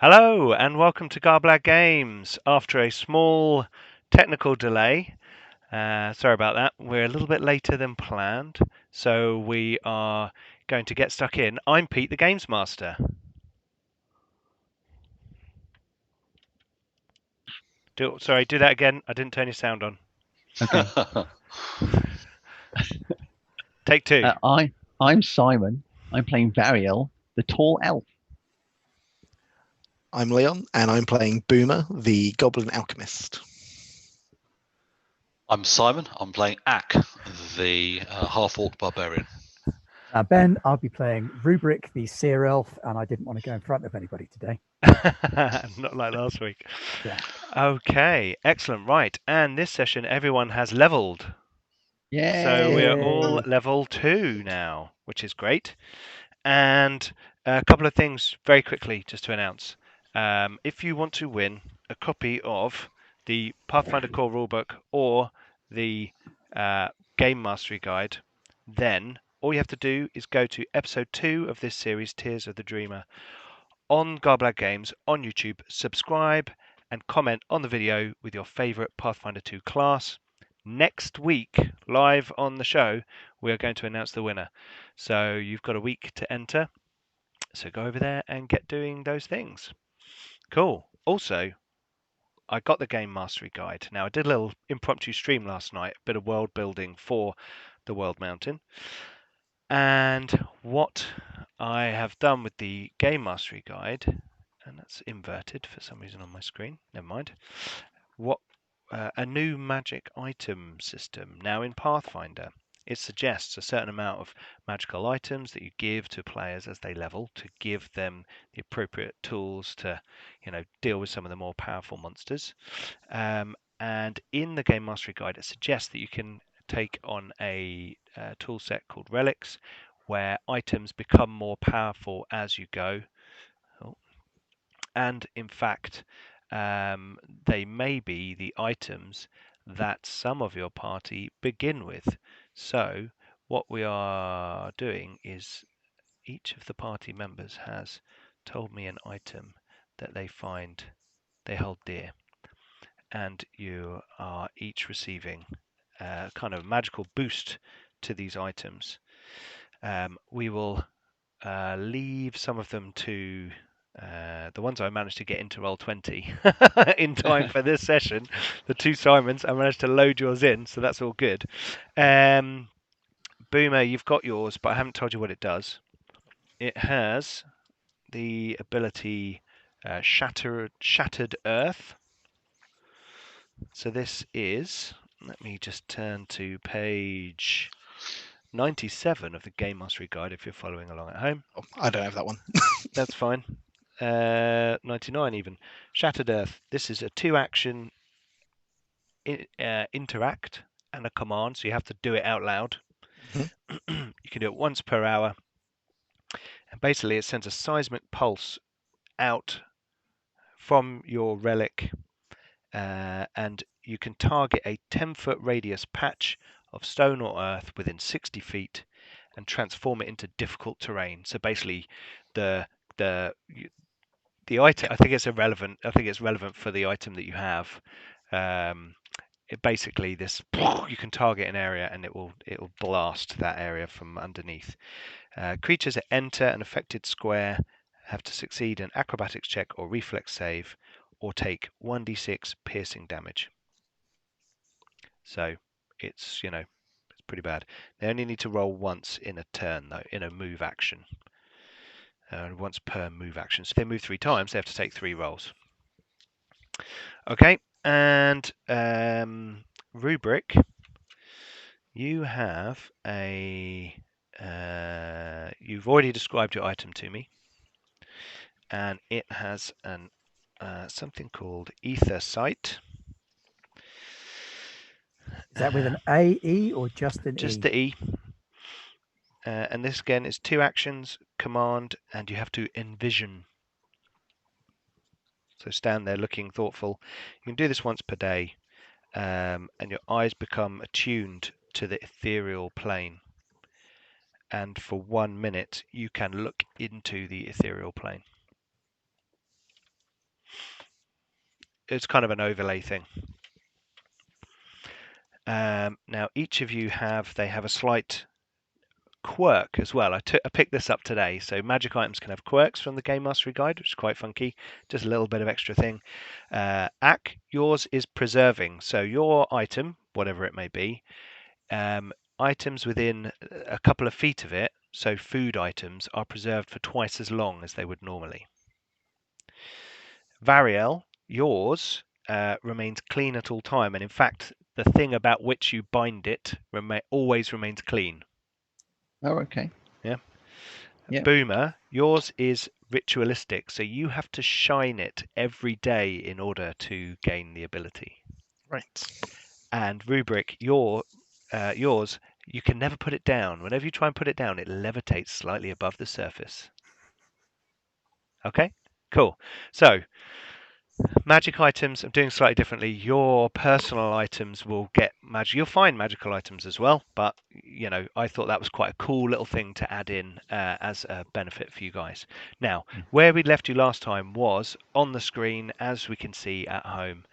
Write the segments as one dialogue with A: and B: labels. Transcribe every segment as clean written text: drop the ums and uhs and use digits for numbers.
A: Hello and welcome to Garblag Games. After a small technical delay, sorry about that, we're a little bit later than planned, so we are going to get stuck in. I'm Pete, the Games Master. Do that again. I didn't turn your sound on.
B: Okay.
A: Take two.
B: I'm Simon. I'm playing Ariel, the tall elf.
C: I'm Leon, and I'm playing Boomer, the Goblin Alchemist.
D: I'm Simon. I'm playing Ak, the half-orc barbarian.
E: Ben, I'll be playing Rubric, the Seer Elf, and I didn't want to go in front of anybody today.
A: Not like last week.
E: Yeah.
A: Okay, excellent. Right, and this session everyone has leveled.
B: Yay!
A: So we are all level 2 now, which is great. And a couple of things very quickly just to announce. If you want to win a copy of the Pathfinder Core Rulebook or the Game Mastery Guide, then all you have to do is go to episode 2 of this series, Tears of the Dreamer, on Garblag Games on YouTube, subscribe and comment on the video with your favourite Pathfinder 2 class. Next week, live on the show, we are going to announce the winner. So you've got a week to enter. So go over there and get doing those things. Cool. Also, I got the Game Mastery Guide. Now, I did a little impromptu stream last night, a bit of world building for the World Mountain. And what I have done with the Game Mastery Guide, and that's inverted for some reason on my screen, never mind, a new magic item system now in Pathfinder. It suggests a certain amount of magical items that you give to players as they level to give them the appropriate tools to, deal with some of the more powerful monsters. And in the Game Mastery Guide, it suggests that you can take on a tool set called relics, where items become more powerful as you go. And in fact, they may be the items that some of your party begin with. So what we are doing is each of the party members has told me an item that they find they hold dear, and you are each receiving a kind of magical boost to these items. We will leave some of them to the ones I managed to get into Roll20 in time for this session. The two Simons, I managed to load yours in, so that's all good. Boomer, you've got yours, but I haven't told you what it does. It has the ability Shattered Earth. So this is, let me just turn to page 97 of the Game Mastery Guide if you're following along at home.
C: Oh, I don't have that one.
A: That's fine. 99 even. Shattered Earth. This is a 2-action interact and a command, so you have to do it out loud.
C: Mm-hmm.
A: You can do it once per hour. And basically it sends a seismic pulse out from your relic, and you can target a 10-foot radius patch of stone or earth within 60 feet and transform it into difficult terrain. So basically the item, I think it's irrelevant. I think it's relevant for the item that you have. Basically you can target an area and it will blast that area from underneath. Creatures that enter an affected square have to succeed an acrobatics check or reflex save, or take 1d6 piercing damage. So it's it's pretty bad. They only need to roll once in a turn though, in a move action. Once per move action. So if they move 3 times, they have to take 3 rolls. Okay, and Rubric, you have you've already described your item to me, and it has an something called Ether Sight.
E: Is that with an A-E or just an E?
A: Just the E. And this again is 2 actions, command, and you have to envision. So stand there looking thoughtful. You can do this once per day, and your eyes become attuned to the ethereal plane. And for 1 minute, you can look into the ethereal plane. it's kind of an overlay thing. Now each of you have a slight quirk as well. I picked this up today. So magic items can have quirks from the Game Mastery Guide, which is quite funky. Just a little bit of extra thing. Yours is preserving. So your item, whatever it may be, items within a couple of feet of it, so food items, are preserved for twice as long as they would normally. Ariel, yours remains clean at all time, and in fact, the thing about which you bind it always remains clean.
B: Oh, okay.
A: Yeah.
B: Yeah.
A: Boomer, yours is ritualistic, so you have to shine it every day in order to gain the ability.
C: Right.
A: And Rubric, yours, you can never put it down. Whenever you try and put it down, it levitates slightly above the surface. Okay, cool. So, magic items, I'm doing slightly differently. Your personal items will get magic. You'll find magical items as well, but you know, I thought that was quite a cool little thing to add in as a benefit for you guys. Now, where we left you last time was on the screen, as we can see at home.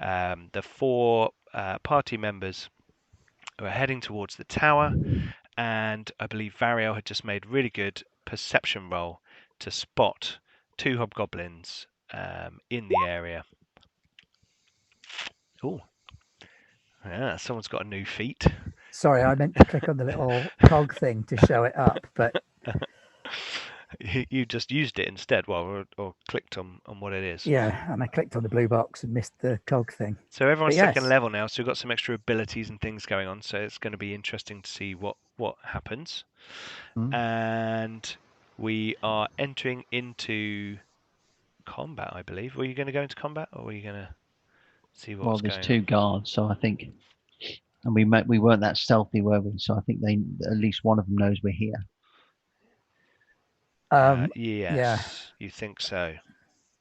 A: The 4 party members were heading towards the tower, and I believe Ariel had just made a really good perception roll to spot 2 hobgoblins in the area. Oh, yeah, someone's got a new feat.
E: Sorry, I meant to click on the little cog thing to show it up, but
A: You just used it instead, or clicked on what it is.
E: yeah, and I clicked on the blue box and missed the cog thing.
A: So everyone's
E: But
A: second
E: yes.
A: level now, so we've got some extra abilities and things going on. So it's going to be interesting to see what happens. And we are entering into combat, I believe. Were you going to go into combat, or were you going to see what's
B: Well,
A: going
B: there's
A: on?
B: 2 guards, so I think, and we weren't that stealthy, were we? So I think at least one of them knows we're here.
A: Yes,
E: Yeah.
A: you think so?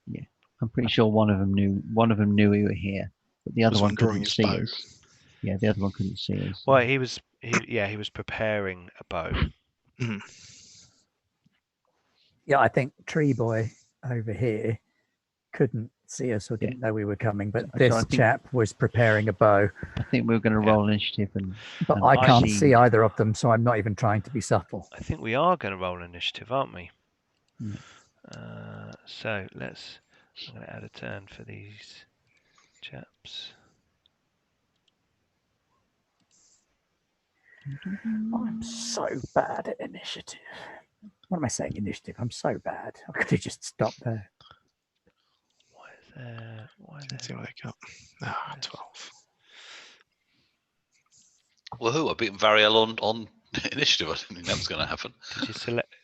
B: Yeah, I'm pretty sure one of them knew we were here, but the other
C: Was
B: one
C: one drawing
B: couldn't
C: his
B: see
C: bow?
B: us. Yeah, the other one couldn't see us.
A: Well, he was preparing a bow.
E: Yeah, I think Tree Boy over here couldn't see us or didn't know we were coming, but
B: So
E: this
B: I think-
E: chap was preparing a bow.
B: I think we were going to roll initiative,
E: But
B: and
E: I can't
B: see-
E: see either of them, so I'm not even trying to be subtle.
A: I think we are going to roll initiative, aren't we?
B: Yeah.
A: So I'm going to add a turn for these chaps.
E: I'm so bad at initiative. What am I saying? Initiative. I'm so bad. I could have just stopped there.
C: Let's see what I got. 12.
D: Woohoo! I beat Ariel on initiative. I didn't think that was going to happen.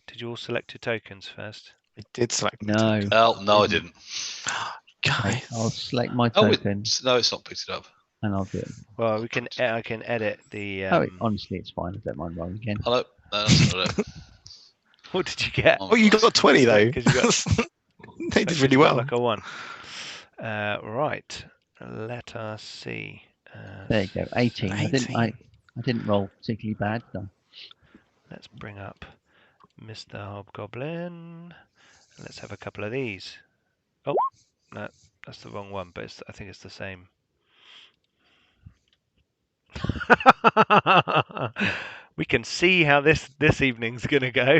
A: Did you all select your tokens first?
C: I did select my
B: No.
C: token.
D: Oh no, I didn't.
C: Guys.
B: I'll select my
D: Oh,
B: token
D: no, it's not picked it up.
B: and I'll do it.
A: Well, I can edit the.
B: Honestly, it's fine. I don't mind rolling again.
D: Hello. No, that's not it.
A: What did you get?
C: Oh, you got 20 though.
A: 'Cause you got-
C: They did really well.
A: Like a 1. Right. Let us see.
B: There you go. 18.
C: 18.
B: I didn't roll particularly bad though.
A: Let's bring up Mr. Hobgoblin. Let's have a couple of these. Oh, no, that's the wrong one, but I think it's the same. We can see how this evening's gonna go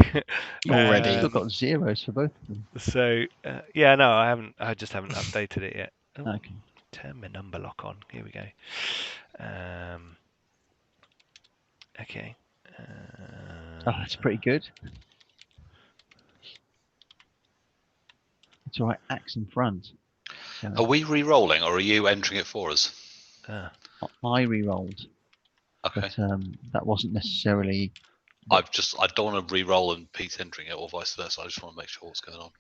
C: Already.
B: Still got 0s for both of them.
A: So yeah, no, I just haven't updated it yet. Oh,
B: Okay.
A: turn my number lock on. Here we go. Okay.
B: Oh, that's pretty good. It's all right. Axe in front. So
D: Are we re-rolling, or are you entering it for us?
B: I re-rolled,
D: Okay.
B: but that wasn't necessarily.
D: I don't want to re-roll and Pete entering it, or vice versa. I just want to make sure what's going on.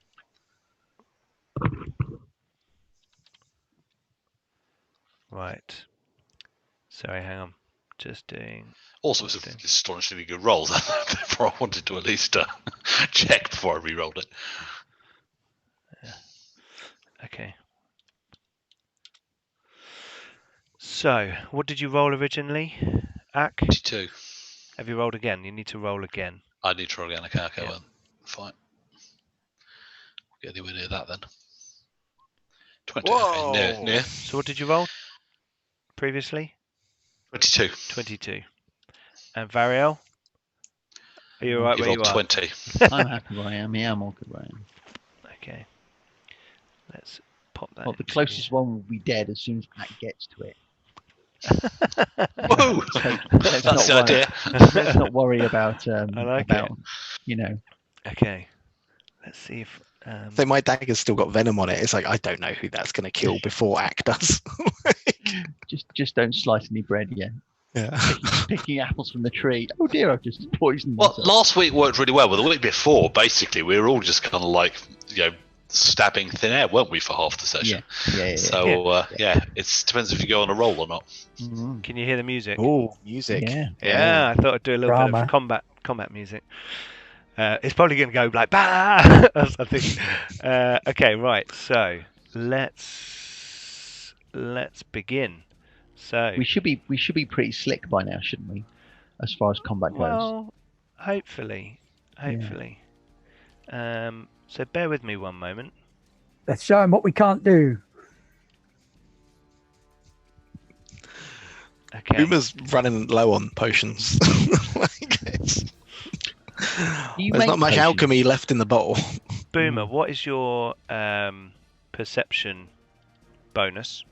A: Right. Sorry, hang on. Just doing.
D: Also, it's an astonishingly good roll. Therefore, I wanted to at least check before I re-rolled it.
A: Yeah. Okay. So, what did you roll originally, Ak?
D: 22.
A: Have you rolled again? You need to roll again.
D: I need to roll again. Okay,
A: Yeah.
D: well, fine. Get anywhere near that then. 20.
C: Whoa.
D: Near.
A: So what did you roll previously?
D: 22.
A: 22. And Variel? Are you alright
D: You
A: where you
D: rolled
A: are?
D: 20.
B: I'm happy where I am. Yeah, I'm all good where I am.
A: Okay. Let's pop that.
B: Well, the
A: into-
B: closest one will be dead as soon as Pat gets to it.
D: Woo!
B: Let's
D: That's the
B: not worry.
D: idea.
B: Let's not worry about
A: I like
B: about you know.
A: Okay. Let's see if.
C: So my dagger's still got venom on it. It's like I don't know who that's going to kill before Ack does.
B: Just don't slice any bread yet.
C: Yeah.
B: Picking apples from the tree. Oh dear, I've just poisoned
D: Well,
B: myself.
D: last week worked really well, but the week before, basically, we were all just kind of like, stabbing thin air, weren't we, for half the session?
B: Yeah.
D: So, it depends if you go on a roll or not.
B: Mhm.
A: Can you hear the music?
C: Oh, music.
B: Yeah.
A: Yeah, I thought I'd do a little bit
E: Drama.
A: of combat music. It's probably going to go like bah or something. Okay, right. So let's begin. So
B: We should be pretty slick by now, shouldn't we? As far as combat goes.
A: well, hopefully. So bear with me one moment.
E: Let's show him what we can't do.
A: Okay.
C: Boomer's running low on potions.
B: You
C: There's
B: make
C: not much
B: potions.
C: alchemy left in the bottle.
A: Boomer, what is your perception bonus?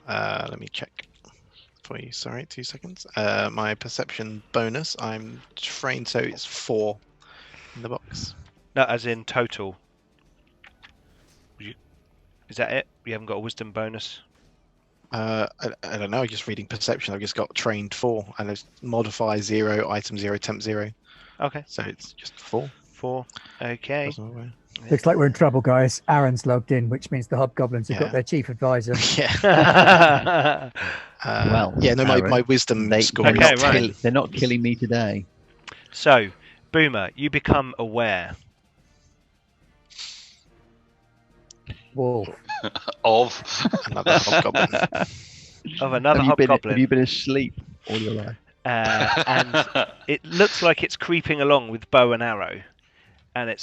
C: Let me check for you. Sorry, 2 seconds. My perception bonus. I'm trained, so it's 4 in the box.
A: No, as in total. Is that it? You haven't got a wisdom bonus?
C: I don't know. I'm just reading perception. I've just got trained 4, and it's modify 0, item 0, temp 0.
A: Okay.
C: So it's just 4.
A: 4. Okay.
C: Wasn't aware.
E: Looks like we're in trouble, guys. Aaron's logged in, which means the Hobgoblins have
C: Yeah.
E: got their chief advisor.
C: Yeah.
B: Well,
C: yeah. No, my
B: Aaron,
C: wisdom score
A: Okay,
C: is
A: right.
C: 10.
B: They're not killing me today.
A: So, Boomer, you become aware.
E: Whoa.
D: Of
C: Another hobgoblin.
A: Of another
B: Have
A: hobgoblin.
B: you been asleep all your life?
A: And it looks like it's creeping along with bow and arrow, and it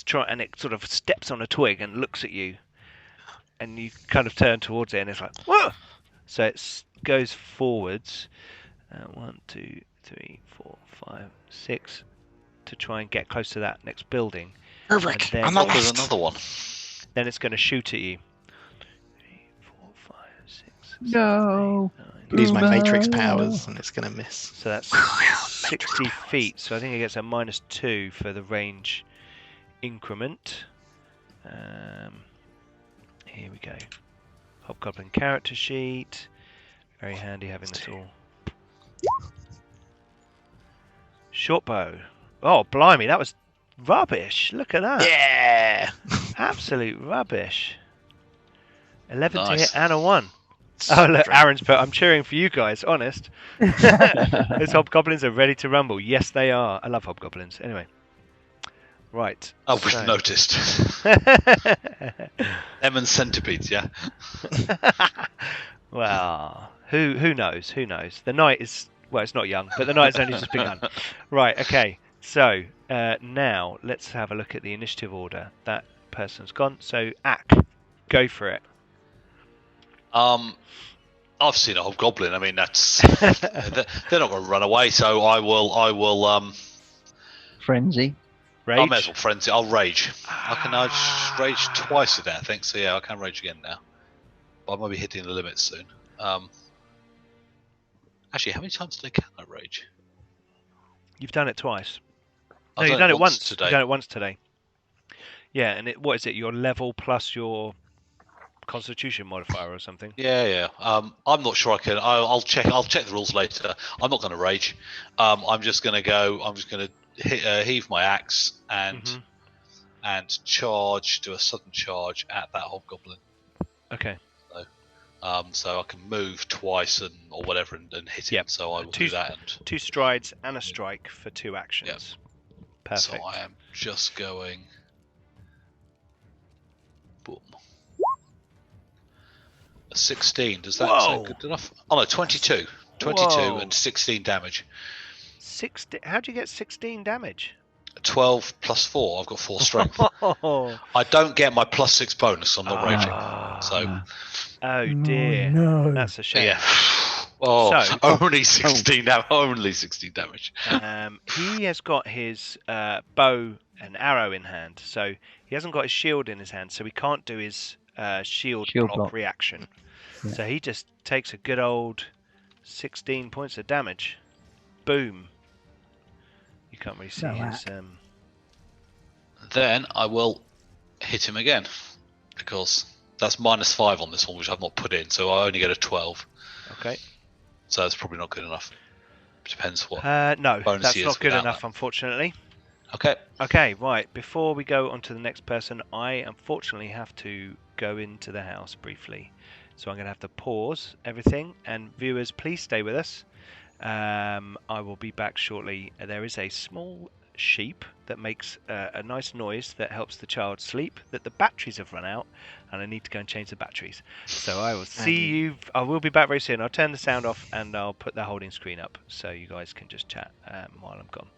A: sort of steps on a twig and looks at you, and you kind of turn towards it, and it's like whoa! So it goes forwards, 1, 2, 3, 4, 5, 6, to try and get close to that next building.
C: Perfect.
A: then-
C: I'm not
D: there's
C: left.
D: another one.
A: Then it's going to shoot at you. 3, 4, 5, 6, 7,
B: No.
A: 8, 9,
C: Use my
B: Boomer.
C: matrix powers, and it's gonna miss.
A: So that's 60 feet. So I think it gets a -2 for the range increment. Here we go. Hobgoblin character sheet. Very handy having this all. Short bow. Oh, blimey, that was rubbish. Look at that.
C: Yeah.
A: Absolute rubbish. 11 to
D: Nice.
A: hit and a 1. Oh, look, Aaron's put, I'm cheering for you guys, honest. Those hobgoblins are ready to rumble. Yes, they are. I love hobgoblins. Anyway. Right.
D: Oh, we've
A: so-
D: noticed. Them and centipedes, yeah.
A: Well, who knows? Who knows? The night is, well, it's not young, but the night's only just begun. Right, okay. So, now, let's have a look at the initiative order. That person's gone. So, Ack, go for it.
D: I've seen a hobgoblin. I mean, that's they're not going to run away. So I will.
B: Frenzy.
A: Rage.
D: I may as well frenzy. I'll rage. I can rage twice a day, I think. So yeah, I can rage again now. But I might be hitting the limit soon. Actually, how many times today can I rage?
A: You've done it twice. No,
D: I've
A: you've done it once
D: today.
A: You've done it once today. Yeah, and what is it? Your level plus your Constitution modifier or something?
D: Yeah. I'm not sure I can. I'll check. I'll check the rules later. I'm not going to rage. I'm just going to go. I'm just going to heave my axe and charge. Do a sudden charge at that hobgoblin.
A: Okay.
D: So I can move twice or whatever and hit him.
A: Yep.
D: So I will do that. And
A: 2 strides and a strike for 2 actions. Perfect.
D: so I am just going. Boom. A 16. Does that sound good enough? Oh no, 22. 22
A: Whoa.
D: and 16 damage.
A: 16. How do you get 16 damage?
D: 12 plus 4. I've got 4 strength.
A: Oh,
D: I don't get my +6 bonus. I'm not raging.
A: Ah.
D: So
B: No.
A: oh dear.
E: No.
A: That's a shame.
D: yeah. Oh,
A: So-
D: only 16 damage. Only 16 damage.
A: He has got his bow and arrow in hand, so he hasn't got his shield in his hand, so he can't do his shield block reaction.
B: Yeah.
A: So he just takes a good old 16 points of damage. Boom. You can't really see
E: No,
A: his.
D: Then I will hit him again because that's -5 on this one, which I've not put in, so I only get a 12.
A: Okay.
D: So that's probably not good enough. Depends what.
A: No,
D: bonus
A: that's
D: he is
A: not good
D: without
A: enough,
D: that.
A: unfortunately.
D: Okay.
A: Okay, right. Before we go on to the next person, I unfortunately have to go into the house briefly. So I'm going to have to pause everything. And viewers, please stay with us. I will be back shortly. There is a small sheep that makes a nice noise that helps the child sleep, that the batteries have run out, and I need to go and change the batteries. So I will see you. I will be back very soon. I'll turn the sound off and I'll put the holding screen up so you guys can just chat while I'm gone.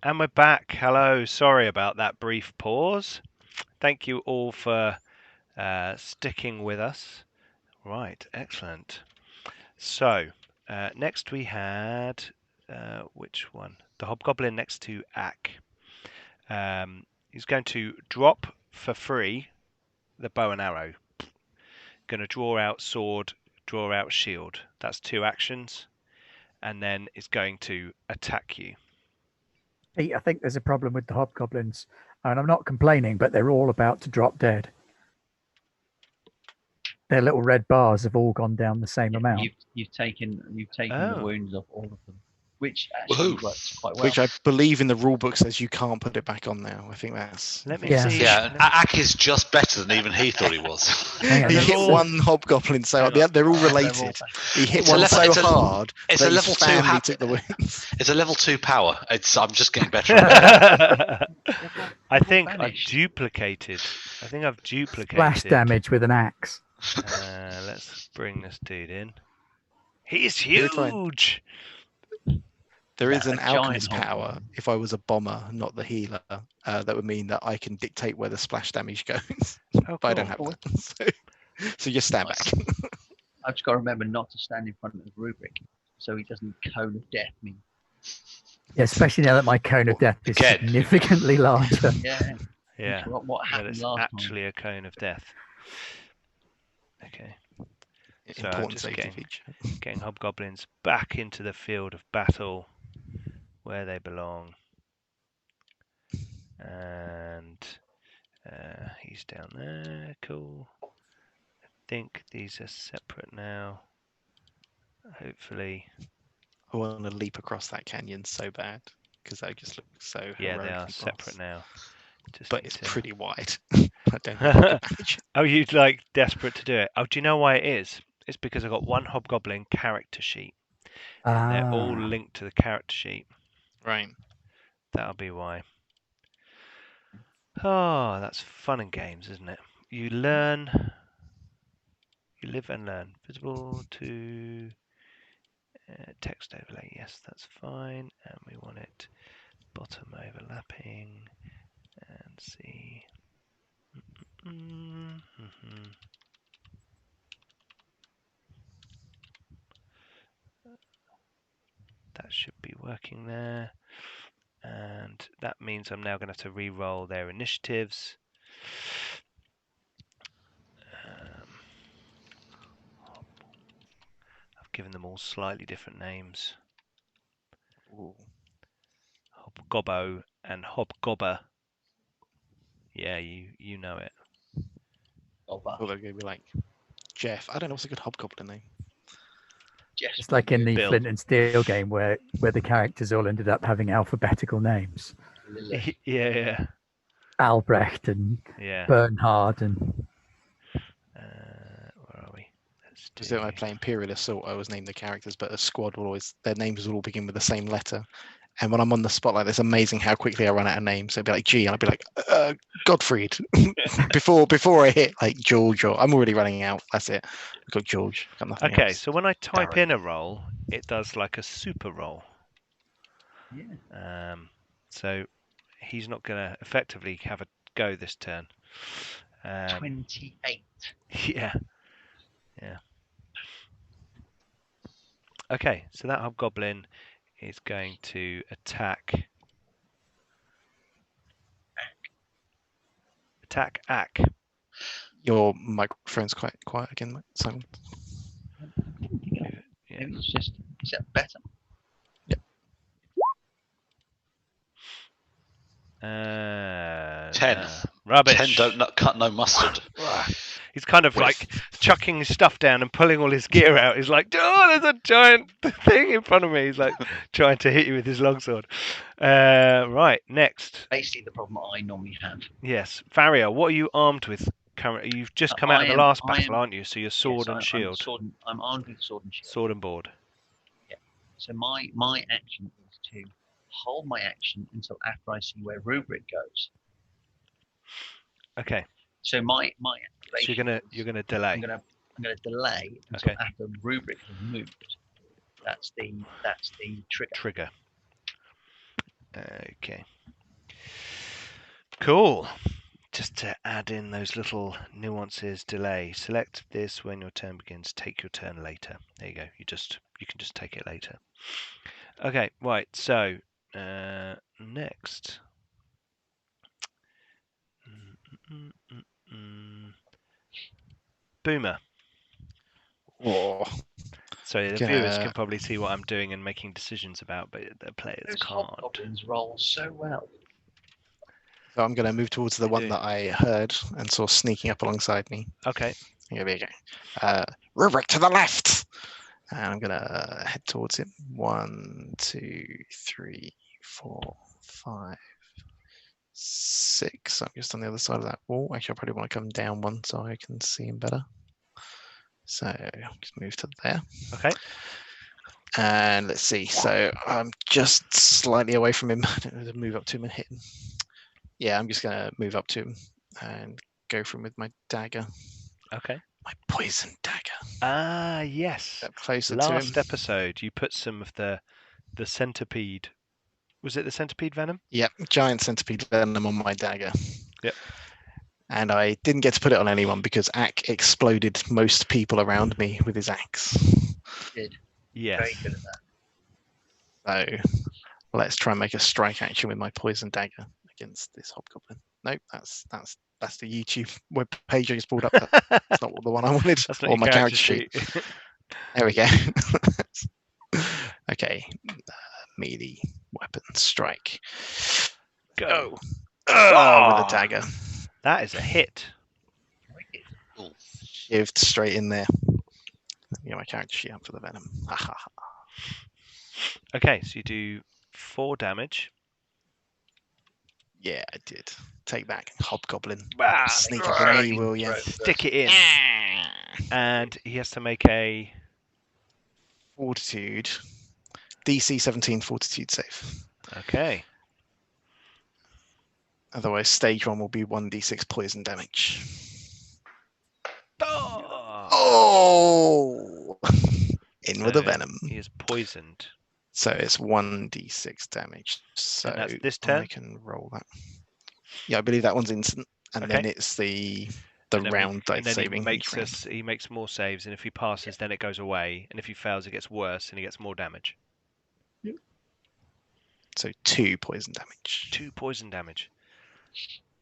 A: And we're back. Hello. Sorry about that brief pause. Thank you all for sticking with us. Right, excellent. So, next we had, which one? The Hobgoblin next to Ak. He's going to drop for free the bow and arrow. Going to draw out sword, draw out shield. That's 2 actions. And then it's going to attack you.
E: Pete, I think there's a problem with the Hobgoblins. And I'm not complaining, but they're all about to drop dead. Their little red bars have all gone down the same amount.
B: You've taken
A: Oh.
B: the wounds off all of them, which actually
D: Woohoo.
B: works quite well.
C: Which I believe in the rule book says you can't put it back on now. I think that's.
A: Let me
E: Yeah.
A: see.
D: Yeah, Ak is just better than even he thought he was.
E: Hang on,
C: He
E: they're
C: hit
A: all-
C: one hobgoblin so they're all related. He hit
D: It's a
C: one
D: level-
C: so
D: it's a-
C: hard
D: it's
C: that
D: a
C: his
D: level 2
C: family
D: habit.
C: took the wins.
D: It's a level 2 power. I'm just getting better at it.
A: I think I've
B: vanished.
A: duplicated. I think I've duplicated.
E: Splash damage with an axe.
A: Let's bring this dude in. He's
C: You're fine.
A: huge.
C: There is
B: Yeah,
C: an
B: a giant
C: alchemist power.
B: hobgoblin.
C: If I was a bomber, not the healer, that would mean that I can dictate where the splash damage goes.
A: Oh,
C: But I don't
A: cool.
C: have that. So just stand
B: Nice.
C: back.
B: I've just got to remember not to stand in front of the rubric, so he doesn't cone of death me.
E: Yeah, especially now that my cone of death is
D: Again.
E: significantly larger.
B: Yeah.
A: Yeah.
B: What
A: That
B: happened
A: is
B: last time?
A: actually a cone of death. Okay. So I'm
C: Important
A: just
C: safety
A: getting-
C: feature.
A: Getting hobgoblins back into the field of battle where they belong. And he's down there. Cool. I think these are separate now. Hopefully.
C: I want to leap across that canyon so bad because that just looks so
A: Yeah, they
C: heroically
A: are
C: boss.
A: separate now. Just
C: But
A: need
C: it's
A: to-
C: pretty wide. I don't think I can manage it.
A: Oh, you're like desperate to do it. Oh, do you know why it is? It's because I've got one hobgoblin character sheet. They're all
E: Ah,
A: linked to the character sheet.
C: Right.
A: That'll be why. Oh, that's fun and games, isn't it? You learn. You live and learn. Visible to text overlay. Yes, that's fine. And we want it bottom overlapping. And see. Mm-hmm. That should be working there. And that means I'm now going to have to re-roll their initiatives. I've given them all slightly different names.
C: Ooh.
A: Hobgobbo and Hobgobber. Yeah, you know it.
C: Although they're going to be like Jeff. I don't know what's a good hobgoblin name.
E: it's like in the
A: Bill.
E: Flint and Steel game where the characters all ended up having alphabetical names.
A: Yeah.
E: Albrecht and
A: Yeah.
E: Bernhard and
A: Where are we? Let's
C: So when I
A: do.
C: play Imperial Assault, I always name the characters, but a squad will always their names will all begin with the same letter. And when I'm on the spotlight, it's amazing how quickly I run out of names. So it'd be like G, and I'd be like Gottfried before I hit like George. Or I'm already running out. That's it. I've got George. Got nothing
A: Okay,
C: else.
A: so when I type
C: Darren.
A: in a roll, it does like a super roll.
B: Yeah.
A: So he's not going to effectively have a go this turn.
B: 28.
A: Yeah. Okay, so that hobgoblin is going to attack. Attack Ak.
C: Your microphone's quite quiet again, mate. Simon.
A: Yeah.
B: Maybe it's just, is that better?
D: 10.
A: Rubbish.
D: 10 don't cut no mustard.
A: He's kind of like chucking his stuff down and pulling all his gear out. He's like, oh, there's a giant thing in front of me. He's like trying to hit you with his longsword. Right, next.
B: Basically the problem I normally have.
A: Yes. Faria, what are you armed with currently? You've just come out of the last battle, aren't you? So you're sword and shield.
B: I'm armed with sword and shield.
A: Sword and board.
B: So my action is to hold my action until after I see where rubric goes.
A: Okay.
B: So my
A: So
B: activation
A: you're gonna delay.
B: I'm gonna delay until
A: Okay.
B: after rubric has moved. That's the trigger.
A: Trigger. Okay. Cool. Just to add in those little nuances, delay. Select this when your turn begins. Take your turn later. There you go. You can just take it later. Okay, right. So next. Boomer.
C: Oh,
A: So the
C: Gonna-
A: viewers can probably see what I'm doing and making decisions about, but the players
B: Those
A: can't.
B: hobgoblins roll so well.
C: so I'm going to move towards the
A: They
C: one
A: do.
C: that I heard and saw sneaking up alongside me.
A: Okay.
C: Here we go. Rubric to the left. And I'm going to head towards him. 1, 2, 3, 4, 5, 6. I'm just on the other side of that wall. Actually, I probably want to come down one so I can see him better. So just move to there.
A: Okay.
C: And let's see. So I'm just slightly away from him. I don't know to move up to him and hit him. Yeah, I'm just going to move up to him and go for him with my dagger.
A: Okay.
C: My poison dagger.
A: Ah, yes.
C: Step closer
A: Last
C: to him.
A: episode, you put some of the centipede. Was it the centipede venom?
C: Yep, giant centipede venom on my dagger.
A: Yep.
C: And I didn't get to put it on anyone because Ack exploded most people around me with his axe.
B: Did.
A: Yes.
B: Very good at that.
C: So let's try and make a strike action with my poison dagger against this hobgoblin. Nope, that's the YouTube web page I just pulled up. That's not the one I wanted.
A: That's not
C: Or
A: your
C: my character sheet. There we go. Okay, melee weapon strike.
A: Go.
C: With a dagger.
A: That is a hit.
C: Shivved straight in there. Yeah, my character sheet up for the venom.
A: Okay, so you do 4 damage.
C: Yeah, I did. Take that, hobgoblin.
A: Ah,
C: Sneak up on me,
B: right.
C: will you?
A: Stick it in. And he has to make a
C: Fortitude. DC 17 fortitude save.
A: Okay.
C: Otherwise, stage 1 will be 1d6 poison damage. Oh! In with the
A: So
C: venom.
A: He is poisoned.
C: So it's 1d6 damage. So
A: that's this turn?
C: I can roll that. Yeah, I believe that one's instant. And
A: Okay.
C: then it's the
A: And then
C: round dice
A: and then
C: saving.
A: he makes more saves, and if he passes, then it goes away, and if he fails, it gets worse, and he gets more damage.
C: So 2 poison damage.
A: 2 poison damage.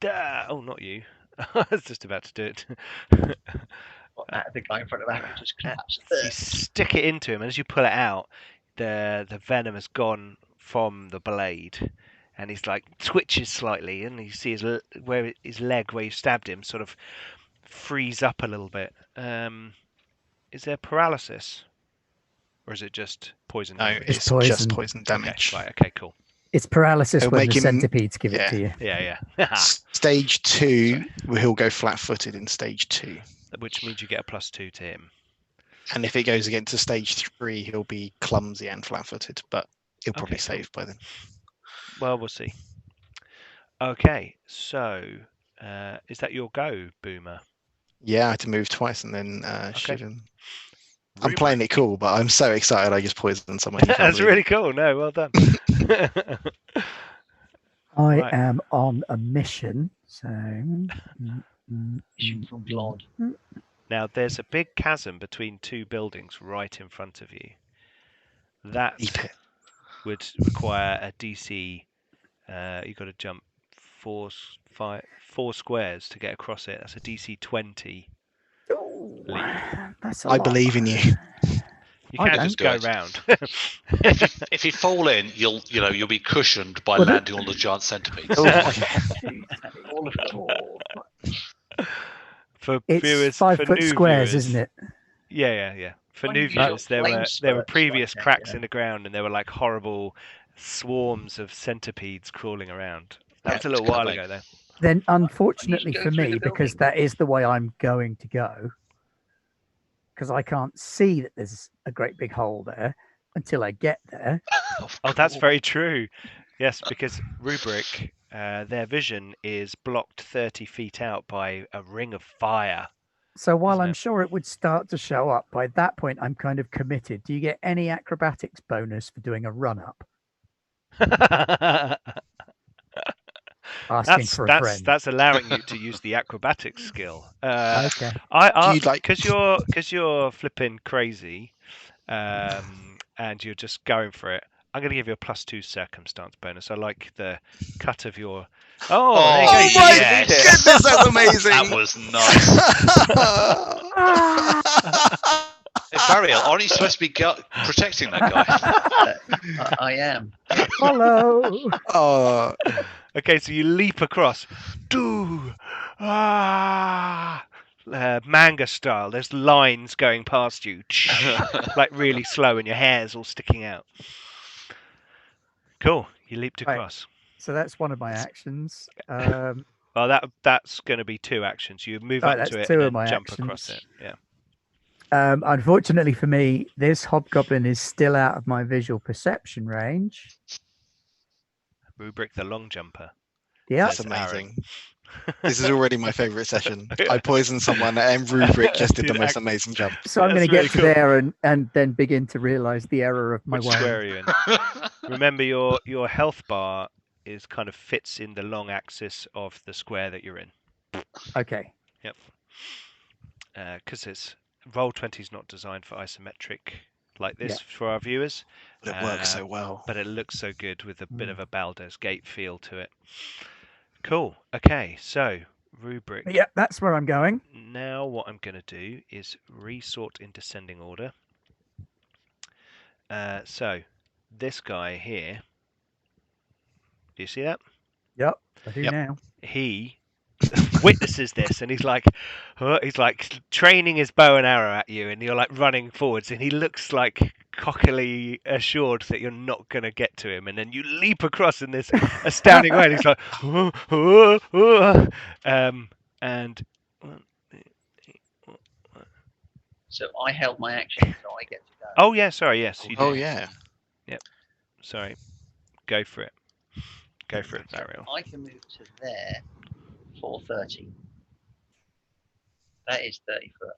A: Duh! Oh, not you. I was just about to do it.
B: The guy in front of Ariel just collapsed.
A: You stick it into him, and as you pull it out, the venom has gone from the blade, and he's like twitches slightly, and you see his leg where you stabbed him sort of freeze up a little bit. Is there paralysis, or is it just poison
C: No,
A: damage?
C: it's
E: poison.
C: just poison damage.
A: Okay, right. Okay, cool.
E: It's paralysis
C: It'll
E: when
C: make
E: the
C: him-
E: centipedes give
C: yeah.
E: it to you.
A: Yeah.
C: Stage 2, he'll go flat-footed in stage 2.
A: Which means you get a +2 to him.
C: And if it goes again to stage 3, he'll be clumsy and flat-footed, but he'll probably
A: Okay, cool.
C: save by then.
A: Well, we'll see. Okay, so is that your go, Boomer?
C: Yeah, I had to move twice and then shiv him. I'm
A: Rubric.
C: playing it cool, but I'm so excited I just poisoned someone. You can't
A: That's
C: believe
A: really
C: it.
A: cool. No, well done.
E: I
A: Right.
E: am on a mission, so
B: Issue from Blood.
A: Now, there's a big chasm between 2 buildings right in front of you. That
C: Eat it.
A: would require a DC. You've got to jump 4 squares to get across it. That's a DC 20.
E: that's a
C: I
E: lot.
C: believe in you.
A: You
E: I
A: can't
E: don't
A: just
D: do
A: go
D: it.
A: round.
D: If you fall in, you'll be cushioned by
E: Well, the-
D: landing on the giant centipedes.
B: All of them.
A: For
E: It's
A: viewers,
E: 5
A: for
E: foot
A: new
E: squares,
A: viewers,
E: isn't it?
A: Yeah. For new
B: Unusual
A: viewers, there
B: flame
A: were
B: spurts
A: previous
B: like that,
A: cracks
B: yeah.
A: in the ground, and there were like horrible swarms of centipedes crawling around. That
D: Yeah,
A: was a little
D: it's
A: while
D: coming.
A: ago, though.
E: Then, unfortunately
B: go
E: for
B: through
E: me,
B: the
E: because
B: building.
E: that is the way I'm going to go, because I can't see that there's a great big hole there until I get there.
A: Oh, that's very true. Yes, because Rubric, their vision is blocked 30 feet out by a ring of fire.
E: So while
A: Isn't
E: I'm
A: it?
E: sure it would start to show up, by that point I'm kind of committed. Do you get any acrobatics bonus for doing a run up? asking for a friend.
A: That's allowing you to use the acrobatics skill.
E: Okay.
A: Because you're flipping crazy, and you're just going for it. I'm going to give you a +2 circumstance bonus. I like the cut of your. Oh, there you go.
C: Oh
A: You
C: my
A: need it.
C: goodness, that's amazing.
D: That was nice. Hey, Ariel, aren't you supposed to be protecting that guy?
B: I am.
E: Follow.
C: Oh,
A: Okay, so you leap across. Manga style. There's lines going past you, like really slow, and your hair's all sticking out. Cool. You leaped
E: Right.
A: across.
E: So that's one of my actions.
A: Well, that's going to be 2 actions. You move
E: Right,
A: up to
E: that's
A: it
E: 2
A: and
E: of
A: then
E: my
A: jump across it.
E: actions.
A: Yeah.
E: Unfortunately for me, this hobgoblin is still out of my visual perception range.
A: Rubric the long jumper.
E: Yeah.
C: that's
A: Says Aaron.
C: amazing. This is already my favourite session. I poisoned someone and Rubric just did the most amazing jump.
E: So I'm going to
A: That's
E: get
A: really
E: to
A: cool.
E: there and then begin to realise the error of my
A: Which
E: way.
A: square are you in? Remember, your health bar is kind of fits in the long axis of the square that you're in.
E: Okay.
A: Yep. Because it's Roll20 is not designed for isometric like this for our viewers.
C: It works so well.
A: But it looks so good with a bit of a Baldur's Gate feel to it. Cool. Okay, so rubric.
E: Yeah, that's where I'm going.
A: Now what I'm going to do is resort in descending order. So this guy here, do you see that?
E: Yep, I do
C: Yep.
E: now.
A: He witnesses this, and he's like training his bow and arrow at you, and you're like running forwards, and he looks like cockily assured that you're not going to get to him, and then you leap across in this astounding way, and he's like and
B: So I held my action, so I get to go.
A: oh yeah, sorry, yes, you do.
C: Oh yeah.
A: Sorry, go for it. Go for it, Ariel.
B: I can move to there for 30. That is 30 foot.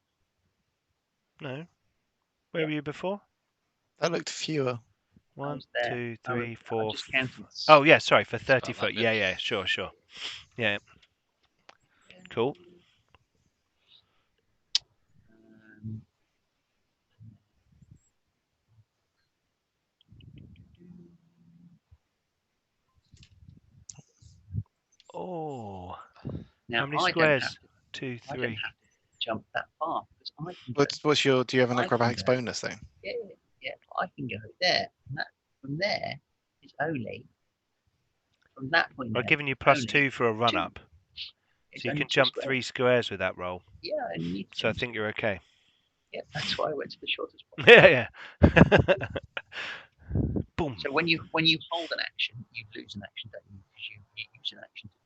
A: No, where were you before?
C: That looked fewer.
A: 1,
B: was there.
A: 2,
B: I was-
A: 3,
B: I
A: 4.
B: just counted.
A: Oh yeah, sorry, for 30
D: about that
A: foot.
D: bit.
A: Yeah, sure. Yeah, cool.
B: Um,
A: Oh,
B: now
A: how many
B: I don't
A: squares?
B: have to,
A: 2,
B: I don't
A: 3.
B: have to jump that far because I can go,
C: What's your? Do you have an
B: I can
C: acrobatics
B: go.
C: bonus though?
B: yeah, I can go there. And that, from there is only from that point.
A: I've
B: there,
A: given you
B: only
A: +2 for a run
B: 2.
A: up,
B: It's
A: so you
B: only
A: can
B: 2
A: jump
B: squares.
A: 3 squares with that roll.
B: Yeah, and you need to
A: So I
B: jump
A: think you're okay.
B: Yeah, that's why I went to the shortest point.
A: Yeah. Boom.
B: So when you hold an action, you lose an action, don't you? Because you use an action to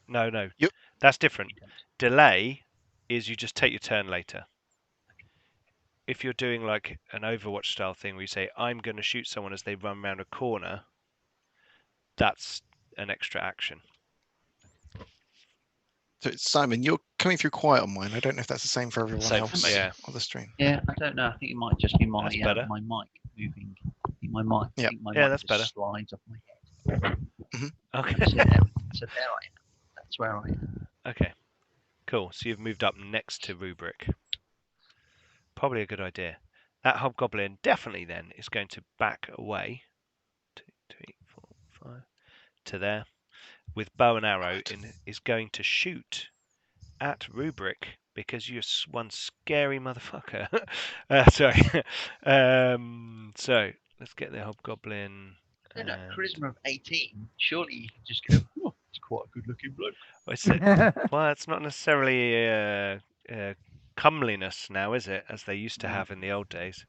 A: No.
C: Yep.
A: That's different.
B: you don't.
A: Delay is you just take your turn later. If you're doing like an Overwatch style thing where you say, I'm going to shoot someone as they run around a corner, that's an extra action.
C: So Simon, you're coming through quiet on mine. I don't know if that's the same for everyone
D: Same for
C: else
D: me.
A: Yeah.
C: on the stream.
B: Yeah, I don't know. I think it might just be my
A: That's better.
B: my mic moving. I think my mic.
C: Yeah.
B: I think my
A: Yeah,
B: mic
A: that's
B: just
A: better.
B: slides off my head.
A: Okay.
B: So there I am. That's where I am.
A: Okay. Cool. So you've moved up next to Rubric. Probably a good idea. That hobgoblin definitely then is going to back away. 2, 3, 4, 5 to there. With bow and arrow is going to shoot at Rubric because you're one scary motherfucker. Sorry. So let's get the hobgoblin.
B: I don't know.
A: and-
B: Charisma of 18. Surely you can just go. Oh, it's quite a good-looking bloke.
A: Well, it's not necessarily comeliness now, is it? As they used to have in the old days.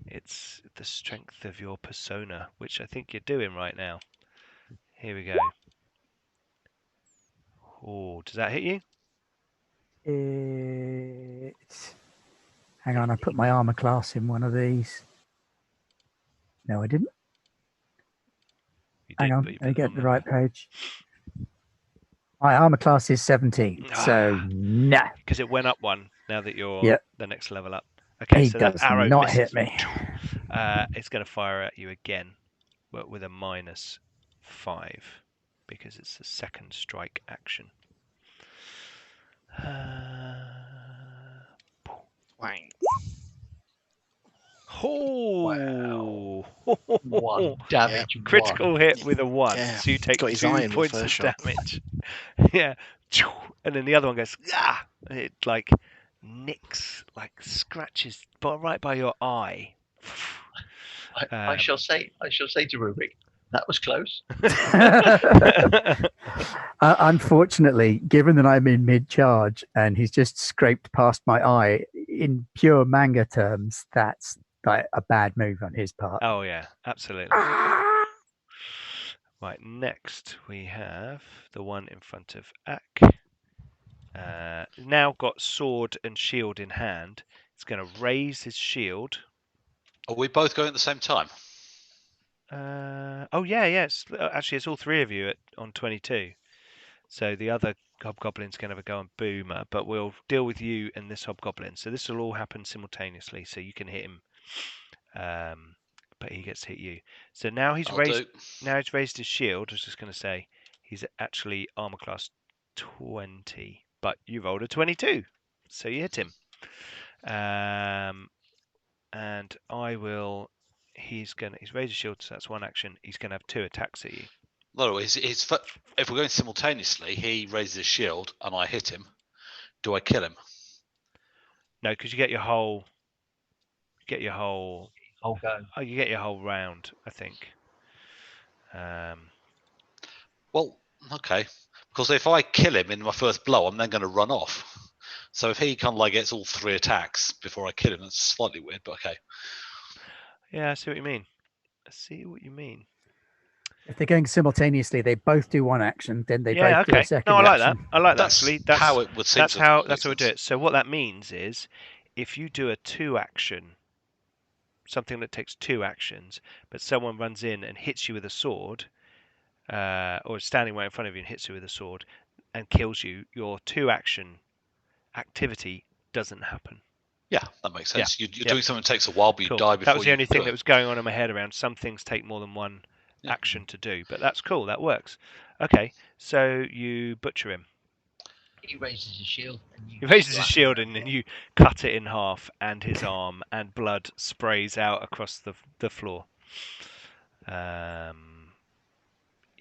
A: It's the strength of your persona, which I think you're doing right now. Here we go. Oh, does that hit you?
E: Hang on, I put my armor class in one of these. No, I didn't.
A: You
E: Hang
A: did,
E: on,
A: but you
E: let me
A: put
E: get
A: them
E: the
A: on
E: right page. My armor class is 17, so no.
A: because it went up one now that you're
E: Yep.
A: the next level up. Okay,
E: He
A: so
E: does
A: that arrow
E: not
A: misses.
E: hit me.
A: It's going to fire at you again, but with a -5. because it's a second strike action.
C: Wang.
A: Oh,
B: One damage.
A: critical hit with a 1.
C: Yeah,
A: So you take
C: got his eye
A: 2
C: in the
A: points
C: first
A: of
C: shot.
A: damage. Yeah. And then the other one goes, ah! And it like nicks, like scratches right by your eye.
B: I shall say to Rubik, that was close.
E: Unfortunately, given that I'm in mid-charge and he's just scraped past my eye, in pure manga terms, that's like a bad move on his part.
A: Oh yeah, absolutely. Right, next we have the one in front of Ak. Now got sword and shield in hand. He's going to raise his shield.
D: Are we both going at the same time?
A: Oh yeah. Actually, it's all 3 of you on 22. So the other hobgoblin's going to have a go on Boomer, but we'll deal with you and this hobgoblin. So this will all happen simultaneously, so you can hit him, but he gets to hit you. So now he's raised his shield. I was just going to say he's actually armor class 20, but you rolled a 22, so you hit him. And I will. He's raised his shield, so that's 1 action. He's going to have 2 attacks at you.
D: No, if we're going simultaneously, he raises his shield and I hit him. Do I kill him?
A: No, because you get your whole.
B: I'll go.
A: Oh, you get your whole round, I think.
D: Well, okay. Because if I kill him in my first blow, I'm then going to run off. So if he kind of like gets all 3 attacks before I kill him, that's slightly weird, but okay.
A: Yeah, I see what you mean.
E: If they're going simultaneously, they both do 1 action, then they both do a second
A: No, I like
E: action.
A: that. I like that,
D: That's
A: actually.
D: how it would seem.
A: That's how we do it. So what that means is, if you do a 2 action, something that takes 2 actions, but someone runs in and hits you with a sword, or is standing right in front of you and hits you with a sword and kills you, your 2 action activity doesn't happen.
D: Yeah, that makes sense.
A: Yeah.
D: You're doing something that takes a while, but you die before.
A: That was the only thing
D: do
A: that
D: it.
A: was going on in my head around some things take more than 1 action to do, but that's cool. That works. Okay, so you butcher him.
B: He raises his shield.
A: He raises his shield and then you cut it in half, and his arm, and blood sprays out across the floor.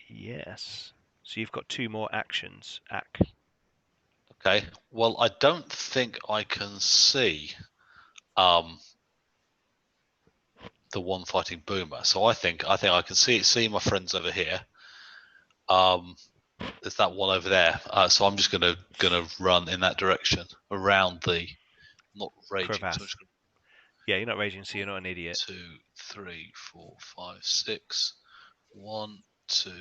A: Yes. So you've got 2 more actions, Ak.
D: Okay. Well, I don't think I can see the one fighting Boomer. So I think I can see my friends over here. There's that one over there. So I'm just gonna run in that direction around the not raging. So
A: yeah, you're not raging, so you're not an idiot.
D: 2, 3, 4, 5, 6. 1, 2,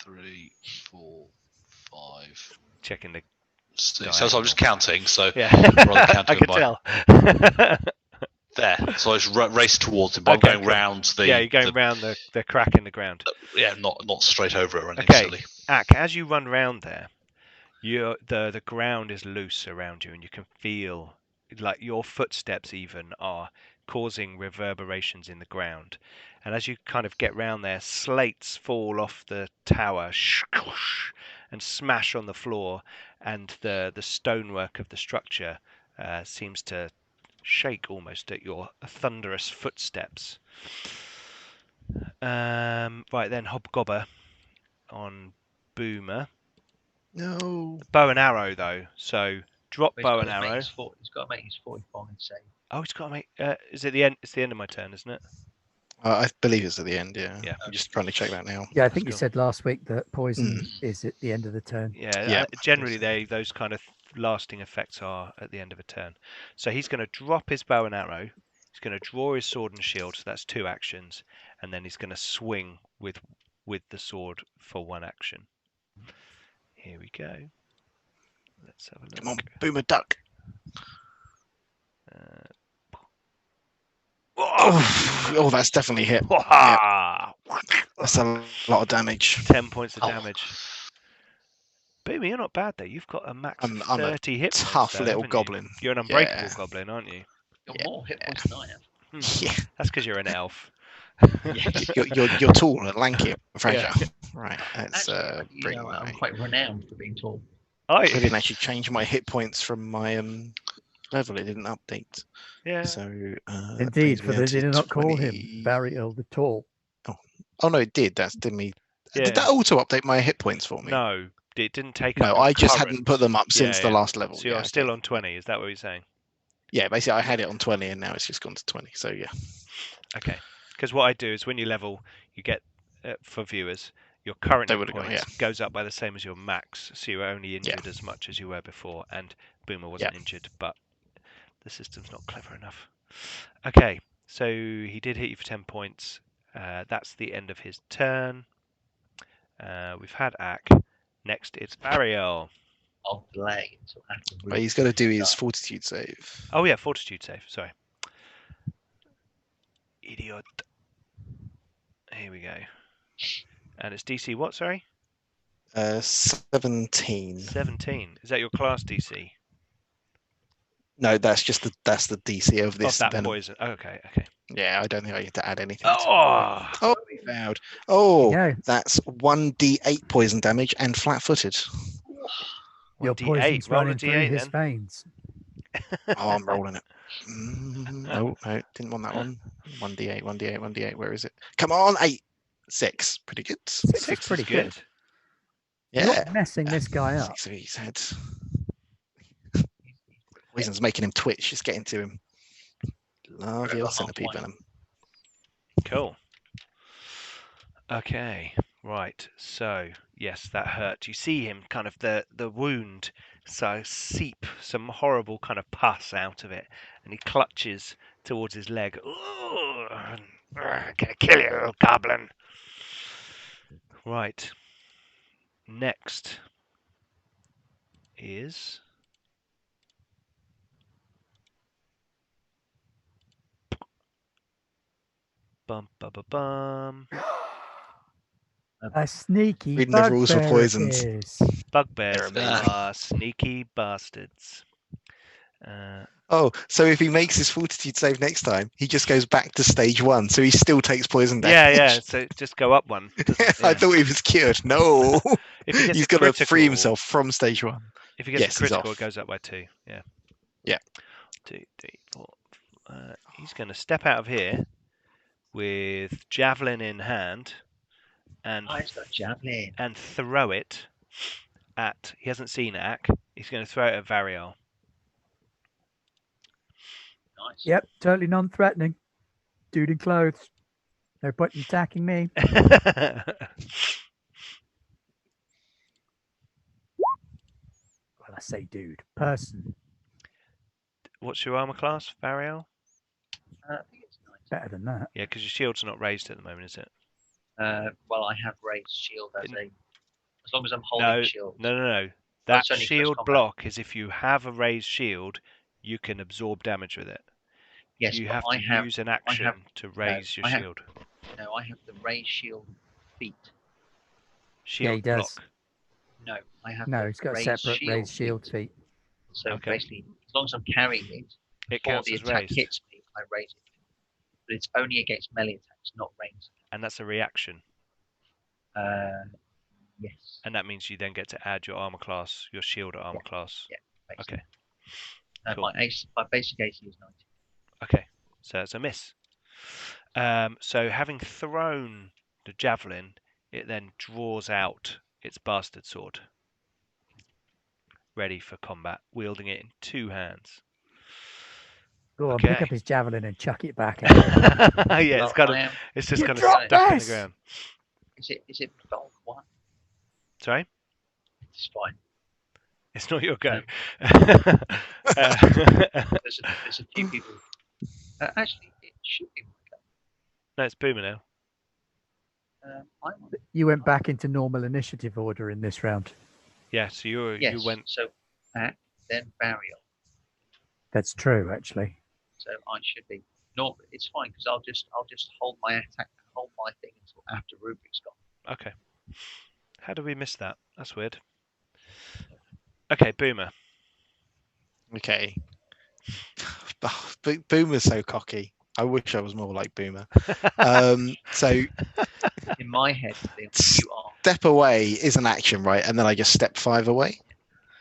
D: 3, 4, 5.
A: Checking the.
D: So I'm just counting. So
A: yeah,
D: I
A: can tell.
D: There. So I just race towards him. But I'm going round the.
A: Yeah, you're going round the crack in the ground.
D: Yeah, not straight over it or anything silly.
A: Ak, as you run round there, the ground is loose around you, and you can feel like your footsteps even are causing reverberations in the ground. And as you kind of get round there, slates fall off the tower and smash on the floor, and the stonework of the structure seems to shake almost at your thunderous footsteps. Right then, Hobgobber on Boomer.
C: No.
A: Bow and arrow though, so drop bow and arrow.
B: He's got to make his 45 save.
A: Oh, he's got to make. Is it the end? It's the end of my turn, isn't it?
C: I believe it's at the end, yeah.
A: Yeah.
C: I'm just trying to check that now.
E: Yeah, I think you said last week that poison is at the end of the turn.
A: Yeah, generally those kind of lasting effects are at the end of a turn. So he's going to drop his bow and arrow. He's going to draw his sword and shield, so that's 2 actions, and then he's going to swing with the sword for 1 action. Here we go. Let's have a look.
C: Come on, Boomer duck. Oh, that's definitely hit. Yeah. That's a lot of damage.
A: 10 points of damage. Boomer, you're not bad though. You've got a max of 30 hit points.
C: Tough little goblin.
A: You're an unbreakable goblin, aren't you?
B: You've got more hit points than I have.
C: Yeah.
A: That's because you're an elf.
C: You're tall and lanky, Fraser. Right, let's
B: Actually,
C: bring
B: I'm
C: my...
B: quite renowned for being tall.
C: I didn't actually change my hit points from my level. It didn't update.
A: Yeah.
C: So that
E: Indeed,
C: brings
E: for
C: me
E: they
C: down to
E: did not call him
C: 20.
E: Ariel the Tall.
C: Oh no, it did. That's did me.
A: Yeah.
C: Did that auto update my hit points for me?
A: No, it didn't take
C: No,
A: up your
C: I just
A: current-
C: hadn't put them up since
A: Yeah,
C: the
A: yeah.
C: last level.
A: So you're
C: yeah,
A: still
C: okay.
A: on 20. Is that what you're saying?
C: Yeah, basically I had it on 20 and now it's just gone to 20. So yeah.
A: Okay. Because what I do is when you level, you get for viewers, your current
C: They
A: hit
C: would've gone,
A: points goes up by the same as your max, so you're only injured as much as you were before. And Boomer wasn't injured, but the system's not clever enough. Okay, so he did hit you for 10 points. That's the end of his turn. We've had Ak. Next, it's Ariel.
B: I'll delay until after.
C: But he's got to do his fortitude save.
A: Oh yeah, fortitude save. Sorry. Idiot. Here we go. And it's DC what, sorry?
C: 17.
A: 17. Is that your class DC?
C: No, that's the DC of this.
A: Of that
C: venom.
A: poison. Oh, okay, okay.
C: Yeah, I don't think I get to add anything.
A: Oh!
C: We vowed. Oh,
E: Yeah,
C: that's 1d8 poison damage and flat-footed.
E: your
A: 1d8.
E: poison's
A: Roll a
E: running through
A: d8
E: his
A: then.
E: veins.
C: Oh, I'm rolling it. No, didn't want that one. 1d8, 1d8, 1d8. Where is it? Come on, 8. 6. Pretty good.
E: Six is
A: Six
E: pretty
A: is good.
E: You're
C: Yeah.
E: not messing this guy up.
C: 6 of his head. Poison's making him twitch. Just getting to him. Love your centipede venom.
A: Cool. Okay, right. So, yes, that hurt. You see him kind of the wound seep some horrible kind of pus out of it, and he clutches towards his leg. Ooh, gonna kill you, little goblin. Right. Next is bum bum bum bum.
E: A sneaky
C: Reading the rules for
E: bugbear
C: poisons.
E: appears.
A: Bugbears
C: They're amazing.
A: are sneaky bastards.
C: Oh, so if he makes his fortitude save next time, he just goes back to stage 1, so he still takes poison damage.
A: Yeah. So just go up one.
C: I thought he was cured. No,
A: If he gets
C: he's
A: a
C: got to free
A: critical-
C: himself from stage 1.
A: If he gets
C: Yes,
A: a
C: he's
A: critical,
C: off.
A: it goes up by 2. Yeah.
C: Yeah.
A: 2, 3, 4. He's going to step out of here with javelin in hand and
B: He's got javelin.
A: and throw it at. He hasn't seen Ak. He's going to throw it at Varial.
B: Nice.
E: Yep, totally non-threatening. Dude in clothes. No point in attacking me. Well, I say dude. Person.
A: What's your armor class, Varial?
B: I think it's nice.
E: Better than that.
A: Yeah, because your shield's not raised at the moment, is it?
B: Well, I have raised shield as long as I'm holding
A: No,
B: the shield.
A: no. That
B: it's only close
A: shield
B: combat.
A: block is if you have a raised shield, you can absorb damage with it.
B: Yes,
A: You
B: but
A: have
B: I
A: to
B: have,
A: use an action to raise your
B: I have-
A: shield.
B: No, I have the raised shield feet.
A: Shield
E: he does.
A: block.
B: No, I have.
E: No,
B: the
E: he's got a
B: raised
E: separate raised shield
B: feet.
E: feet.
B: So
A: Okay.
B: basically, as long as I'm carrying it,
A: It
B: before
A: counts
B: the
A: as
B: attack
A: raised,
B: hits me, I raise it. But it's only against melee attacks, not ranged.
A: and that's a reaction.
B: Yes.
A: And that means you then get to add your armor class, your shield armor class.
B: Yeah. Basically.
A: Okay. Cool.
B: My basic AC is 90.
A: Okay, so it's a miss. So having thrown the javelin, it then draws out its bastard sword, ready for combat, wielding it in 2 hands.
E: Go on, pick
A: Okay.
E: up his javelin and chuck it back at him.
A: Yeah,
B: Well,
A: it's just
E: You
A: kind of
E: dropped
A: stuck in the
E: this!
A: ground.
B: Is it bulk 1?
A: Sorry,
B: It's fine.
A: it's not your go.
B: There's a few people. Actually, it should be my
A: No, it's Boomer now.
B: go. I'm on.
E: You went back into normal initiative order in this round.
A: Yeah, so you
B: Yes.
A: went.
B: So Ak, then Ariel.
E: That's true, actually.
B: So I should be. No, it's fine because I'll just hold my attack, hold my thing until after Rubric's gone.
A: Okay. How did we miss that? That's weird. Okay, Boomer.
C: Okay. Boomer's so cocky. I wish I was more like Boomer. So
B: In my head, Leon, you are.
C: Step away is an action, right? And then I just step 5 away.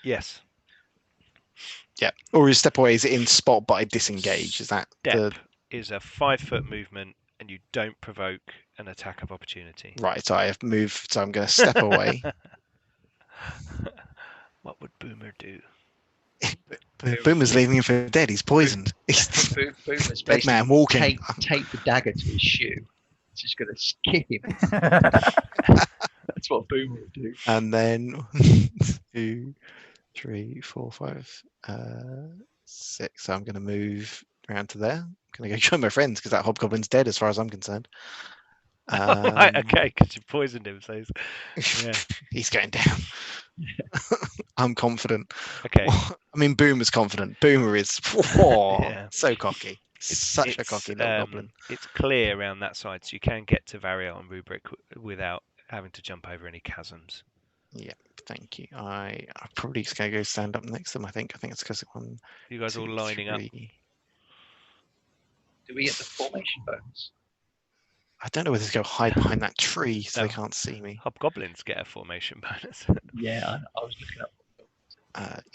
A: Yes.
C: Yeah. Or is step away is it in spot but I disengage? Is that
A: Step is a 5-foot movement, and you don't provoke an attack of opportunity.
C: right? So I have moved. So I'm going to step away.
A: What would Boomer do?
C: Boomer's leaving him for dead. He's poisoned. He's
B: Boomer's
C: dead man walking.
B: Take the dagger to his shoe. It's just going to skip him. That's what Boomer would do.
C: And then 2, 3, 4, 5, 6. So I'm going to move around to there. I'm going to go join my friends because that hobgoblin's dead as far as I'm concerned.
A: Right, okay, because you poisoned him, so yeah.
C: He's going down. I'm confident.
A: Okay.
C: I mean, Boomer's confident. Boomer is so cocky. Such a cocky little goblin.
A: It's clear around that side, so you can get to Ariel and Rubric without having to jump over any chasms.
C: Yeah, thank you. I'm probably just going to go stand up next to them, I think. I think it's because one.
A: You guys
C: 2,
A: all lining
C: 3.
A: up.
B: Do we get the formation bonus?
C: I don't know whether to go hide behind that tree so
A: No.
C: they can't see me.
A: Hobgoblins get a formation bonus.
B: Yeah, I was looking up.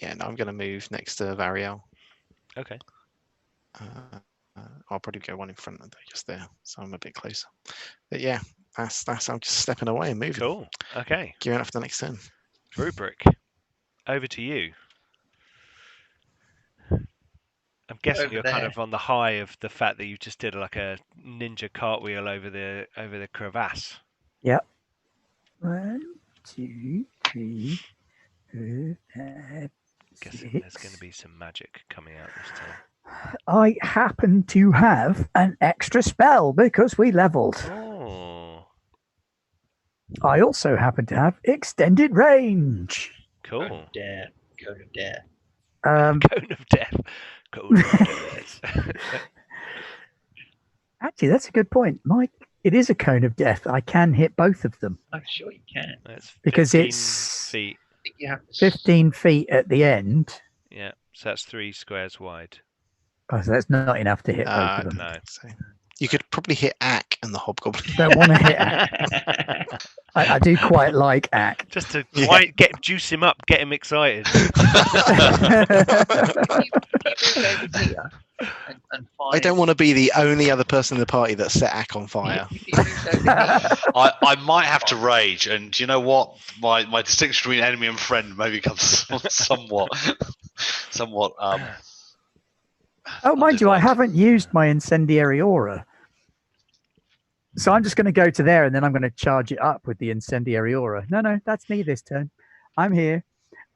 C: Yeah, no, I'm going to move next to Ariel.
A: Okay.
C: I'll probably go one in front of just there, so I'm a bit closer. But yeah, that's. I'm just stepping away and moving.
A: Cool. Okay.
C: Gearing up for the next turn.
A: Rubric, over to you. I'm guessing
B: Over
A: you're kind of on the high of the fact that you just did like a ninja cartwheel over the crevasse.
E: Yep. 1, 2, 3, 4, 5,
A: Guessing
E: 6.
A: there's going to be some magic coming out this time.
E: I happen to have an extra spell because we leveled.
A: Oh,
E: I also happen to have extended range.
A: cool.
B: Cone of Death.
A: Cone of death. Cone of death.
E: Actually, that's a good point, Mike. It is a cone of death. I can hit both of them
B: I'm sure you can.
A: That's
E: because
A: 15
E: it's
A: feet.
B: I think you have
E: 15 feet at the end.
A: Yeah, so that's 3 squares wide.
E: Oh, so that's not enough to hit both
C: I
E: of them.
A: No.
C: So you could probably hit Ack and the hobgoblin.
E: Don't want to hit Ack. I do quite like Ack.
A: Just to
C: Yeah.
A: juice him up, get him excited.
B: Can you move over here and fire?
C: I don't want to be the only other person in the party that set Ack on fire.
B: If you moved over here,
D: I might have to rage, and do you know what? My distinction between enemy and friend maybe becomes somewhat.
E: Oh, mind you, I
D: undefined.
E: haven't used my Incendiary Aura. So I'm just going to go to there and then I'm going to charge it up with the Incendiary Aura. No, that's me this turn. I'm here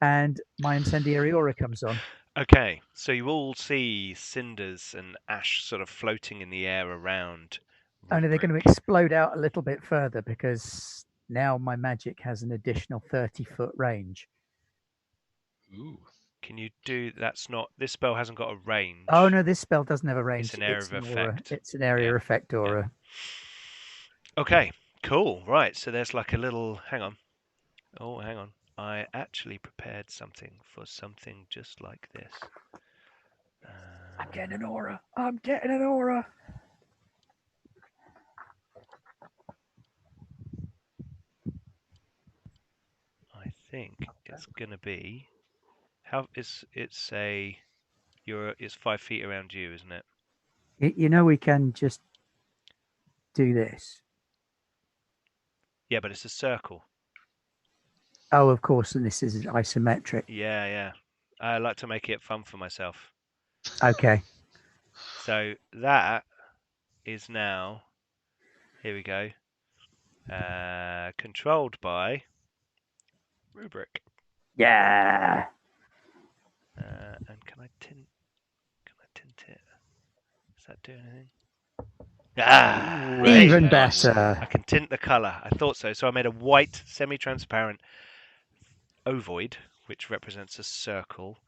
E: and my Incendiary Aura comes on.
A: Okay, so you all see cinders and ash sort of floating in the air around.
E: Only they're going to
A: Rubric.
E: explode out a little bit further because now my magic has an additional 30-foot range.
A: Ooh. Can you do? That's not. This spell hasn't got a range.
E: Oh, no, this spell doesn't have a range.
A: It's an area of
E: aura.
A: effect.
E: It's an area
A: Yeah,
E: effect aura.
A: Okay, cool. Right, so there's like a little. Hang on. Oh, hang on. I actually prepared something for something just like this.
E: I'm getting an aura. I'm getting an aura.
A: I think it's gonna be. How is it's a? It's 5 feet around you, isn't it?
E: You know, we can just do this.
A: Yeah, but it's a circle.
E: Oh, of course, and this is isometric.
A: Yeah. I like to make it fun for myself.
E: Okay.
A: So that is now. Here we go. Controlled by Rubric.
E: Yeah.
A: And can I tint it? Does that do anything? Ah,
E: Even
A: right, nice.
E: better.
A: I can tint the color. I thought so. So I made a white, semi-transparent ovoid, which represents a circle.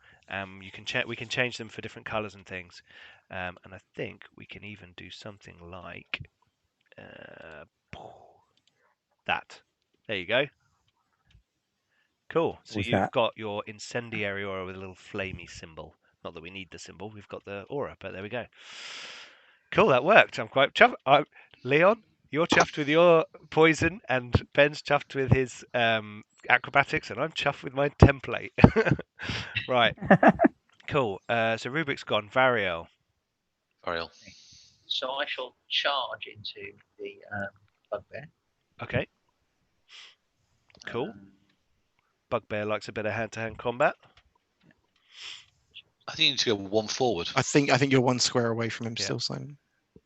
A: We can change them for different colors and things. And I think we can even do something like that. There you go. Cool. So
E: Was
A: you've
E: that?
A: got your incendiary aura with a little flamey symbol. Not that we need the symbol. We've got the aura, but there we go. Cool. That worked. I'm quite chuffed. Leon, You're chuffed with your poison, and Ben's chuffed with his acrobatics, and I'm chuffed with my template. Right. Cool. So Rubric's gone. Variel.
D: Ariel.
B: So I shall charge into the bugbear.
A: Okay. Cool. Bugbear likes a bit of hand-to-hand combat.
D: I think you need to go one forward.
C: I think you're one square away from him
A: Yeah.
C: still, Simon.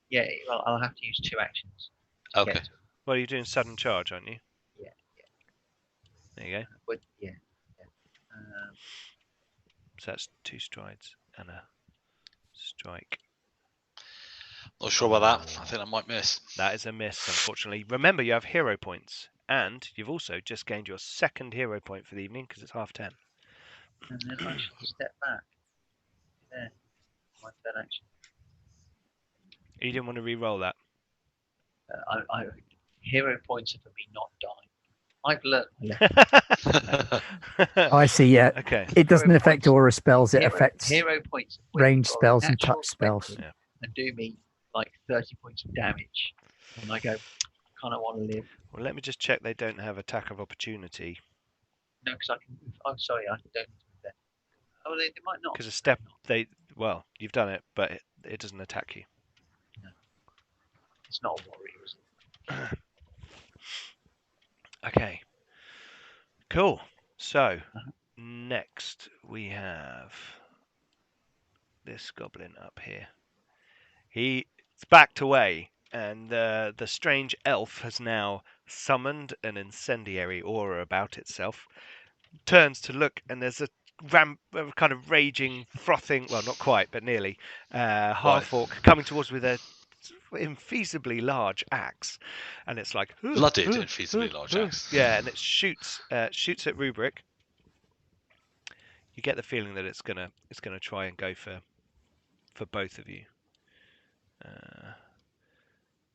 B: Yeah, well, I'll have to use 2 actions. to
D: Okay.
B: get to it.
A: Well, you're doing sudden charge, aren't you?
B: Yeah.
A: There you go.
B: But yeah.
A: So that's 2 strides and a strike.
D: Not sure about that. I think I might miss.
A: That is a miss, unfortunately. Remember, you have hero points, and you've also just gained your 2nd hero point for the evening because it's 10:30.
B: And then I shall step back. There. My third action.
A: You didn't want to re-roll that.
B: Hero points are for me not dying. I've learned my lesson.
E: I see. Yeah,
A: Okay.
E: it doesn't
B: Hero
E: affect
B: points.
E: aura spells. It affects
B: hero points when
E: range
B: you've got
E: spells and
B: natural
E: touch spells.
B: 20
A: Yeah.
B: and do me like 30 points of damage. And I go, kind of want to live.
A: Well, let me just check they don't have attack of opportunity.
B: No, because I can move. I'm sorry, I don't move there. Oh, they might not.
A: Because a step, well, you've done it, but it doesn't attack you.
B: It's not a warrior, is it?
A: Okay. Cool. So, next we have this goblin up here. He's backed away, and the strange elf has now summoned an incendiary aura about itself. Turns to look, and there's a kind of raging, frothing, well, not quite, but nearly, half-orc coming towards with a infeasibly large axe, and it's like
D: Blooded, infeasibly large axe.
A: Yeah, and it shoots at Rubric. You get the feeling that it's gonna try and go for both of you.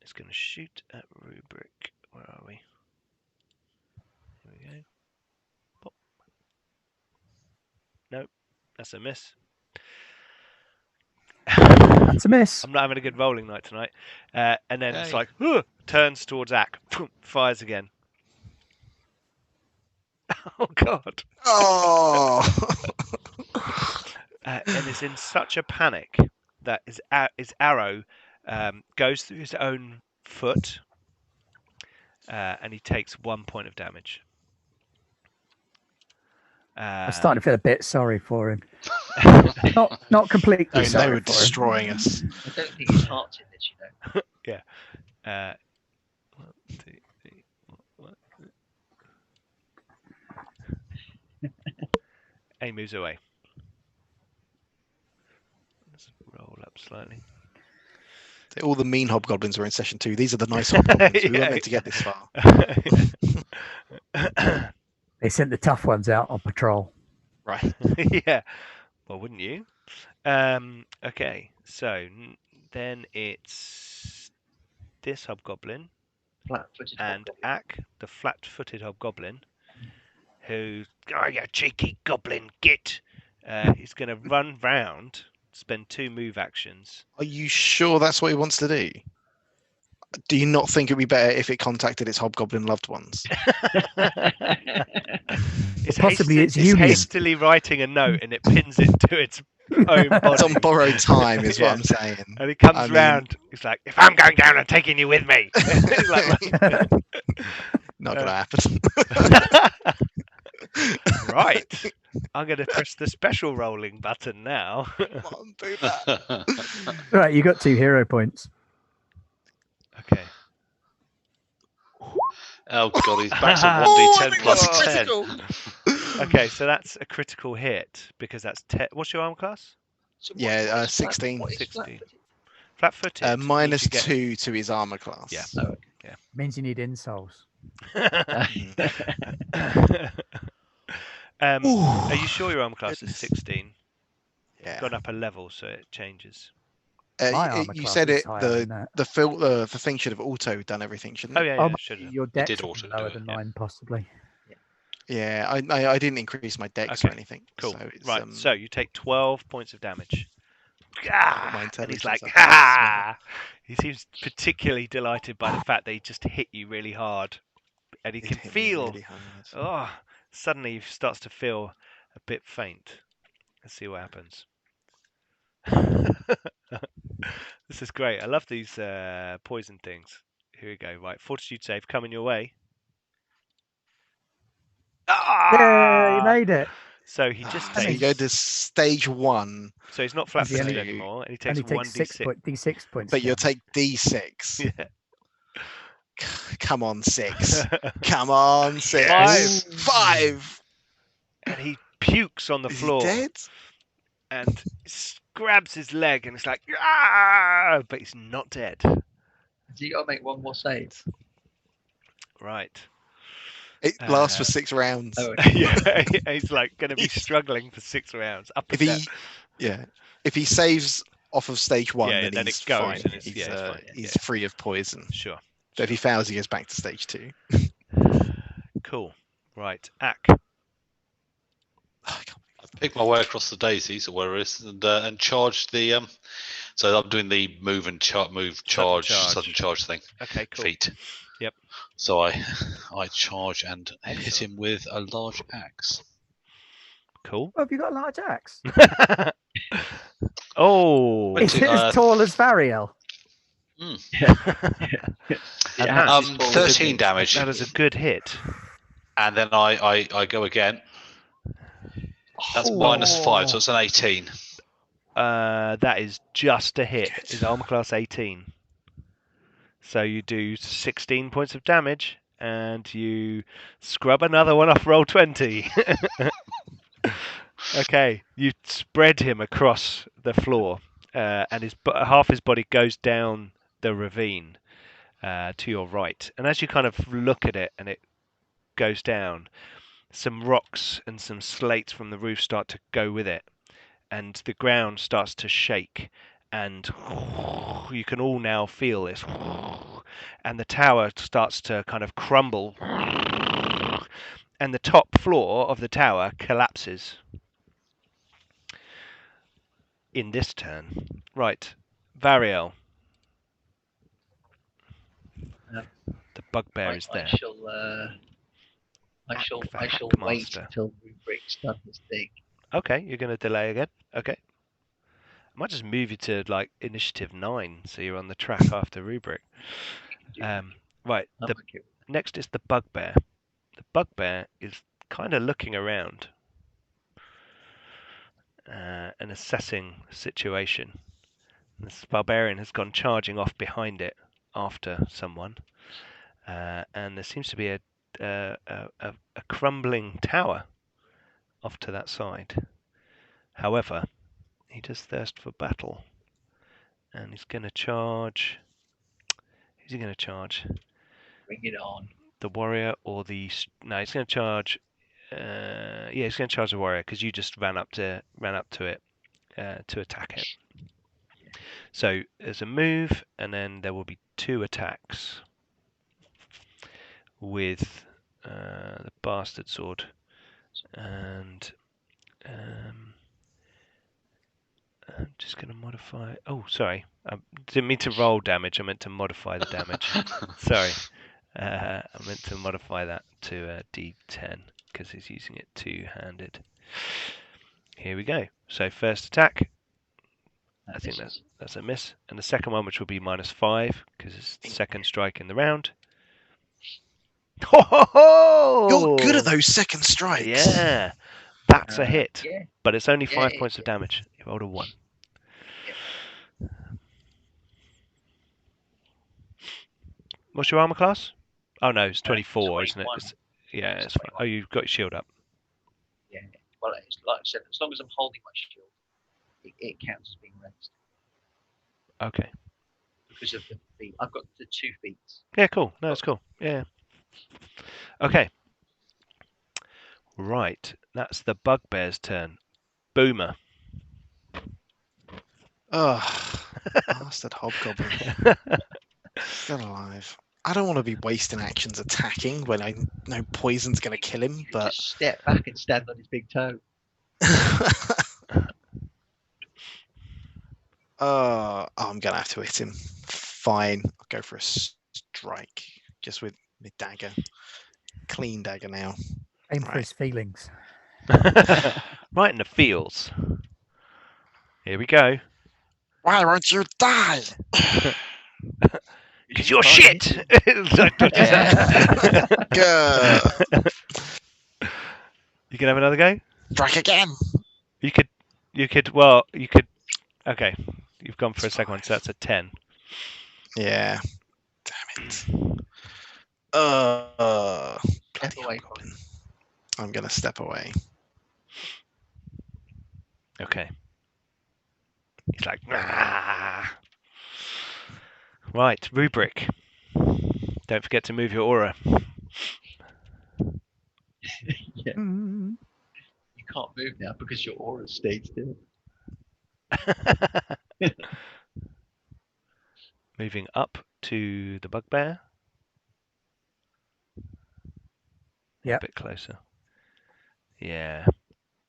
A: It's gonna shoot at Rubric. Where are we? Here we go. Pop. Nope, that's a miss.
E: That's a miss.
A: I'm not having a good rolling night tonight. And then it's
D: Hey.
A: like, turns towards Ack, fires again. Oh God!
C: Oh.
A: And is in such a panic that his arrow goes through his own foot, and he takes 1 point of damage.
E: I'm starting to feel a bit sorry for him. Not completely
C: They
E: sorry
C: were
E: for him.
C: destroying us.
B: I don't think his heart's in this, you know.
A: Yeah. 1, 2, 3, 4, 1. And he moves away. Let's roll up slightly.
C: All the mean hobgoblins were in session 2. These are the nice hobgoblins. We
A: Yeah.
C: weren't meant to get this far.
E: They sent the tough ones out on patrol.
C: Right.
A: Yeah. Well, wouldn't you? Okay. So then it's this hobgoblin
B: Flat-footed
A: and
B: hobgoblin.
A: Ack, the flat-footed hobgoblin, who, oh, you cheeky goblin, git! He's going to run round, spend 2 move actions.
C: Are you sure that's what he wants to do? Do you not think it'd be better if it contacted its hobgoblin loved ones?
E: Possibly it's
A: it's
E: union.
A: hastily writing a note and it pins it to its own body.
C: It's on borrowed time, is
A: Yeah.
C: what I'm saying.
A: And he comes
C: I mean-
A: round. He's like, "If I'm going down, I'm taking you with me." He's like,
C: Not gonna happen.
A: right. I'm going to press the special rolling button now.
C: Come on, do that.
E: Right, you got 2 hero points.
A: Okay.
D: Oh God, he's back to
C: Oh,
D: 1d10
C: my
D: plus
C: God,
D: 10.
C: critical.
A: Okay, so that's a critical hit because that's what's your arm class?
B: So
C: Yeah,
B: what is
C: 16.
B: what is
A: 16.
B: flat-footed?
A: Flat-footed.
C: Minus
A: means you
C: 2 to his armor class.
A: Yeah.
B: Oh, okay.
E: Means you need insoles.
A: Are you sure your armor class
C: Goodness.
A: is 16?
C: Yeah.
A: Gone up a level, so it changes.
E: My armor
C: You
E: class
C: said
E: is
C: it.
E: higher than that.
C: The thing should have auto done everything, shouldn't
A: Oh
C: it?
A: yeah,
E: Oh,
A: yeah, should have.
E: your dex
D: did
E: is
D: auto do
E: lower
D: it,
E: than
D: yeah.
E: mine, possibly.
C: Yeah, I didn't increase my dex or
A: Okay,
C: anything.
A: Cool.
C: So it's,
A: Right, so you take 12 points of damage. And he's like,
C: intelligence up. That's
A: ah! He seems particularly delighted by the fact that he just hit you really hard, and he
C: It
A: can
C: hit me
A: feel.
C: really hard.
A: Oh, suddenly he starts to feel a bit faint. Let's see what happens. This is great. I love these poison things. Here we go. Right, fortitude save coming your way.
E: Yeah, you
A: Ah!
E: made it.
A: So he just
C: So you
A: takes.
C: go to stage 1,
A: So he's not
E: Is he
A: flat-footed
E: only-
A: anymore, and he
E: And
A: takes
E: he takes
A: 1d6.
E: D6 points.
C: but you'll
E: damage.
C: take D6.
A: Yeah.
C: Come on, 6. Come on, 6.
A: Five.
C: 5.
A: And he pukes on the
C: Is
A: floor.
C: he dead?
A: And grabs his leg, and it's like, ah! But he's not dead.
B: So you got to make one more save.
A: Right.
C: It lasts for 6 rounds.
B: Oh,
A: Yeah, he's like going to be struggling for 6 rounds. Up
C: If
A: and down.
C: if he saves off of stage 1,
A: Yeah,
C: then
A: then
C: he's
A: it goes
C: fine.
A: and it's-
C: He's,
A: yeah, it's fine,
C: he's
A: yeah.
C: free of poison.
A: Sure.
C: But if he fails, he goes back to stage 2.
A: Cool. Right. Ack.
C: Oh, I can't
D: I pick my way across the daisies or wherever it is, and charge the. So I'm doing the move and charge, sudden charge thing.
A: Okay, cool.
D: Feet.
A: Yep.
D: So I charge and hit
A: Excellent.
D: him with a large axe.
A: Cool.
E: Oh, have you got a large axe?
A: Oh.
D: But
E: Is it as tall as Ariel?
A: And
B: Yeah,
A: that's,
D: 13 damage.
A: that is a good hit.
D: And then I go again. That's -5, so it's an 18.
A: That is just a hit. Is armor class 18. So you do 16 points of damage, and you scrub another one off roll 20. Okay, you spread him across the floor, and half his body goes down the ravine to your right. And as you kind of look at it, and it goes down, some rocks and some slates from the roof start to go with it, and the ground starts to shake, and you can all now feel this, and the tower starts to kind of crumble, and the top floor of the tower collapses. In this turn. Right, Variel. The bugbear is there.
B: I shall wait
A: Hackmaster.
B: until Rubric's done his thing.
A: Okay, you're going to delay again. Okay. I might just move you to like initiative 9, so you're on the track after Rubric. Right.
B: I'm okay with
A: Next is the bugbear. The bugbear is kind of looking around and assessing the situation. This barbarian has gone charging off behind it after someone, and there seems to be a crumbling tower off to that side. However, he does thirst for battle, and he's going to charge. Who's he going to charge?
B: Bring it on.
A: The warrior or the? No, he's going to charge. Yeah, he's going to charge the warrior because you just ran up to it to attack it. So there's a move, and then there will be 2 attacks with the bastard sword, and I'm just going to modify. Oh, sorry, I didn't mean to roll damage. I meant to modify the damage. Sorry, I meant to modify that to D10 because he's using it two-handed. Here we go. So first attack. I think that's a miss. And the second one, which will be -5, because it's the second strike in the round.
C: You're good at those second strikes.
A: Yeah, that's a hit.
B: Yeah.
A: But it's only 5
B: Yeah,
A: points of damage. You rolled a 1.
B: Yeah.
A: What's your armor class? Oh no, it's 24, isn't it?
B: 21.
A: Yeah,
B: It's
A: it's fine.
B: 21.
A: Oh, you've got your shield up.
B: Yeah. Well, it's like I said, as long as I'm holding my shield, it counts as being raised
A: Okay.
B: because of the feet. I've got the 2 feet.
A: Yeah, cool. No, it's cool. Yeah. Okay. Right. That's the bugbear's turn. Boomer.
C: Ugh. Bastard hobgoblin. Still alive. I don't want to be wasting actions attacking when I know poison's going to kill him,
B: You
C: but
B: just step back and stand on his big toe.
C: I'm gonna have to hit him. Fine, I'll go for a strike, just with my dagger. Clean dagger now.
E: Aim for
C: Right.
E: his feelings.
A: Right in the feels. Here we go.
C: Why won't you die?
A: Because you're shit.
C: Go.
A: You can have another go.
C: Strike again.
A: You could. Okay, you've gone for a second one, so that's a 10.
C: Yeah. Damn it.
B: Step
C: Bloody
B: away
C: Hobgoblin. I'm gonna step away.
A: Okay. He's like, ah. Right, rubric. Don't forget to move your aura.
B: Yeah,
E: Mm.
B: you can't move now because your aura stayed still.
A: Moving up to the bugbear.
E: Yep.
A: A bit closer. Yeah,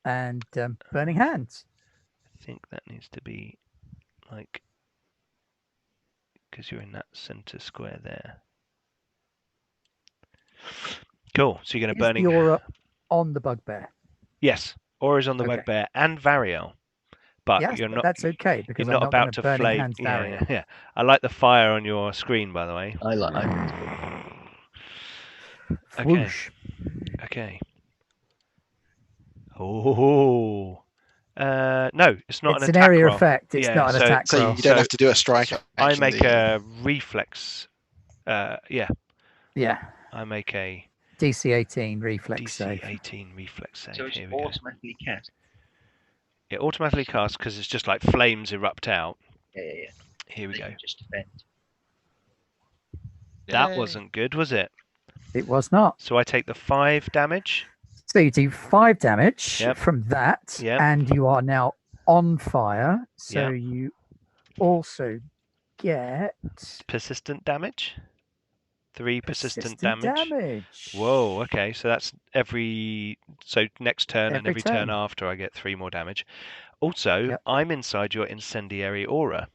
E: And burning hands.
A: I think that needs to be like, because you're in that center square there. Cool. So you're going to
E: Is
A: burning.
E: the aura on the bugbear?
A: Yes, aura's on the
E: Okay.
A: bugbear and Variel, but
E: Yes,
A: you're
E: but
A: not.
E: that's okay
A: You're
E: because
A: not
E: I'm not
A: about
E: going
A: to
E: to burning
A: flame.
E: hands
A: Yeah,
E: barrier.
A: yeah. I like the fire on your screen, by the way.
B: I like.
A: Okay.
E: Whoosh.
A: Okay. Oh. No, it's not
E: It's
A: an
E: an
A: attack
E: area
A: roll.
E: effect. It's
A: Yeah,
E: not an attack
C: So
E: roll.
C: you don't have to do a strike
A: I
C: action,
A: make
C: do you?
A: a reflex. Yeah,
E: Yeah.
A: I make a
E: DC 18 reflex
A: DC
E: save.
A: 18 reflex save.
B: So it's
A: Here we go.
B: automatically cast.
A: It automatically casts because it's just like flames erupt out.
B: Yeah.
A: Here we
B: Then
A: go.
B: you just defend.
A: That
D: Yay.
A: wasn't good, was it?
E: It was not.
A: So I take the 5 damage.
E: So you do 5 damage
A: Yep.
E: from that,
A: Yep.
E: and you are now on fire. So
A: Yep.
E: you also get
A: Persistent damage. 3 persistent
E: persistent
A: damage.
E: damage.
A: Whoa, okay, so that's so next turn and
E: Every
A: every turn
E: turn.
A: after I get 3 more damage. Also,
E: Yep.
A: I'm inside your incendiary aura.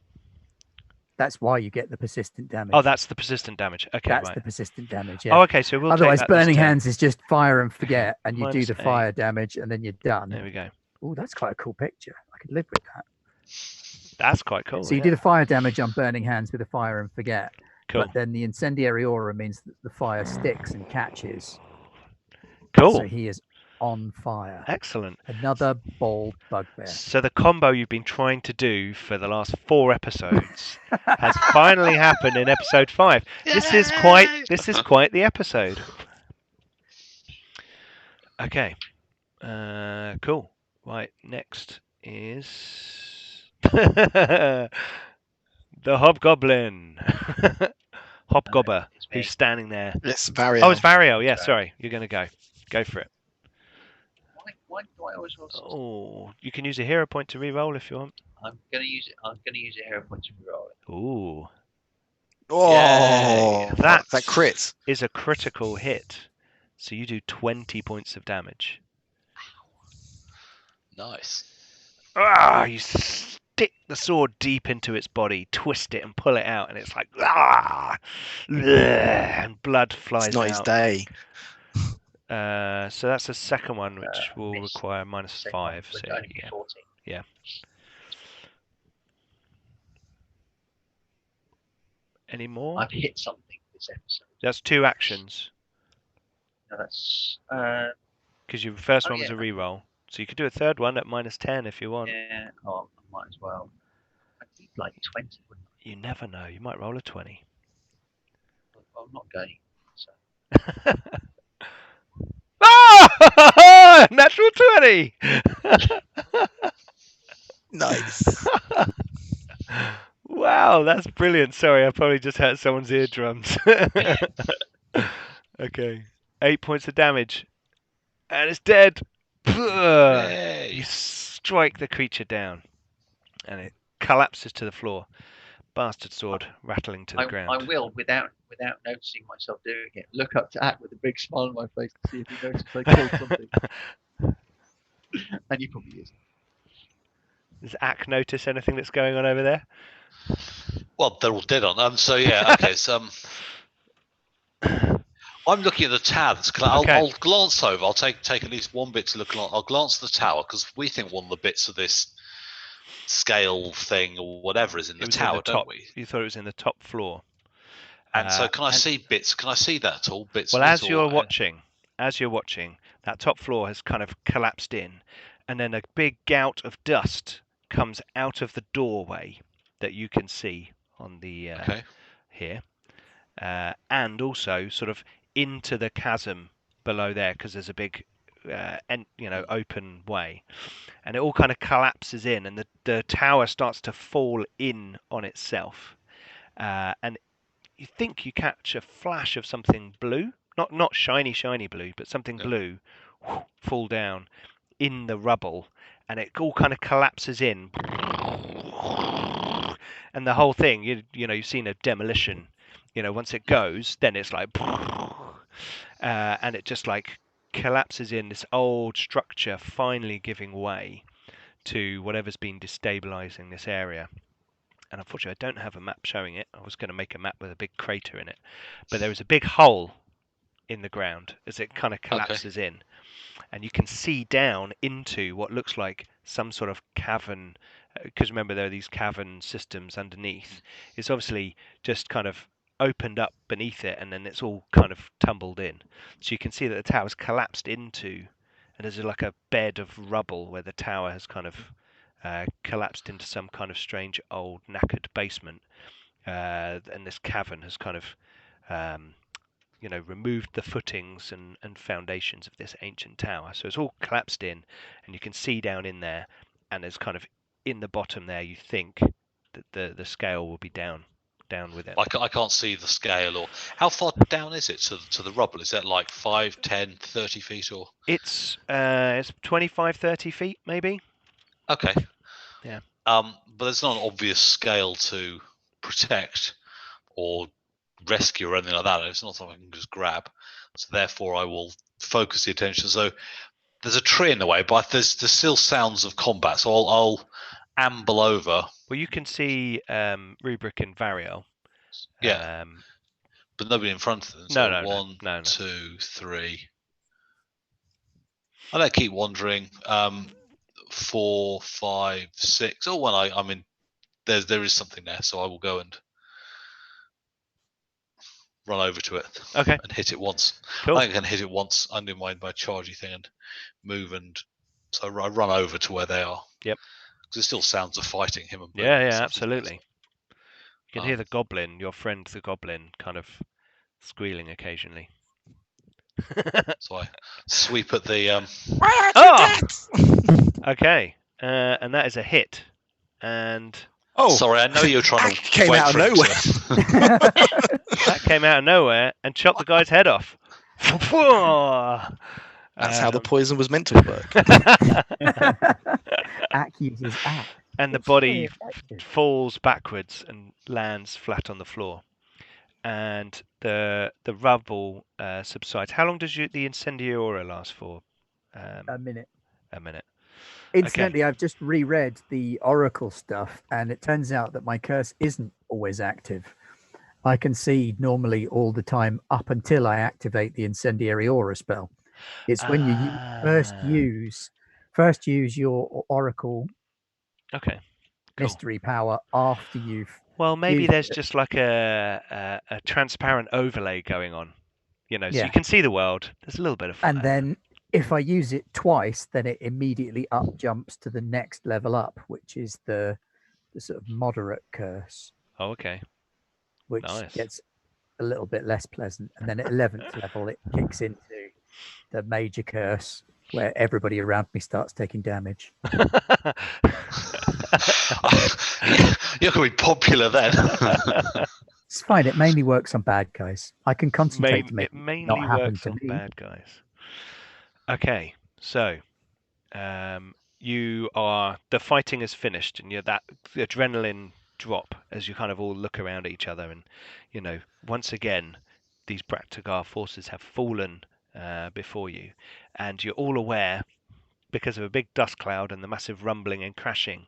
E: That's why you get the persistent damage.
A: Oh, that's the persistent damage. Okay,
E: That's
A: right.
E: the persistent damage. Yeah.
A: Oh, okay, so we'll
E: Otherwise,
A: take that this
E: burning
A: turn.
E: hands is just fire and forget, and you do
A: Minus
E: the
A: 8.
E: fire damage, and then you're done.
A: There we go.
E: Oh, that's quite a cool picture. I could live with that.
A: That's quite cool.
E: So you
A: yeah.
E: do the fire damage on burning hands with a fire and forget,
A: Cool.
E: but then the incendiary aura means that the fire sticks and catches.
A: Cool.
E: So he is on fire.
A: Excellent.
E: Another bald bugbear.
A: So the combo you've been trying to do for the last 4 episodes has finally happened in episode 5. This is quite the episode. Okay. Cool. Right, next is the Hobgoblin. Hobgobber,
B: It's me.
A: who's standing there.
C: Yes, Variel.
A: Oh, it's Variel. Yeah, sorry. You're going to go. Go for it.
B: Why do I always roll?
A: Oh, you can use a hero point to re-roll if you want.
B: I'm gonna use it. I'm gonna use a hero point to reroll it.
A: Ooh,
C: Oh,
A: That-
C: that crit.
A: is a critical hit. So you do 20 points of damage.
D: Nice.
A: Ah, you stick the sword deep into its body, twist it, and pull it out, and it's like and blood flies
C: It's not his
A: out.
C: day.
A: So that's the second one, which will
B: miss.
A: require minus
B: Second
A: 5.
B: would
A: So
B: only be
A: yeah.
B: 14.
A: Any more?
B: I've hit something this episode.
A: That's 2 actions
B: No, that's
A: because your first
B: Oh,
A: one was
B: yeah.
A: a re-roll. So you could do a third one at minus 10 if you want.
B: yeah. Oh, I might as well. I need like 20, wouldn't
A: You never know. You might roll a 20.
B: I? Well, I'm not going. So
A: Ah! Natural 20!
C: Nice.
A: Wow, that's brilliant. Sorry, I probably just hurt someone's eardrums. Okay. 8 points of damage. And it's dead.
D: Yay.
A: You strike the creature down. And it collapses to the floor. Bastard sword rattling to the ground.
B: I will, without noticing myself doing it, look up to Ack with a big smile on my face to see if he noticed I killed something. And he probably is.
A: Does Ack notice anything that's going on over there?
D: Well, they're all dead on. So yeah, okay. So I'm looking at the tower. I'll glance over. I'll take at least one bit to look. I'll glance at the tower because we think one of the bits of this scale thing or whatever is in the tower, don't we?
A: You thought it was in the top floor.
D: And so, can I see bits? Can I see that at all? Bits.
A: Well,
D: of
A: as
D: it,
A: you're watching, that top floor has kind of collapsed in, and then a big gout of dust comes out of the doorway that you can see on the here, and also sort of into the chasm below there because there's a big, open way, and it all kind of collapses in, and the tower starts to fall in on itself, and you think you catch a flash of something blue, not shiny blue, but something blue fall down in the rubble, and it all kind of collapses in, and the whole thing, you've seen a demolition, once it goes, then it's like, and it just like collapses in, this old structure finally giving way to whatever's been destabilizing this area. And unfortunately, I don't have a map showing it. I was going to make a map with a big crater in it, but there is a big hole in the ground as it kind of collapses in, and you can see down into what looks like some sort of cavern. Because remember, there are these cavern systems underneath. It's obviously just kind of opened up beneath it, and then it's all kind of tumbled in. So you can see that the tower's collapsed into, and there's like a bed of rubble where the tower has kind of collapsed into some kind of strange old knackered basement, and this cavern has kind of removed the footings and foundations of this ancient tower. So it's all collapsed in, and you can see down in there, and there's kind of in the bottom there, you think that the scale will be down with it.
D: I can't see the scale, or how far down is it to the rubble? Is that like 5, 10, 30 feet, or?
A: It's 25, 30 feet maybe.
D: Okay.
A: Yeah.
D: But there's not an obvious scale to protect or rescue or anything like that. It's not something I can just grab. So therefore, I will focus the attention. So there's a tree in the way, but there's still sounds of combat. So I'll amble over.
A: Well, you can see Rubric and Variel.
D: Yeah. But nobody in front of them. So
A: No.
D: 1, 2, 3. I don't keep wandering. 4, 5, 6. Oh, well, I mean, there is something there, so I will go and run over to it.
A: Okay.
D: And hit it once.
A: Cool.
D: I think I can hit it once. I do my chargey thing and move, and so I run over to where they are.
A: Yep.
D: Because it still sounds of fighting him and Blue.
A: Yeah, absolutely. You can hear the goblin, your friend the goblin, kind of squealing occasionally.
D: So I sweep at the.
A: Okay, and that is a hit. And
D: sorry, I know you're trying to.
C: Came out of nowhere.
A: That came out of nowhere and chopped the guy's head off.
C: That's how the poison was meant to work.
E: Ack uses Ack.
A: And the body falls backwards and lands flat on the floor. And the rubble subsides. How long does the Incendiary Aura last for?
E: A minute.
A: A minute.
E: Incidentally, I've just reread the Oracle stuff, and it turns out that my curse isn't always active. I concede normally all the time up until I activate the Incendiary Aura spell. It's when you first use your Oracle mystery power after you've.
A: Well, maybe there's just like a transparent overlay going on, so you can see the world. There's a little bit of fun.
E: And then if I use it twice, then it immediately up jumps to the next level up, which is the sort of moderate curse.
A: Oh, okay.
E: Which gets a little bit less pleasant. And then at 11th level, it kicks into the major curse, where everybody around me starts taking damage.
D: You're going to be popular then.
E: It's fine. It mainly works on bad guys. I can concentrate to make
A: it mainly
E: not happen
A: works
E: to
A: on
E: me.
A: bad guys. Okay, so the fighting is finished, and that adrenaline drop as you kind of all look around at each other, and once again these Braktagar forces have fallen before you, and you're all aware because of a big dust cloud and the massive rumbling and crashing.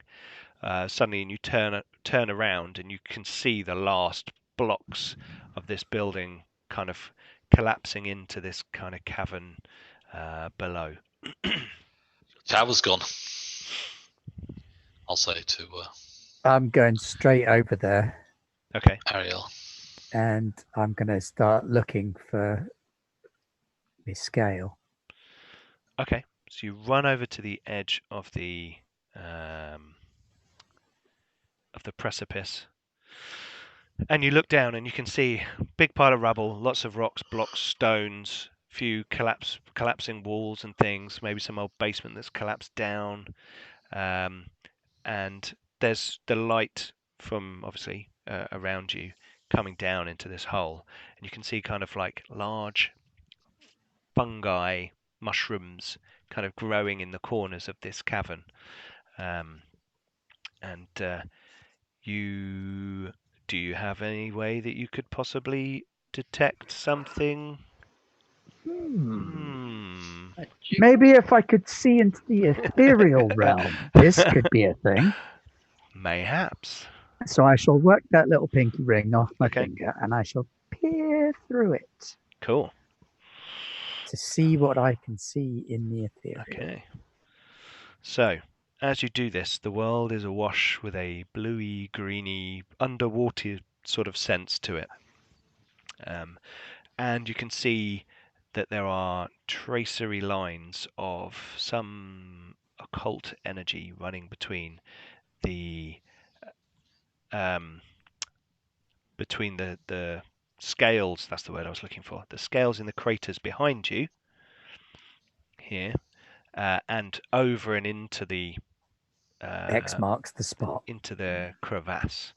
A: Suddenly, and you turn around, and you can see the last blocks of this building kind of collapsing into this kind of cavern below.
D: Tower's gone. I'll say to
E: I'm going straight over there,
A: Okay.
D: Ariel.
E: and I'm going to start looking for the scale.
A: Okay. So you run over to the edge of the precipice, and you look down, and you can see a big pile of rubble, lots of rocks, blocks, stones, few collapsing walls and things, maybe some old basement that's collapsed down, and there's the light from obviously around you coming down into this hole, and you can see kind of like large fungi, mushrooms kind of growing in the corners of this cavern. Do you have any way that you could possibly detect something?
E: Maybe if I could see into the ethereal realm, this could be a thing.
A: Mayhaps.
E: So I shall work that little pinky ring off my
A: Okay.
E: finger, and I shall peer through it
A: Cool.
E: to see what I can see in the ethereal.
A: Okay. So, as you do this, the world is awash with a bluey, greeny, underwater sort of sense to it. And you can see that there are tracery lines of some occult energy running between the scales. That's the word I was looking for. The scales in the craters behind you here, and over and into the
E: X marks the spot.
A: into the crevasse,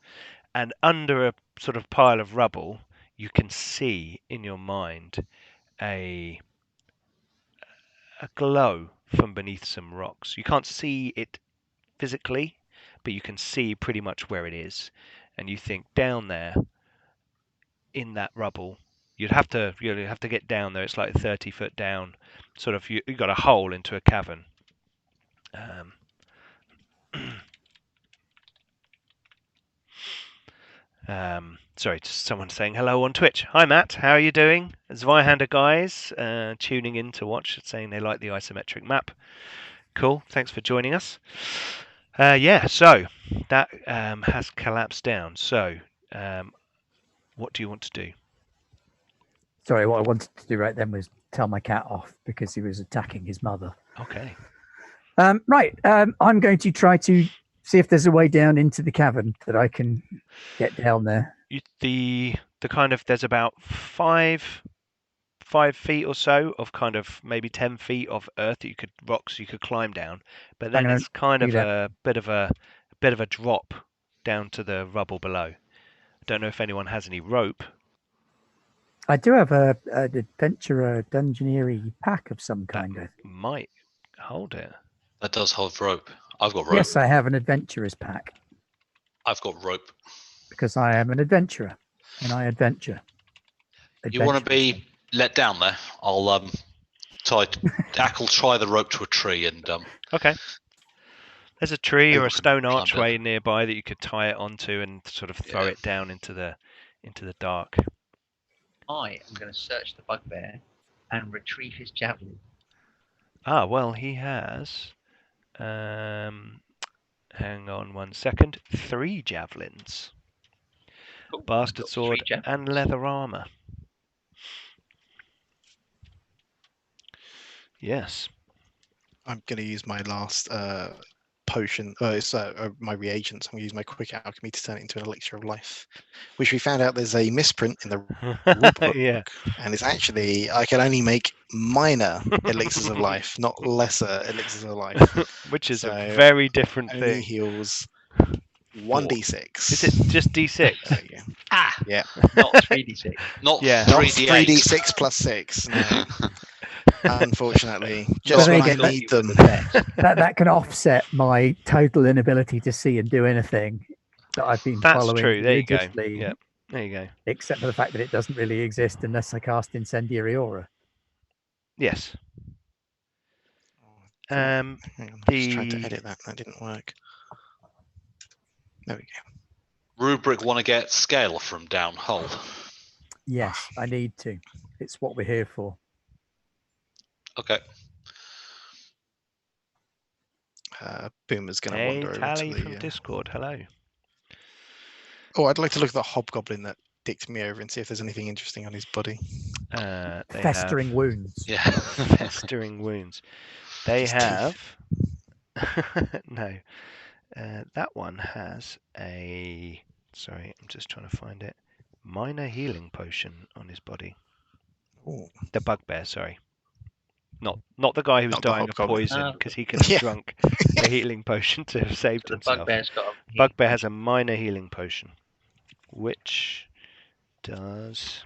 A: and under a sort of pile of rubble, you can see in your mind a glow from beneath some rocks. You can't see it physically, but you can see pretty much where it is, and you think down there in that rubble, you'd have to get down there. It's like 30 foot down, sort of. You got a hole into a cavern. Sorry, just someone saying hello on Twitch. Hi Matt, how are you doing? Zweihander guys tuning in to watch, saying they like the isometric map. Cool, thanks for joining us. Yeah, so that has collapsed down. So, what do you want to do?
E: Sorry, what I wanted to do right then was tell my cat off because he was attacking his mother.
A: Okay.
E: Right, I'm going to try to see if there's a way down into the cavern that I can get down there.
A: The kind of, there's about 5 feet or so of kind of maybe 10 feet of earth that rocks you could climb down, but then it's kind of a bit of a drop down to the rubble below. I don't know if anyone has any rope.
E: I do have an adventurer dungeoneering pack of some kind.
A: That might hold it.
D: That does hold rope. I've got rope.
E: Yes, I have an adventurer's pack.
D: I've got rope.
E: Because I am an adventurer, and I adventure.
D: You want to be let down there? I'll try the rope to a tree and
A: Okay. There's a tree or a stone archway nearby that you could tie it onto and sort of throw it down into the dark.
B: I am going to search the bugbear and retrieve his javelin.
A: Ah, well, he has. Hang on 1 second. 3 javelins.
B: Cool.
A: Bastard sword and leather armor. Yes.
C: I'm going to use my last potion. It's my reagents. I'm going to use my quick alchemy to turn it into an elixir of life, which we found out there's a misprint in the rulebook.
A: Yeah.
C: And it's actually, I can only make minor elixirs of life, not lesser elixirs of life.
A: Which is a very different
C: only
A: thing.
C: heals 1d6.
A: Is it just d6?
C: Yeah.
B: Not 3d6.
D: Not
A: Yeah.
D: 3d8.
C: 3d6 plus 6. No. Unfortunately, just
E: But
C: when
E: there
C: I
E: you
C: need them.
E: that can offset my total inability to see and do anything that I've been
A: That's
E: following
A: true. There you go.
E: religiously,
A: Yeah. There you go.
E: except for the fact that it doesn't really exist unless I cast Incendiary Aura.
A: Yes.
C: Hang on, I just tried to
A: the
C: edit that. That didn't work. There we go.
D: Rubric want to get scale from down hull.
E: Yes, I need to. It's what we're here for.
D: Okay.
C: Boomer's going to
A: hey,
C: wander over
A: Tally
C: to the.
A: from Discord. Hello.
C: Oh, I'd like to look at the hobgoblin that dicked me over and see if there's anything interesting on his body.
A: They
E: Festering
A: have
E: wounds.
D: Yeah.
A: festering wounds. They
C: His teeth.
A: have no. That one has a. Sorry, I'm just trying to find it. Minor healing potion on his body.
C: Ooh.
A: The bugbear, sorry. Not the guy who was
C: Not the
A: dying of
C: hobgoblin.
A: poison because he could have
C: Yeah.
A: drunk a healing potion to have saved
B: The
A: himself.
B: bugbear's got a
A: Bugbear has a minor healing potion, which does.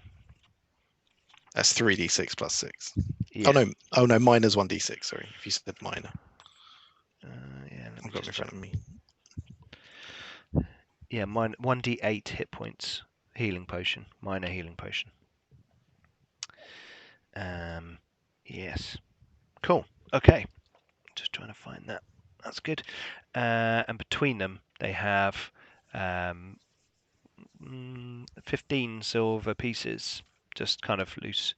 C: That's 3d6 plus 6.
A: Yeah.
C: Oh no, minor's 1d6. Sorry, if you said minor.
A: Yeah. Let me
C: I've got it in
A: just
C: front of me.
A: Yeah, 1d8 hit points healing potion, minor healing potion. Yes. Cool. Okay. Just trying to find that. That's good. And between them, they have 15 silver pieces, just kind of loose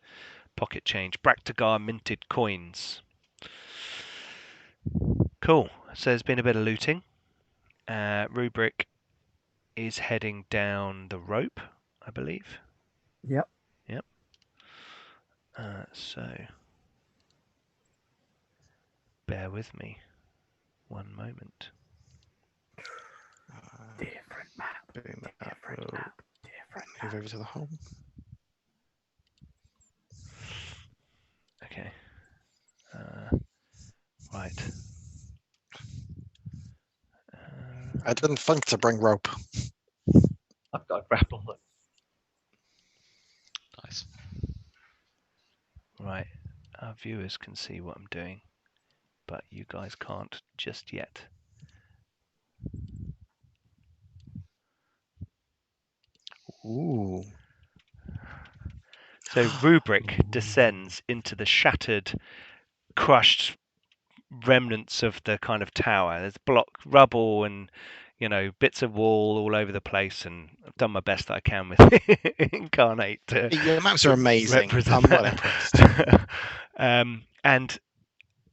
A: pocket change. Bractagar minted coins. Cool. So there's been a bit of looting. Rubric is heading down the rope, I believe.
E: Yep.
A: So bear with me one moment.
E: Different map.
C: Boomer
E: Different
C: will
E: map. Different
C: move
E: map.
C: over to the hole.
A: Okay. Right.
C: I didn't think to bring rope.
B: I've got a grapple hook.
D: Nice.
A: Right. Our viewers can see what I'm doing, but you guys can't just yet.
C: Ooh.
A: So Rubric descends into the shattered, crushed remnants of the kind of tower. There's rubble and bits of wall all over the place, and I've done my best that I can with Incarnate to
C: Your maps are amazing.
A: represent
C: I'm well
A: that.
C: impressed.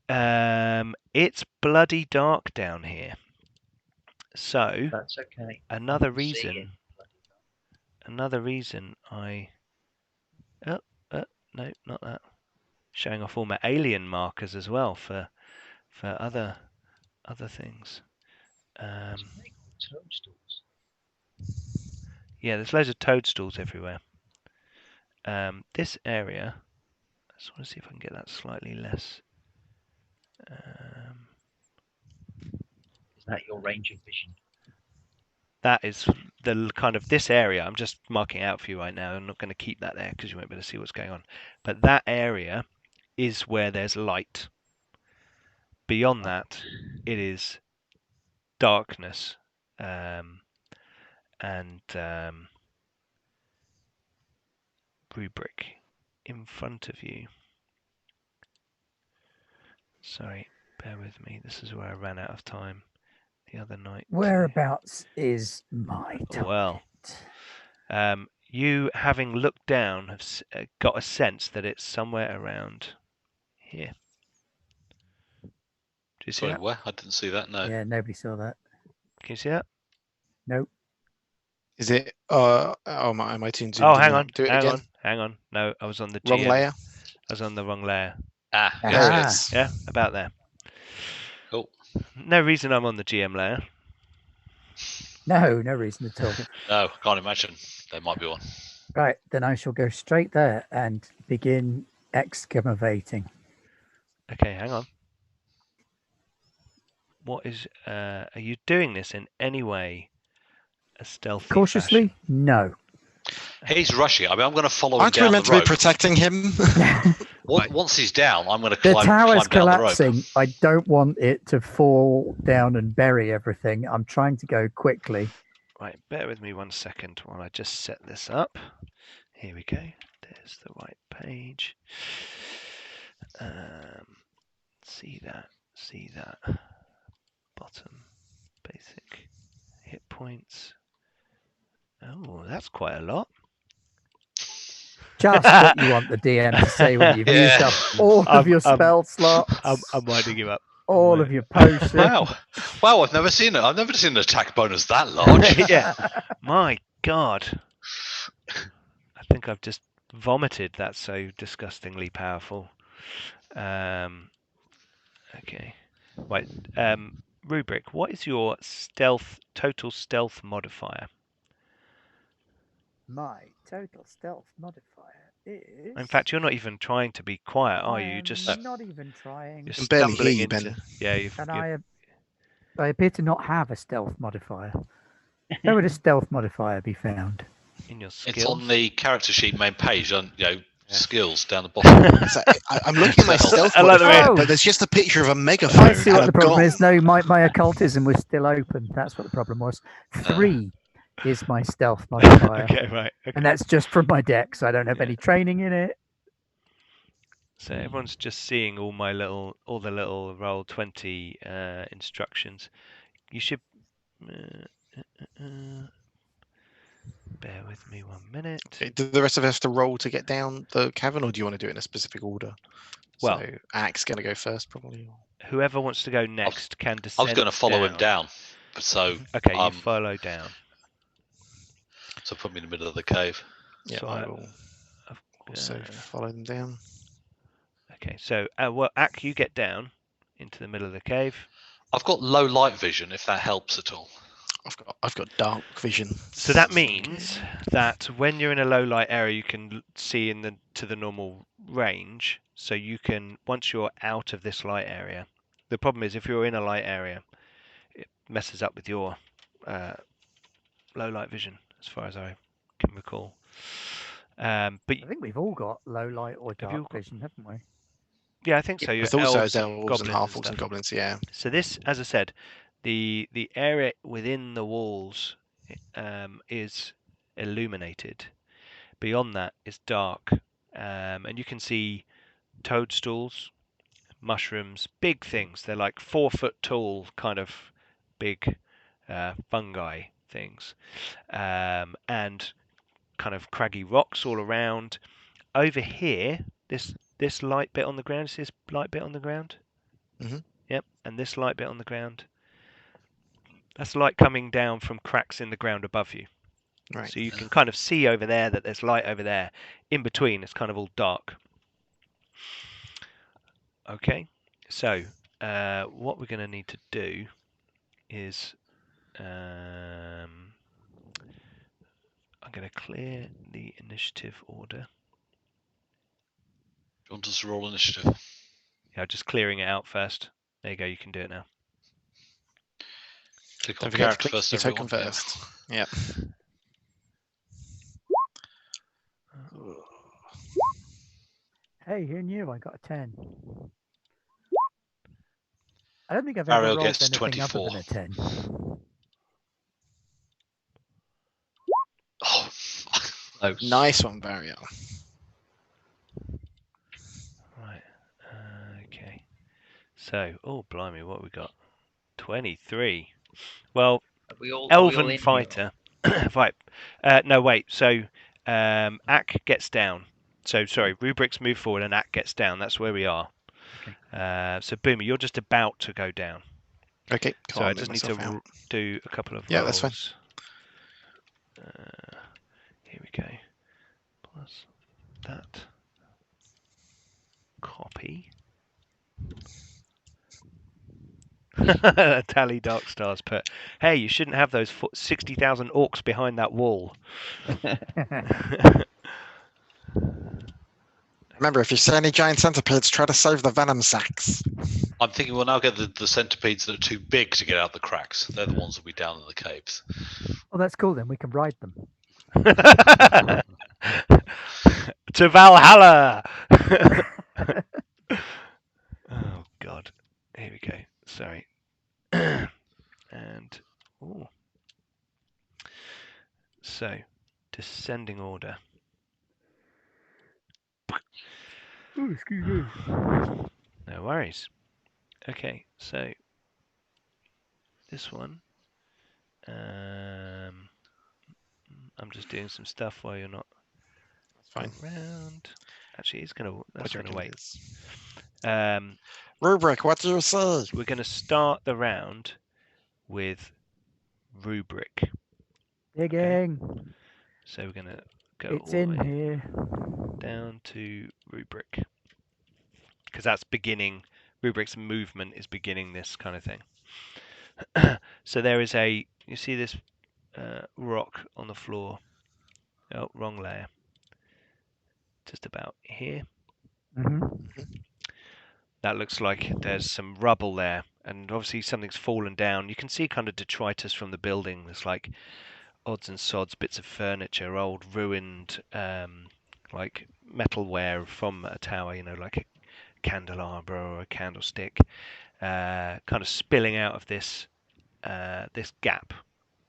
A: And it's bloody dark down here. So
B: That's okay.
A: another
B: See
A: reason I no, not that. Showing off all my alien markers as well for other things.
B: Toadstools.
A: Yeah, there's loads of toadstools everywhere. This area, I just want to see if I can get that slightly less.
B: Is that your range of vision?
A: That is the kind of this area. I'm just marking out for you right now. I'm not going to keep that there because you won't be able to see what's going on. But that area is where there's light. Beyond that, it is darkness. And Rubric in front of you. Sorry, bear with me. This is where I ran out of time the other night.
E: Whereabouts is my target?
A: Well, you having looked down have got a sense that it's somewhere around here. Do you see
D: Sorry,
A: that?
D: where? I didn't see that. No.
E: Yeah, nobody saw that.
A: Can you see that?
E: Nope.
C: Is it? Am I too zoomed
A: Oh,
C: in
A: hang
C: now?
A: on,
C: Do it
A: hang
C: again.
A: on, hang on. No, I was on the
C: Wrong
A: GM.
C: layer.
A: I was on the wrong layer.
D: Ah,
C: There
D: yes.
C: it
E: Ah.
C: is.
A: Yeah, about there.
D: Cool.
A: No reason I'm on the GM layer.
E: No reason at all.
D: No, can't imagine. There might be one.
E: Right, then I shall go straight there and begin excavating.
A: Okay, hang on. What is? Are you doing this in any way a stealthy
E: Cautiously?
A: fashion?
E: No.
D: He's rushing. I mean, I'm going to follow
C: Aren't
D: him
C: we
D: down
C: meant
D: the
C: to be
D: rope.
C: protecting him?
A: Right.
D: Once he's down, I'm going to
E: The
D: climb
E: tower's
D: down the rope.
E: collapsing. I don't want it to fall down and bury everything. I'm trying to go quickly.
A: Right, bear with me 1 second while I just set this up. Here we go. There's the right page. See that. see that. Bottom, basic, hit points. Oh, that's quite a lot.
E: Just what you want the DM to say when you've used up all of your spell slots,
A: I'm winding you up.
E: all of your potions.
D: Wow! I've never seen it. I've never seen an attack bonus that large.
A: Yeah. My God. I think I've just vomited. That's so disgustingly powerful. Okay. Right. Rubric, what is your total stealth modifier?
E: My total stealth modifier is.
A: In fact, you're not even trying to be quiet, are you? You're just
E: not even trying.
A: you're
C: can barely hear
A: stumbling
C: you,
A: into.
C: Ben.
A: Yeah,
E: And I appear to not have a stealth modifier. Where would a stealth modifier be found?
A: in your skills.
D: It's on the character sheet main page on skills down the bottom.
C: So I'm looking at my stealth
A: I like the way-
C: modifier, but there's just a picture of a megaphone.
E: I see what
C: and
E: the
C: a
E: problem
C: gong.
E: is. No, my occultism was still open. That's what the problem was. 3 is my stealth modifier.
A: Okay, right. Okay.
E: And that's just from my deck, so I don't have any training in it.
A: So everyone's just seeing all the little roll 20 instructions. You should bear with me 1 minute.
C: Okay, do the rest of us have to roll to get down the cavern, or do you want to do it in a specific order?
A: Well,
C: so Axe going to go first, probably.
A: Whoever wants to go next can
D: I
A: descend.
D: was going to follow him down, so
A: Okay, you follow down.
D: So put me in the middle of the cave.
C: Yeah,
A: So
C: I will also follow them down.
A: Okay, so well, Ak, you get down into the middle of the cave.
D: I've got low light vision, if that helps at all.
C: I've got dark vision.
A: So that means that when you're in a low light area, you can see to the normal range. So you can, once you're out of this light area, the problem is if you're in a light area, it messes up with your low light vision, as far as I can recall. But
E: I think we've all got low light or dark vision, haven't we?
A: Yeah, I think so.
C: With also elves and half-orcs and goblins, yeah.
A: So this, as I said, the area within the walls is illuminated. Beyond that is dark, and you can see toadstools, mushrooms, big things. They're like 4 foot tall, kind of big fungi things, and kind of craggy rocks all around. Over here, this light bit on the ground. See this light bit on the ground?
C: Mm-hmm.
A: Yep, and this light bit on the ground. That's light coming down from cracks in the ground above you.
C: Right.
A: So you can kind of see over there that there's light over there. In between, it's kind of all dark. Okay, so what we're going to need to do is I'm going to clear the initiative order.
D: Do you want us to roll initiative?
A: Yeah, just clearing it out first. There you go, you can do it now.
D: Click on
C: Don't forget to
D: character
C: click
D: first,
C: your token
D: everyone.
C: first. Yep.
E: Hey, who knew I got a 10? I don't think I've ever
D: Ariel
E: rolled
D: gets
E: anything
D: 24.
E: other than a 10.
D: Oh, no.
C: Nice one, Ariel.
A: Right. Okay. So, oh blimey, what have we got? 23. Well, Elven fighter. Right. No, wait. So, Ak gets down. So, sorry, Rubrics move forward and Ak gets down. That's where we are.
B: Okay.
A: So, Boomer, you're just about to go down.
C: Okay.
A: So I just need to do a couple of
C: Yeah,
A: rolls.
C: that's fine.
A: Here we go. Plus that. Copy. Tally Dark Stars put, hey, you shouldn't have those 60,000 orcs behind that wall.
C: Remember, if you see any giant centipedes, try to save the venom sacs.
D: I'm thinking we'll now get the centipedes that are too big to get out the cracks. They're the ones that will be down in the caves.
E: Well, that's cool then. We can ride them.
A: To Valhalla! Oh, God. Here we go. Sorry. And, ooh. So, descending order.
E: Oh, excuse me.
A: No worries. Okay, so this one. I'm just doing some stuff while you're not
C: Fine.
A: around. Actually, it's gonna.
C: What
A: That's
C: do you
A: gonna
C: reckon
A: wait.
C: it is?
F: Rubric, what do you say?
A: We're gonna start the round with rubric.
E: Digging.
A: So we're gonna go
E: It's
A: all the
E: in
A: way
E: here.
A: down to rubric, because that's beginning. Rubric's movement is beginning this kind of thing. So there is a. You see this rock on the floor. Oh, wrong layer. Just about here.
E: Hmm.
A: That looks like there's some rubble there, and obviously something's fallen down. You can see kind of detritus from the building. There's like odds and sods, bits of furniture, old ruined like metalware from a tower, like a candelabra or a candlestick, kind of spilling out of this this gap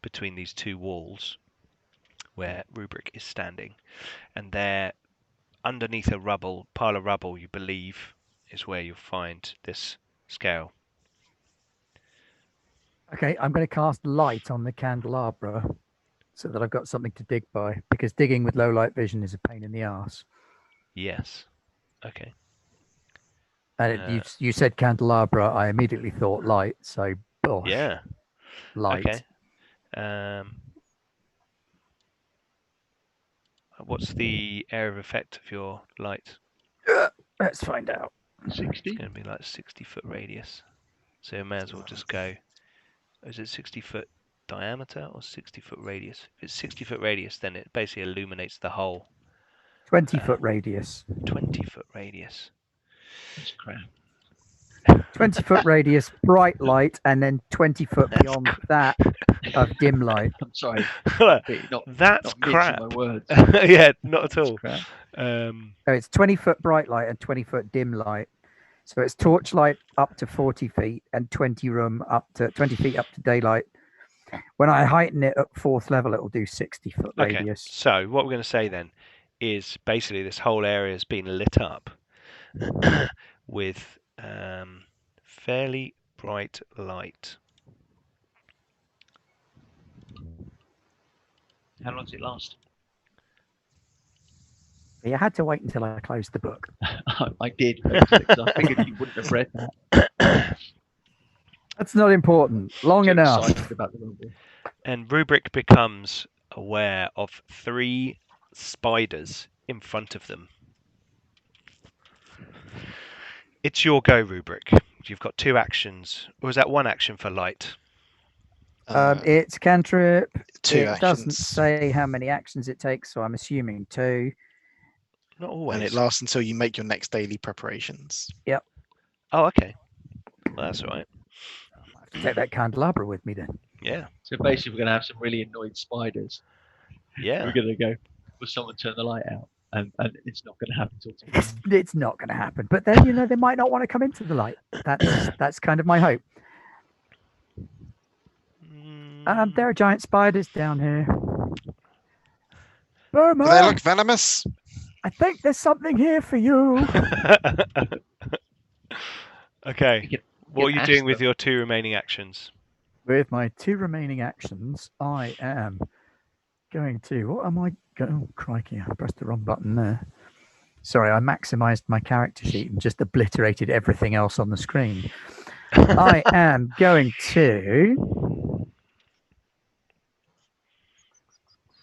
A: between these two walls where Rubric is standing. And there, underneath a pile of rubble, you believe, is where you'll find this scale.
E: Okay, I'm going to cast light on the candelabra so that I've got something to dig by, because digging with low light vision is a pain in the arse.
A: Yes. Okay.
E: And you said candelabra, I immediately thought light, so bosh,
A: Yeah.
E: light.
A: Okay. What's the area of effect of your light?
E: Let's find out.
B: 60.
A: It's going to be like 60-foot radius. So you may as well just go. Is it 60-foot diameter or 60-foot radius? If it's 60-foot radius, then it basically illuminates the whole.
E: 20-foot radius.
A: 20-foot radius.
B: That's crap.
E: 20-foot radius, bright light, and then 20 foot beyond that of dim light.
B: I'm sorry.
A: That's
B: not
A: crap.
B: My words.
A: Yeah, not at all.
B: Crap.
E: So it's 20-foot bright light and 20-foot dim light. So it's torchlight up to 40 feet and 20 feet up to daylight. When I heighten it at 4th level, it will do 60-foot radius.
A: So what we're going to say then is basically this whole area has been lit up with fairly bright light.
B: How long does it last?
E: You had to wait until I closed the book.
B: I did, because I figured you wouldn't have read that.
E: That's not important. Long enough.
B: Excited about the rubble.
A: And Rubric becomes aware of 3 spiders in front of them. It's your go, Rubric. You've got 2 actions. Or is that 1 action for light?
E: It's cantrip.
C: 2
E: it
C: actions.
E: Doesn't say how many actions it takes, so I'm assuming 2.
A: Not always.
C: And it lasts until you make your next daily preparations.
E: Yep.
A: Oh, okay. Well, that's all right.
E: I have to take that candelabra with me then.
A: Yeah.
B: So basically, we're going to have some really annoyed spiders.
A: Yeah.
B: We're going to go, will someone turn the light out? And it's not going to happen till tomorrow.
E: It's not going to happen. But then, they might not want to come into the light. That's kind of my hope. There are giant spiders down here. Burma,
F: Do they look venomous?
E: I think there's something here for you.
A: Okay. What are you
B: ask
A: doing with
B: them.
A: your 2 remaining actions?
E: With my 2 remaining actions, I am going to... What am I going... Oh, crikey, I pressed the wrong button there. Sorry, I maximized my character sheet and just obliterated everything else on the screen. I am going to...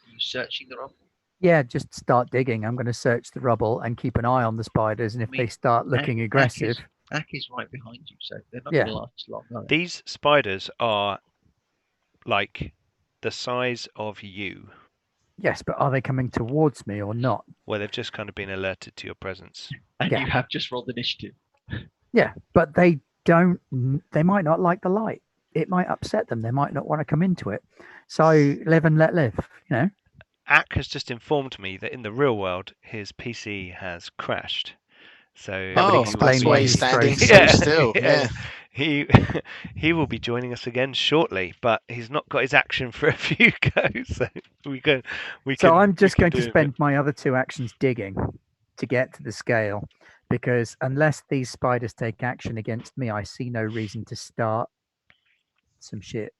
B: Are you searching the rubble?
E: Yeah, just start digging. I'm going to search the rubble and keep an eye on the spiders. And if they start looking aggressive...
B: Ak is right behind you, so they're not
E: Yeah.
B: going to last long, are they?
A: These spiders are like the size of you.
E: Yes, but are they coming towards me or not?
A: Well, they've just kind of been alerted to your presence.
B: And
E: Yeah.
B: you have just rolled initiative.
E: Yeah, but they might not like the light. It might upset them. They might not want to come into it. So live and let live,
A: Ak has just informed me that in the real world, his PC has crashed. So
E: That would
C: Oh,
E: explain
C: that's
E: why
C: why
E: he's
C: he's standing so
A: Yeah.
C: still.
A: Yeah.
C: Yeah.
A: He will be joining us again shortly, but he's not got his action for a few goes. So
E: I'm just going to spend my other 2 actions digging to get to the scale, because unless these spiders take action against me, I see no reason to start some shit.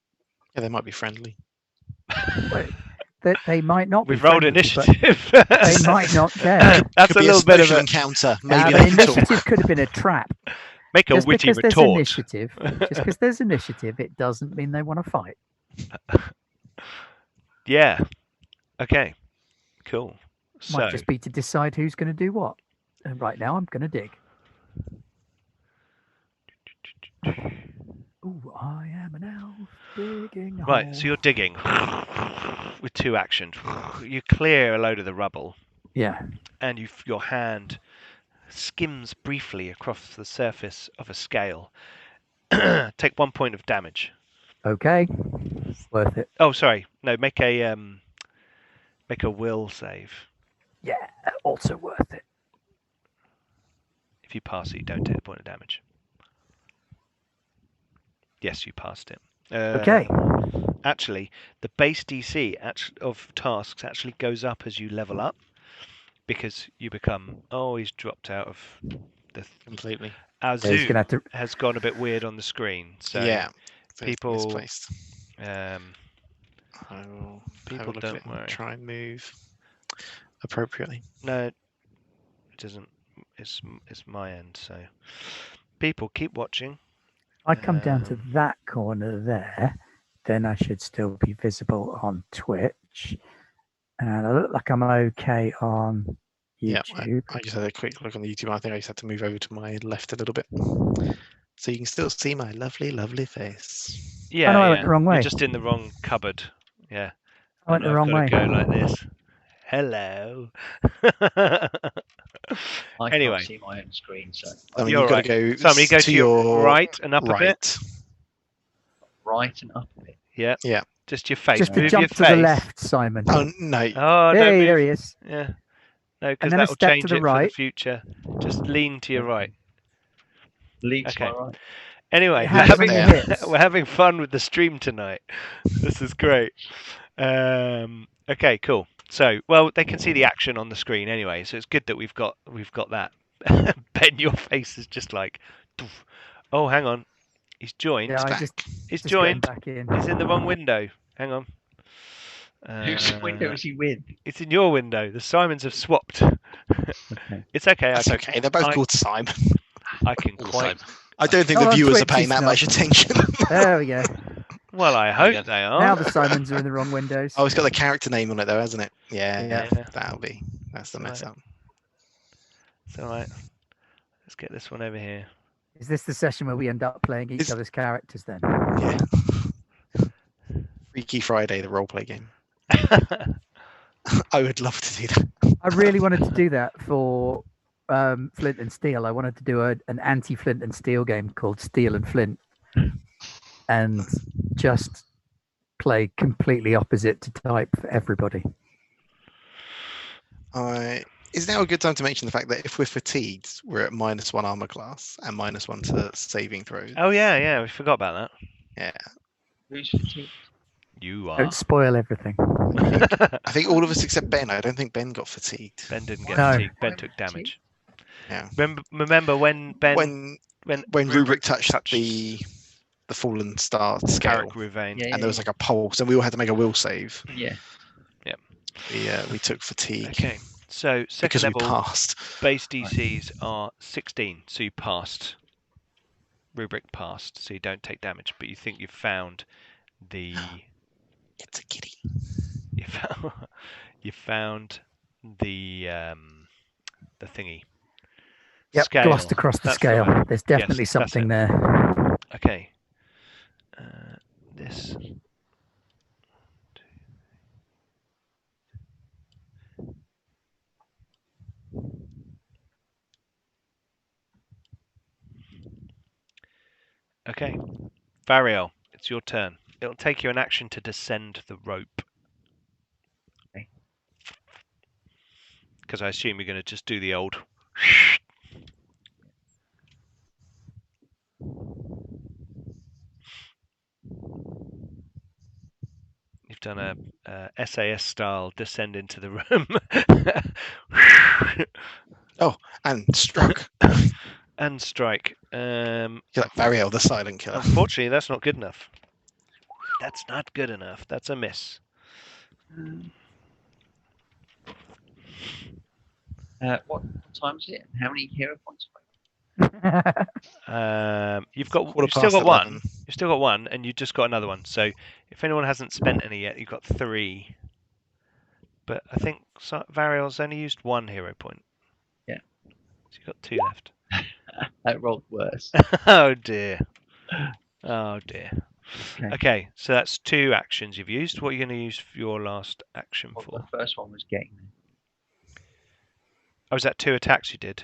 C: Yeah, they might be friendly.
E: That they might not.
A: We've
E: be
A: rolled
E: friendly, but
A: initiative.
E: They might not care.
A: That's
C: Could
A: a
C: be
A: little bit of
C: social
A: a
C: encounter.
E: Nah,
C: Maybe
E: but
C: they can talk.
E: initiative could have been a trap.
A: make a
E: Just
A: witty
E: because there's
A: retort.
E: initiative, it doesn't mean they want to fight.
A: Yeah. Okay. Cool. So
E: Might just be to decide who's going to do what. And right now, I'm going to dig. Ooh, I am an elf digging a
A: right,
E: hole.
A: so you're digging with 2 actions. You clear a load of the rubble,
E: Yeah.
A: and your hand skims briefly across the surface of a scale. Take 1 point of damage.
E: Okay. Worth it.
A: Oh, sorry. No, make a will save.
E: Yeah. Also worth it.
A: If you pass it, you don't take a point of damage. Yes, you passed it.
E: Okay.
A: Actually, the base DC of tasks actually goes up as you level up, because you become. Oh, he's dropped out of the.
C: Completely.
A: Our
E: Yeah, he's
A: zoom
E: gonna have to.
A: has gone a bit weird on the screen. So
C: Yeah. So it's
A: people-
C: misplaced.
A: um,
C: I will have
A: people
C: a look
A: don't
C: at it
A: worry.
C: and try and move appropriately.
A: no, it doesn't. It's my end. So people keep watching.
E: I come down to
A: Um,
E: that corner there, then I should still be visible on Twitch, and I look like I'm okay on
C: Yeah,
E: YouTube.
C: I just had a quick look on the YouTube. I think I just had to move over to my left a little bit, so you can still see my lovely, lovely face.
A: Yeah,
E: no, I
A: yeah.
E: went the wrong way.
A: You're just in the wrong cupboard. Yeah.
E: I went
A: And
E: the wrong way.
A: I've got to go like this. Hello.
B: I
A: Anyway.
B: can't see my own screen, so
C: I mean,
A: You're
C: you've got
A: right.
C: to go.
A: Somebody go to your
C: your
A: right and up a bit.
C: right.
B: right and up a bit.
A: Yeah.
C: Yeah.
A: Just your face.
E: Just to
A: Move
E: jump
A: your
E: to
A: face.
E: the left, Simon.
C: Oh no!
A: Oh, don't
E: Hey,
A: move.
E: there he is.
A: Yeah. No, because
E: then a
A: that will
E: step to
A: change
E: the
A: it for
E: right.
A: the future. Just lean to your right.
B: Lean to
A: Okay.
B: my right.
A: Anyway,
E: Your
A: we're
E: hands on
A: having,
E: your hips.
A: we're having fun with the stream tonight. This is great. Okay, cool. So, well, they can see the action on the screen anyway, so it's good that we've got that. Ben, your face is just like, doof. Oh, hang on, he's joined.
E: Yeah, I
C: back.
E: just
A: He's
E: getting
A: joined.
E: back in.
A: He's in the wrong window. Hang on.
B: Whose window is he with?
A: It's in your window. The Simons have swapped.
B: Okay.
A: It's okay.
C: That's okay. They're both called Simon.
A: I can
D: All the
A: quite.
D: same.
C: I don't think
E: Oh,
C: the
E: on
C: viewers are
E: Twitch
C: paying
E: he's
C: that
E: not.
C: much attention.
E: There we go.
A: Well, I
D: you
A: hope
D: go.
A: they are.
E: Now the Simons are in the wrong windows.
C: Oh, it's got the character name on it though, hasn't it? Yeah,
A: Yeah.
C: that's the mess
A: Right.
C: up.
A: It's all right. Let's get this one over here.
E: Is this the session where we end up playing each
C: Is-
E: other's characters then?
C: Yeah. Freaky Friday, the roleplay game. I would love to do that.
E: I really wanted to do that for Flint and Steel. I wanted to do an anti-Flint and Steel game called Steel and Flint, and just play completely opposite to type for everybody.
C: Is now a good time to mention the fact that if we're fatigued, we're at -1 armor class and -1 to saving throws.
A: Oh yeah, we forgot about that.
C: Yeah.
B: Who's fatigued?
A: You are.
E: Don't spoil everything.
C: I think all of us except Ben. I don't think Ben got fatigued.
A: Ben didn't get
E: No.
A: fatigued. Ben
B: Why
A: took
B: was he?
A: damage.
C: Yeah.
A: Remember when Ben
C: When
A: when
C: Rubric touched the fallen star scale,
A: Carrick Rouvain.
B: Yeah,
C: and there was like a pulse, and we all had to make a will save.
B: yeah.
C: We took fatigue
A: Okay, so second
C: because we
A: level
C: passed.
A: base DCs are 16, so you passed. Rubric passed, so you don't take damage, but you think you've found the
C: It's a kitty.
A: you found the thingy.
E: Yep,
A: Scale.
E: glossed across the
A: That's
E: scale.
A: right.
E: There's definitely
A: Yes, that's
E: something
A: it.
E: there.
A: Okay. This. Okay. Ariel, it's your turn. It'll take you an action to descend the rope.
B: Okay.
A: Because I assume you're going to just do the old. You've done a SAS style descend into the room.
C: And struck.
A: And strike.
C: You're like Ariel, the silent killer.
A: Unfortunately, that's not good enough. That's not good enough. That's a miss.
B: What time is it? And how many hero points?
A: You've still got
C: 11:15.
A: one. You've still got one, and you just got another one. So if anyone hasn't spent any yet, you've got 3. But I think Variel's only used 1 hero point.
B: Yeah.
A: So you've got 2 left.
B: That rolled worse.
A: Oh dear. Oh dear.
B: Okay.
A: Okay, so that's 2 actions you've used. What are you going to use for your last action
B: Well,
A: for?
B: the first one was getting there.
A: Oh, was that 2 attacks you did?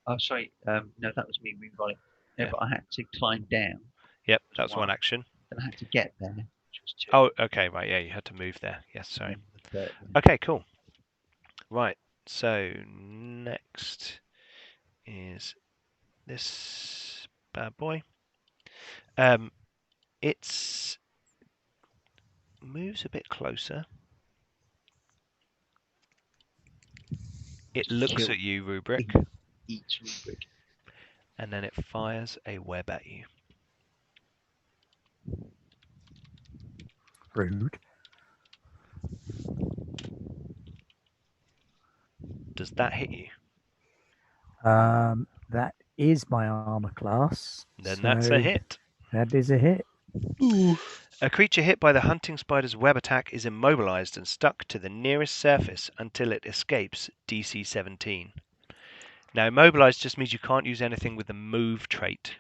B: Oh, sorry. No, that was me. We got it. No,
A: Yeah.
B: but I had to climb down.
A: Yep, that was 1 action.
B: Then I had to get there, which was 2.
A: Oh, okay, right, yeah, you had to move there. Yes, sorry.
B: And the third one.
A: Okay, cool. Right, so next is this bad boy. It's moves a bit closer. It looks at you, Rubric,
B: Each rubric.
A: and then it fires a web at you.
E: Rude.
A: Does that hit you?
E: That is my armor class.
A: Then that's a
E: so
A: hit.
E: That is a hit.
A: A creature hit by the hunting spider's web attack is immobilized and stuck to the nearest surface until it escapes DC 17. Now, immobilized just means you can't use anything with the move trait.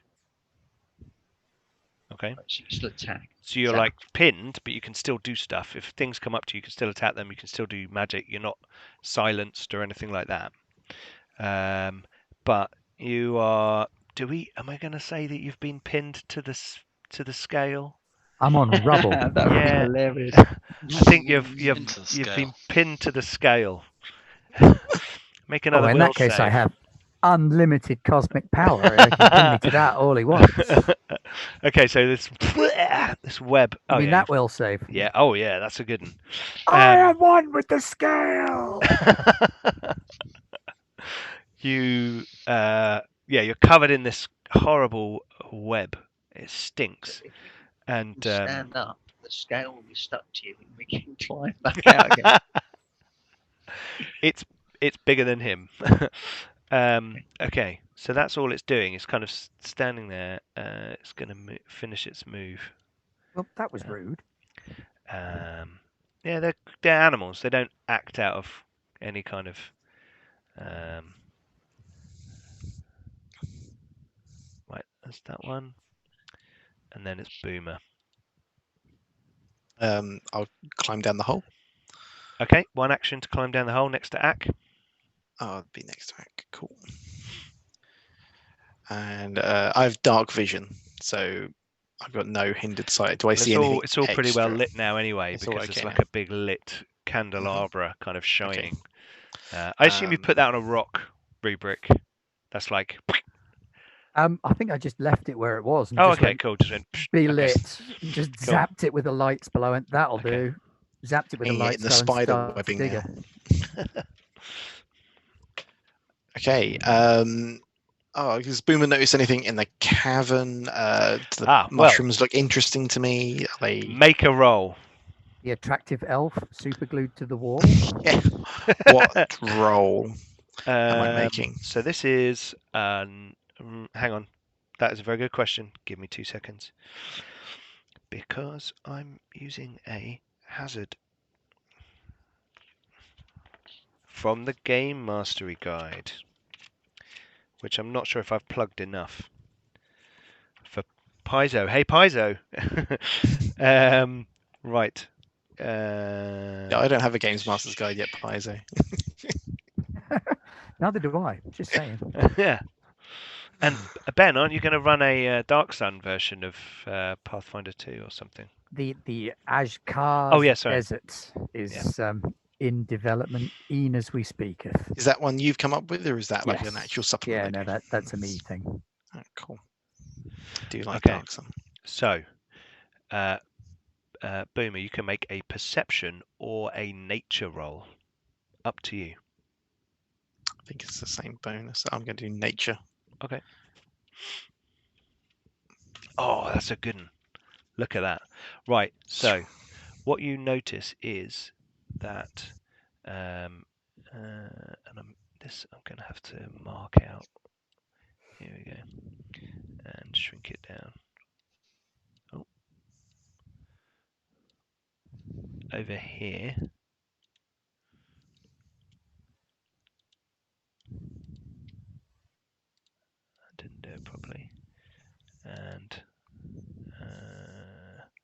A: Okay?
B: So you still attack.
A: So you're
B: Attack.
A: like pinned, but you can still do stuff. If things come up to you, you can still attack them. You can still do magic. You're not silenced or anything like that. But you are. Am I going to say that you've been pinned to the scale?
E: I'm on rubble.
B: That would
A: Yeah.
B: be hilarious.
A: I think you've
D: Into the
A: been
D: scale.
A: pinned to the scale. Make another
E: Oh, in
A: will
E: that case, I
A: save.
E: have unlimited cosmic power. He can pin me to that all he wants.
A: Okay, so this web. Oh,
E: I mean,
A: yeah,
E: that will save.
A: yeah. Oh, yeah. That's a good one.
E: I am one with the scale.
A: You're covered in this horrible web. It stinks.
B: If
A: And
B: you stand up, the scale will be stuck to you and we can climb back out again.
A: it's bigger than him. Okay, so that's all it's doing. It's kind of standing there. It's going to finish its move.
E: Well, that was rude.
A: Yeah, they're animals. They don't act out of any kind of. Right, that's that one. And then it's Boomer.
C: I'll climb down the hole.
A: Okay, 1 action to climb down the hole next to Ak.
C: I'll be next to Ak. Cool. And I have dark vision, so I've got no hindered sight. Do I see anything?
A: It's all pretty well
C: extra?
A: lit now anyway,
C: It's all
A: because it's
C: okay
A: like
C: now.
A: a big lit candelabra kind of shining. I assume you put that on a rock rubric. That's like.
E: I think I just left it where it was. And
A: Oh,
E: just
A: okay,
E: went,
A: cool. Just went.
E: be
A: okay.
E: lit. Just
A: Cool.
E: zapped it with the lights below it. That'll
A: Okay.
E: do. Zapped it with the
C: Bringing it
E: lights
C: in the
E: below and
C: spider
E: started
C: webbing
E: digger.
C: now. Okay. Does Boomer notice anything in the cavern? Do the mushrooms look interesting to me? Are they...
A: Make a roll.
E: The attractive elf super glued to the wall.
C: Yeah. What roll am I making?
A: So this is. Hang on. That is a very good question. Give me 2 seconds. Because I'm using a hazard from the Game Mastery Guide, which I'm not sure if I've plugged enough. For Paizo. Hey, Paizo! Right.
C: Yeah, I don't have a Games Master's Guide yet, Paizo.
E: Neither do I. Just saying.
A: Yeah. And Ben, aren't you going to run a Dark Sun version of Pathfinder 2 or something?
E: The Ashkar
A: sorry.
E: Desert is in development, even as we speaketh.
C: Is that one you've come up with, or is that like an
E: Yes.
C: actual supplement?
E: Yeah, no, that's a me thing.
C: Oh, cool. I do like
A: Okay.
C: Dark Sun.
A: So, Boomer, you can make a perception or a nature roll. Up to you.
C: I think it's the same bonus. I'm going to do nature.
A: Okay. Oh, that's a good one. Look at that. Right. So, what you notice is that, and I'm going to have to mark out. Here we go, and shrink it down. Oh, over here. I didn't do it properly. And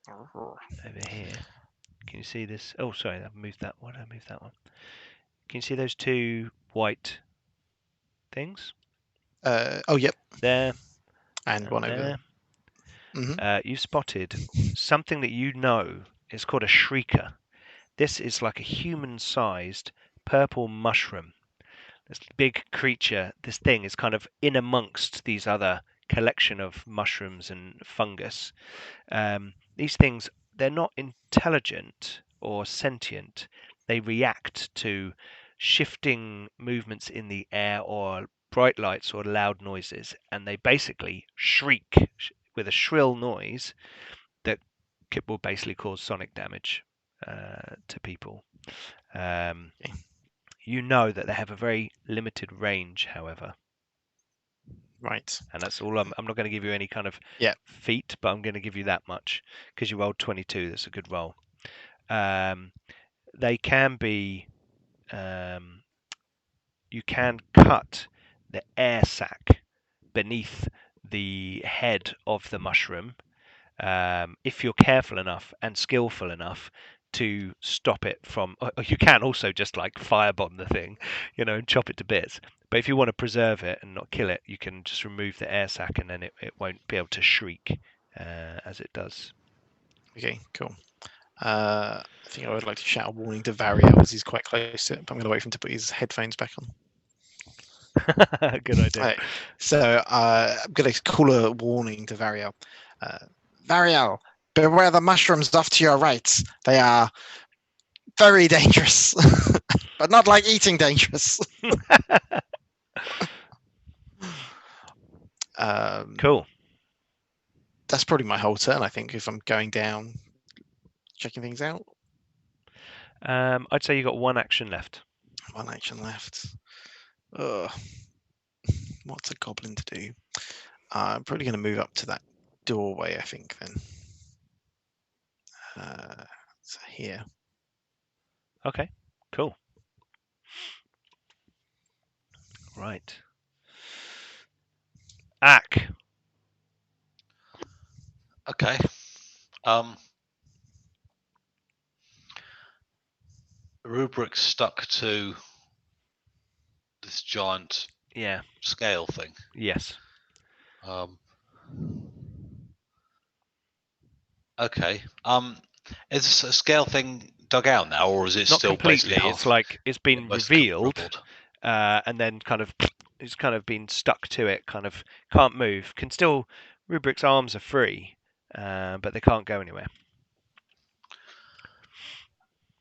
A: over here. Can you see this? Oh, sorry, I've moved that. Why did I move that one? Can you see those two white things?
C: Oh, yep.
A: There.
C: And one over
A: there.
C: Mm-hmm.
A: You've spotted something that you know is called a Shrieker. This is like a human-sized purple mushroom. This big creature, this thing is kind of in amongst these other collection of mushrooms and fungus. These things, they're not intelligent or sentient. They react to shifting movements in the air or bright lights or loud noises, and they basically shriek with a shrill noise that will basically cause sonic damage to people. You know that they have a very limited range, however.
C: Right.
A: And that's all. I'm not going to give you any kind of feat, but I'm going to give you that much because you rolled 22. That's a good roll. They can be. You can cut the air sac beneath the head of the mushroom if you're careful enough and skillful enough to stop it from. You can also just like firebomb the thing, and chop it to bits. But if you want to preserve it and not kill it, you can just remove the air sac, and then it won't be able to shriek as it does.
C: Okay, cool. I think I would like to shout a warning to Variel as he's quite close to it, but I'm going to wait for him to put his headphones back on.
A: Good idea.
C: Right. So I'm going to call a warning to Variel. Variel, beware the mushrooms off to your right. They are very dangerous, but not like eating dangerous.
A: Cool.
C: That's probably my whole turn, I think, if I'm going down, checking things out.
A: I'd say you got one action left.
C: One action left. Ugh. What's a goblin to do? I'm probably going to move up to that doorway, I think, then. So here.
A: Okay, cool. Right. Ack.
D: Okay. Rubric's stuck to this giant scale thing.
A: Yes.
D: Okay. Is this a scale thing dug out now, or is it
A: not
D: still
A: completely?
D: basically?
A: It's like it's been revealed, and then it's kind of been stuck to it. Kind of can't move. Can still. Rubric's arms are free, but they can't go anywhere.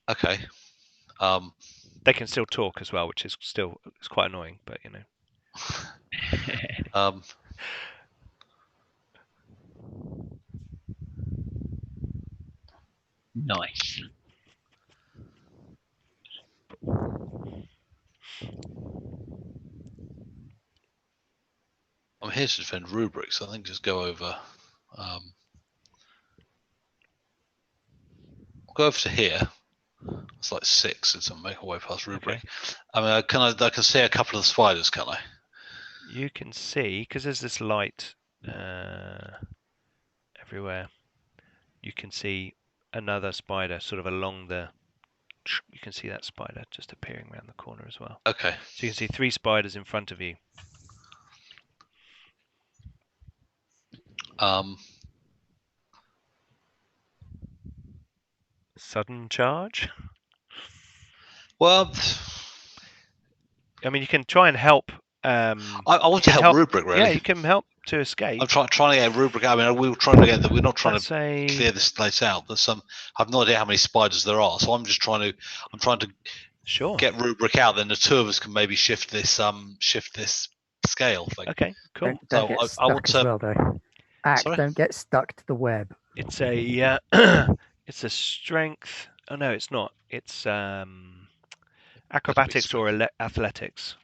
D: Okay.
A: They can still talk as well, which is it's quite annoying, but
B: Nice.
D: I'm here to defend Rubric, so I think just go over. I'll go over to here. It's like 6, and so make our way past Rubric. Okay. I mean, I can see a couple of the spiders, can't I?
A: You can see, because there's this light everywhere. You can see another spider sort of along the. You can see that spider just appearing around the corner as well.
D: Okay.
A: So you can see 3 spiders in front of you. Sudden charge?
D: Well,
A: I mean, you can try and help.
D: I want to help Rubric, really.
A: Yeah, you can help to escape.
D: I'm trying to get Rubric. I mean, we were trying to get that. We're not trying to clear this place out. There's I've no idea how many spiders there are, so I'm just trying to
A: Sure.
D: get Rubric out, then the two of us can maybe shift this scale thing.
A: Okay, cool.
E: Don't
D: So
E: get
D: I
E: stuck
D: want
E: as
D: to-
E: well, though. Act,
D: Sorry?
E: don't get stuck to the web.
A: It's a it's a strength. Oh no, it's not. It's acrobatics or athletics.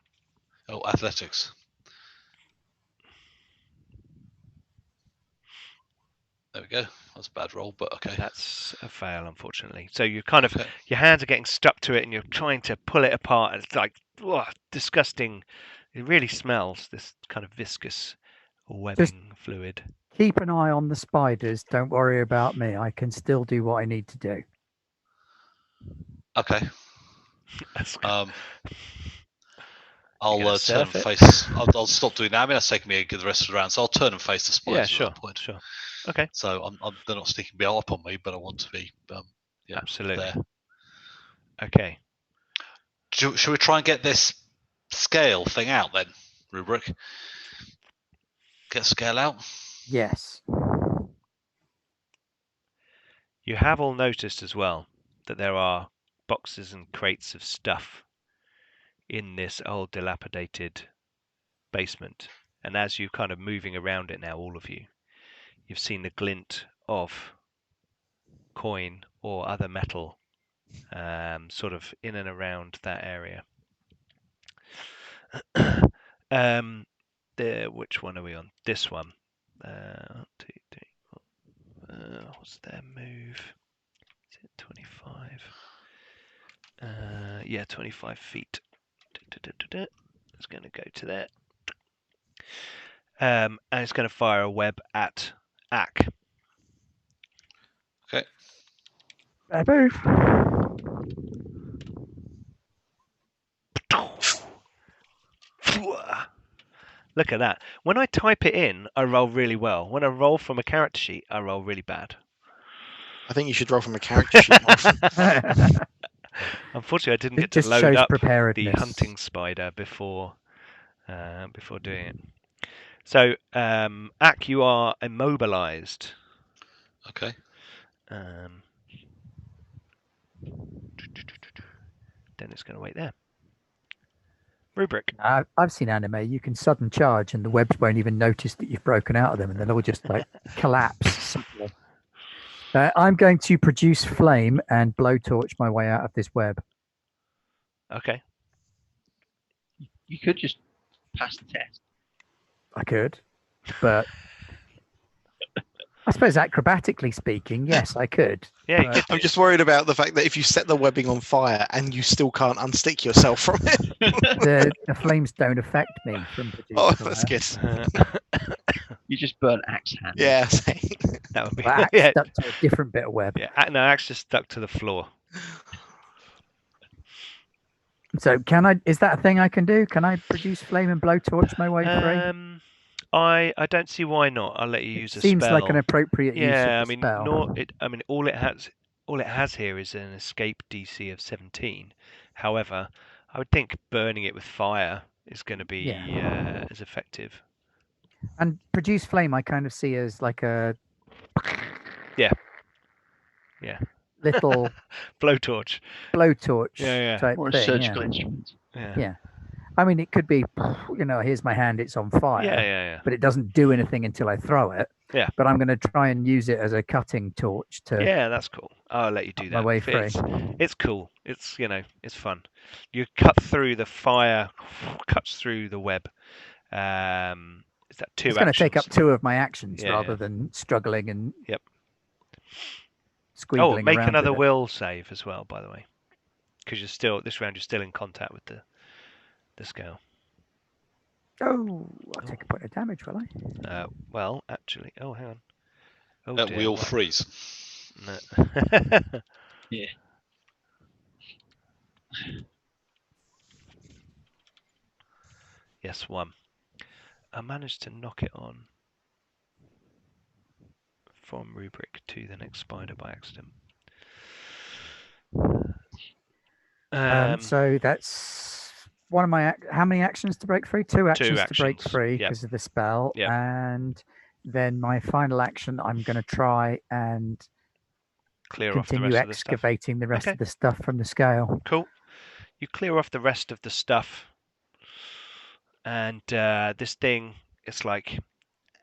D: Oh, athletics. There we go. That's a bad roll, but okay.
A: That's a fail, unfortunately. So you kind of
D: Okay.
A: your hands are getting stuck to it, and you're trying to pull it apart. And it's like disgusting. It really smells this kind of viscous webbing fluid.
E: Keep an eye on the spiders. Don't worry about me. I can still do what I need to do.
D: Okay.
A: That's
D: I'll
A: gonna
D: turn and
A: surf it?
D: face. I'll stop doing that. I mean, that's taking me a good rest of the round, so I'll turn and face the spiders
A: yeah,
D: at
A: sure,
D: that point.
A: sure. Okay,
D: So they're not sneaking up on me, but I want to be. Yeah,
A: absolutely.
D: there.
A: Okay.
D: Should we try and get this scale thing out then, Rubric? Get scale out.
E: Yes.
A: You have all noticed as well that there are boxes and crates of stuff in this old dilapidated basement. And as you're kind of moving around it now, all of you, you've seen the glint of coin or other metal sort of in and around that area. Which one are we on? This one. 1, 2, 3, 4. What's their move? Is it 25? Yeah, 25 feet. It's going to go to there. And it's going to fire a web at Ak.
D: Okay.
E: I move.
A: Look at that. When I type it in, I roll really well. When I roll from a character sheet, I roll really bad.
C: I think you should roll from a character sheet.
A: Unfortunately, I didn't
E: It
A: get to
E: just
A: load
E: shows
A: up the
E: preparedness.
A: hunting spider before doing it. So, Ak, you are immobilized.
D: Okay.
A: Then it's going to wait there. Rubric.
E: I've seen anime. You can sudden charge, and the webs won't even notice that you've broken out of them, and they'll all just like collapse. Suddenly. I'm going to produce flame and blowtorch my way out of this web.
A: Okay.
B: You could just pass the test.
E: I could, but I suppose acrobatically speaking, yes, I could.
A: Yeah, you
E: But-
A: could
C: I'm
A: do.
C: just worried about the fact that if you set the webbing on fire and you still can't unstick yourself from it.
E: the flames don't affect me from producing
C: Oh,
E: fire.
C: that's good.
B: You just burn axe hand.
C: Yeah.
A: That would be.
E: But Axe
A: Yeah,
E: stuck to a different bit of web.
A: yeah. No, Axe just stuck to the floor.
E: So can I? Is that a thing I can do? Can I produce flame and blowtorch my way through?
A: I don't see why not. I'll let you use a
E: Seems
A: spell.
E: like an appropriate use
A: Yeah, I
E: of the
A: mean,
E: spell.
A: all it has here is an escape DC of 17. However, I would think burning it with fire is going to be as effective.
E: And produce flame, I kind of see as like a
A: Yeah.
E: little
A: Blowtorch.
E: blowtorch
A: Yeah.
E: type
B: Or a
E: thing.
B: surgical
E: Yeah.
B: instrument.
E: Yeah. I mean, it could be, here's my hand, it's on fire.
A: Yeah.
E: But it doesn't do anything until I throw it.
A: Yeah.
E: But I'm going to try and use it as a cutting torch to.
A: Yeah, that's cool. I'll let you do
E: My
A: that.
E: way free.
A: It's cool. It's it's fun. You cut through the fire, cuts through the web. Is that 2
E: It's going to take up
A: actions?
E: 2 of my actions
A: Yeah,
E: rather
A: yeah.
E: than struggling and.
A: Yep.
E: Squeegling
A: Oh, make
E: around
A: another
E: with it.
A: will save as well, by the way, because this round you're still in contact with the scale.
E: Oh, I'll take a point of damage, will I?
A: Well, actually, oh, hang on. Oh, dear,
D: We all
A: what?
D: freeze.
A: No.
B: Yeah.
A: Yes, 1. I managed to knock it on from Rubric to the next spider by accident.
E: So that's one of my. How many actions to break free? 2 actions to break
A: actions,
E: free
A: yep.
E: because of the spell.
A: Yep.
E: And then my final action, I'm going to try and
A: clear off the
E: continue
A: rest of the stuff.
E: excavating the rest
A: Okay.
E: of the stuff from the scale.
A: Cool. you clear off the rest of the stuff, and this thing, it's like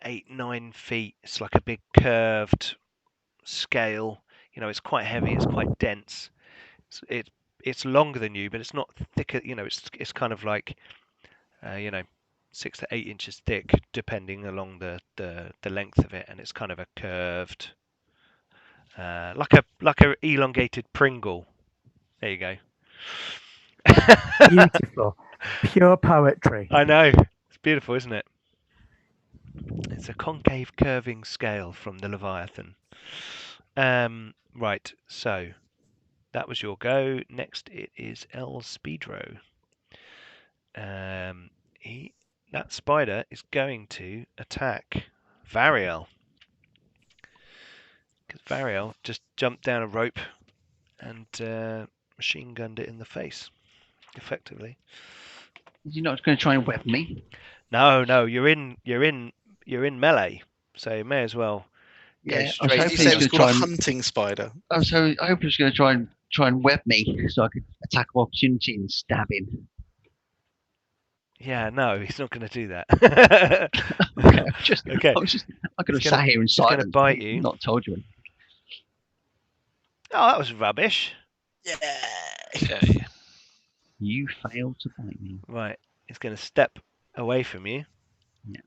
A: 8-9 feet. It's like a big curved scale. It's quite heavy. It's quite dense. It's longer than you, but it's not thicker. It's kind of like 6 to 8 inches thick, depending along the length of it, and it's kind of a curved, like a elongated Pringle. There you go.
E: Beautiful. Pure poetry.
A: I know. It's beautiful, isn't it? It's a concave curving scale from the Leviathan. Right, so that was your go. Next, it is El Speedro. That spider is going to attack Variel. Because Variel just jumped down a rope and machine gunned it in the face, effectively.
B: Is he not going to try and web me?
A: No, you're in melee, so you may as well go
B: Yeah, I was
A: straight.
C: Did
B: hoping
C: you
B: he
C: say
B: was
C: it was
B: going to
C: called
B: try
C: a
B: and.
C: hunting spider?
B: I hope he was going to try and web me so I could attack of opportunity and stab him.
A: Yeah, no, he's not going to do that.
B: Okay,
A: Okay.
B: I could have
A: He's
B: sat here in
A: he's gonna
B: silence,
A: bite you.
B: not told you anything.
A: Oh, that was rubbish.
C: Yeah.
D: Okay.
B: You failed to bite me.
A: Right, he's going to step away from you.
B: Yeah.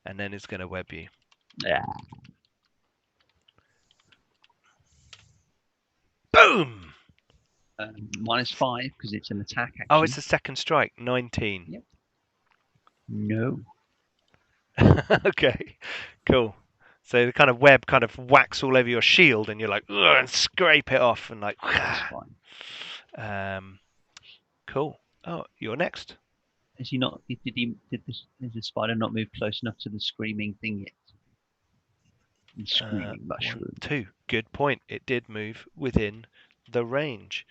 A: And then he's going to web you.
B: Yeah.
A: Boom!
B: -5 because it's an attack action.
A: Oh, it's the second strike. 19.
B: Yep. No.
A: Okay, cool. So the kind of web kind of whacks all over your shield, and you're like, ugh, and scrape it off, and like,
B: That's fine.
A: Cool. Oh, you're next.
B: Has he not? Did the spider not move close enough to the screaming thing yet? The screaming mushroom.
A: 1, 2. Good point. It did move within the range.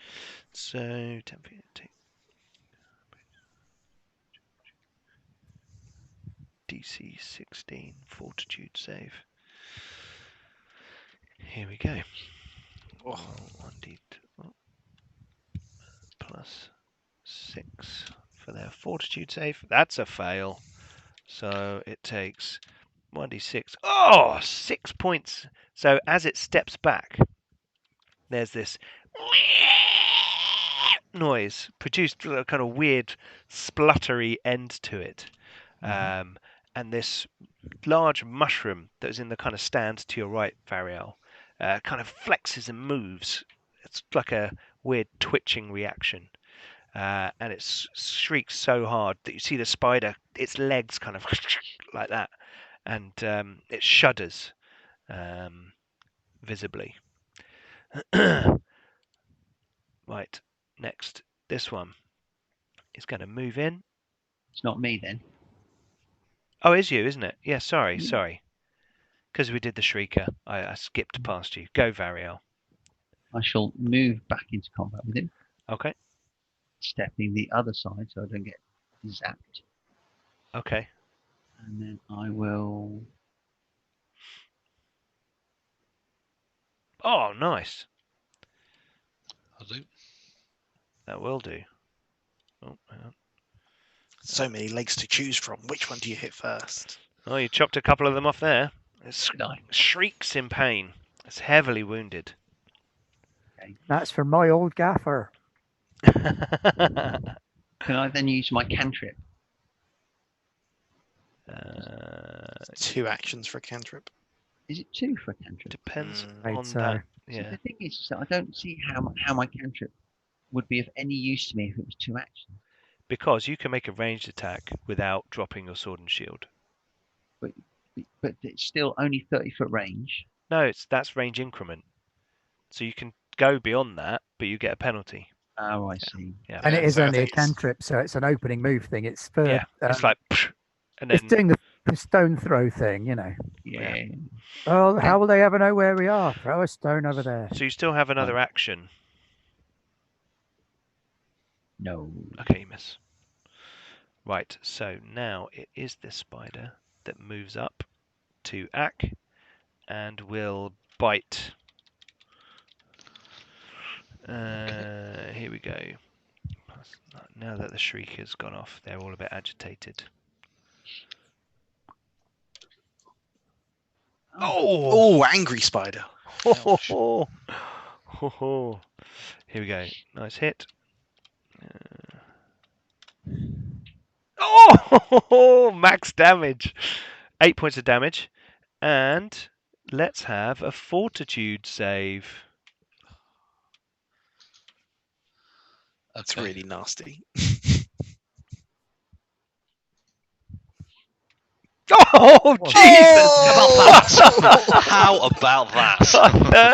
A: So 10 feet. DC 16 Fortitude save. Here we go.
C: Oh.
A: 1d plus 6 for their Fortitude save. That's a fail. So it takes 1d6. Oh, 6 points. So as it steps back, there's this noise produced, a kind of weird spluttery end to it. And this large mushroom that was in the kind of stand to your right, Variel, kind of flexes and moves. It's like a weird twitching reaction. And it shrieks so hard that you see the spider, its legs kind of like that, and it shudders visibly. Right, next, this one is going to move in.
B: It's not me then.
A: Oh, it's you, isn't it? Yeah, sorry. Because we did the Shrieker, I skipped past you. Go, Variel.
B: I shall move back into combat with him,
A: Okay.
B: stepping the other side so I don't get zapped.
A: Okay.
B: And then I will.
A: Oh, nice.
D: I'll do.
A: That will do. Oh, hang on.
C: So many legs to choose from. Which one do you hit first?
A: Oh, you chopped a couple of them off there. It
B: Did I?
A: shrieks in pain. It's heavily wounded.
E: That's for my old gaffer.
B: Can I then use my cantrip?
C: 2 actions for a cantrip.
B: Is it 2 for a cantrip?
A: Depends
E: Right,
A: on
E: so
A: that.
B: So
A: Yeah.
B: the thing is that I don't see how my cantrip would be of any use to me if it was 2 actions.
A: Because you can make a ranged attack without dropping your sword and shield.
B: But it's still only 30-foot range.
A: No, that's range increment. So you can go beyond that, but you get a penalty.
B: Oh, I see.
A: Yeah.
E: and it is
C: so I
E: only a
C: think it's-
E: cantrip, so it's an opening move thing. It's for
A: Yeah. It's like, and
E: it's
A: then
E: doing the stone throw thing, you know.
B: Yeah.
E: Oh, how will they ever know where we are? Throw a stone over there.
A: so you still have another action.
B: No.
A: Okay, you miss. Right, so now it is this spider that moves up to Ak and will bite. Here we go. Now that the Shrieker's gone off, they're all a bit agitated.
C: Oh, angry spider.
D: Ouch.
A: Here we go. Nice hit. Oh, max damage. 8 points of damage. And let's have a fortitude save.
C: That's
D: Okay.
C: really nasty.
A: Oh, Jesus!
D: How about that?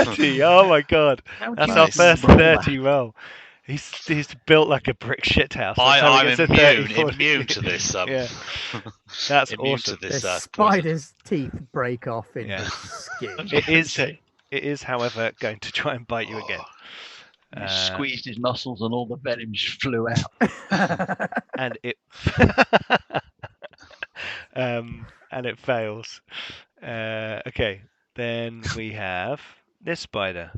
A: 30. Oh my god.
B: How do
A: That's
B: you
A: our
C: Nice.
A: first
B: roll
A: 30
B: that?
A: roll. He's built like a brick shithouse. That's how he
D: I'm
A: gets a 30,
D: immune,
A: 40.
D: immune to this.
A: Yeah. That's
D: immune
A: awesome.
D: to this
E: The
D: poison.
E: spider's teeth break off in
A: Yeah.
E: his skin.
A: It is, however, going to try and bite you again.
B: He squeezed his muscles and all the venom just flew out.
A: And it and it fails. Okay, then we have this spider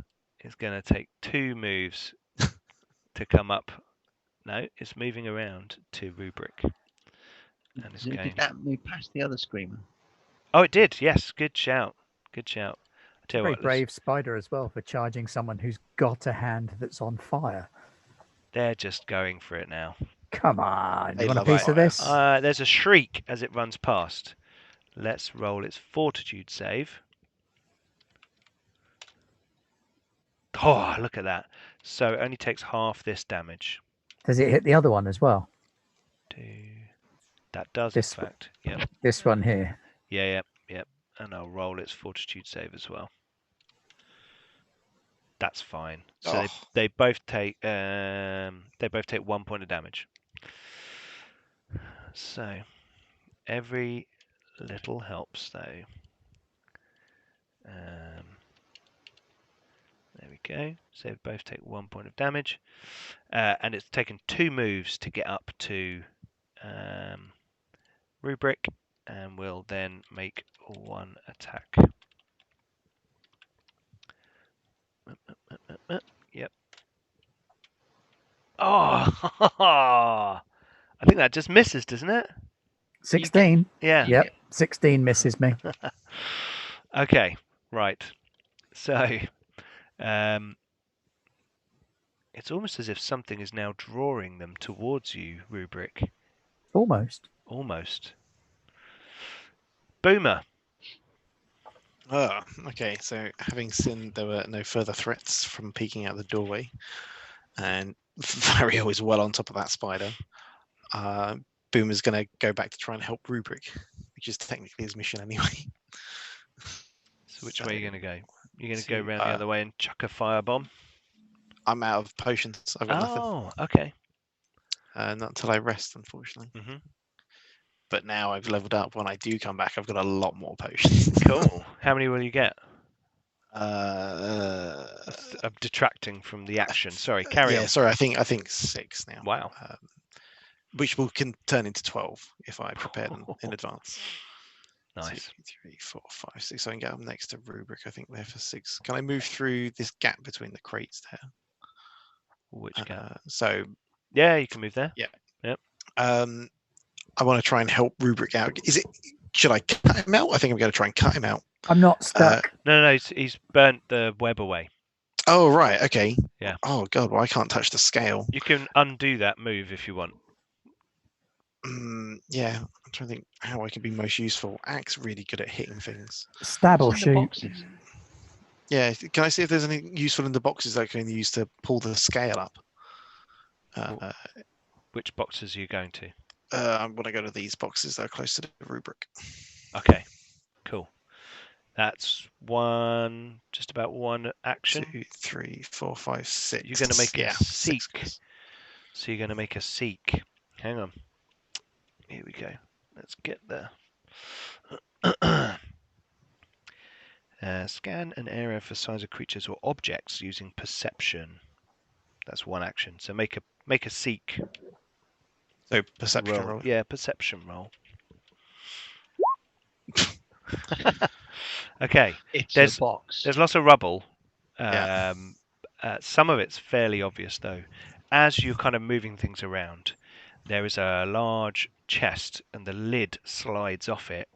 A: is going to take 2 moves to come up. No, it's moving around to Rubric. And it's going.
B: Did that move past the other screamer?
A: Oh, it did. Yes, good shout. Good shout. I tell you
E: Very
A: what,
E: brave spider as well for charging someone who's got a hand that's on fire.
A: they're just going for it now.
E: Come on,
C: They
E: you want a
C: love
E: piece of
C: fire.
E: this?
A: There's a shriek as it runs past. Let's roll its fortitude save. Oh, look at that. So it only takes half this damage.
E: Does it hit the other one as well?
A: That does,
E: This
A: in fact. Yep.
E: This one here.
A: Yeah. And I'll roll its fortitude save as well. That's fine. So they both take 1 point of damage. So every little helps, though. There we go. So they both take 1 point of damage, and it's taken 2 moves to get up to Rubric, and will then make 1 attack. Yep. Oh, I think that just misses, doesn't it?
E: 16.
A: Yeah.
E: Yep, 16 misses me.
A: Okay, right. So, it's almost as if something is now drawing them towards you, Rubric.
E: Almost.
A: Almost. Boomer.
C: Okay, so having seen there were no further threats from peeking out the doorway, and Ariel is well on top of that spider, Boomer's going to go back to try and help Rubric, which is technically his mission anyway.
A: So which way are you going to go? You're going to go
C: to,
A: round the other way and chuck a firebomb?
C: I'm out of potions. I've got nothing.
A: Oh, okay.
C: Not until I rest, unfortunately.
A: Mm-hmm.
C: But now I've leveled up. When I do come back, I've got a lot more potions.
A: Cool. How many will you get?
C: Uh,
A: I'm detracting from the action. Sorry, carry on.
C: Sorry. I think 6 now.
A: Wow.
C: Which can turn into 12 if I prepare them in advance.
A: Nice.
C: 2, 3, 4, 5, 6. So I can get up next to Rubric. I think there for 6. Can I move through this gap between the crates there?
A: Which gap?
C: So
A: Yeah, you can move there.
C: I want to try and help Rubric out. Should I cut him out? I think I'm going to try and cut him out.
E: I'm not stuck.
A: No, he's burnt the web away.
C: Oh, right. Okay.
A: Yeah.
C: Oh, God. Well, I can't touch the scale.
A: You can undo that move if you want.
C: Yeah. I'm trying to think how I can be most useful. Axe really good at hitting things.
E: Stab or
B: It's in the
E: shoot.
B: boxes.
C: Yeah. Can I see if there's anything useful in the boxes that I can use to pull the scale up?
A: Which boxes are you going to?
C: I want to go to these boxes that are close to the Rubric.
A: Okay, cool. That's just about one action.
C: 2, 3, 4, 5, 6.
A: You're going to make a seek.
C: 6.
A: So you're going to make a seek. Hang on. Here we go. Let's get there. Scan an area for signs of creatures or objects using perception. That's one action. So make a seek.
C: So perception roll.
A: Yeah, perception roll. Okay.
B: It's a box.
A: There's lots of rubble.
C: Yeah.
A: Some of it's fairly obvious though, as you're kind of moving things around, there is a large chest, and the lid slides off it,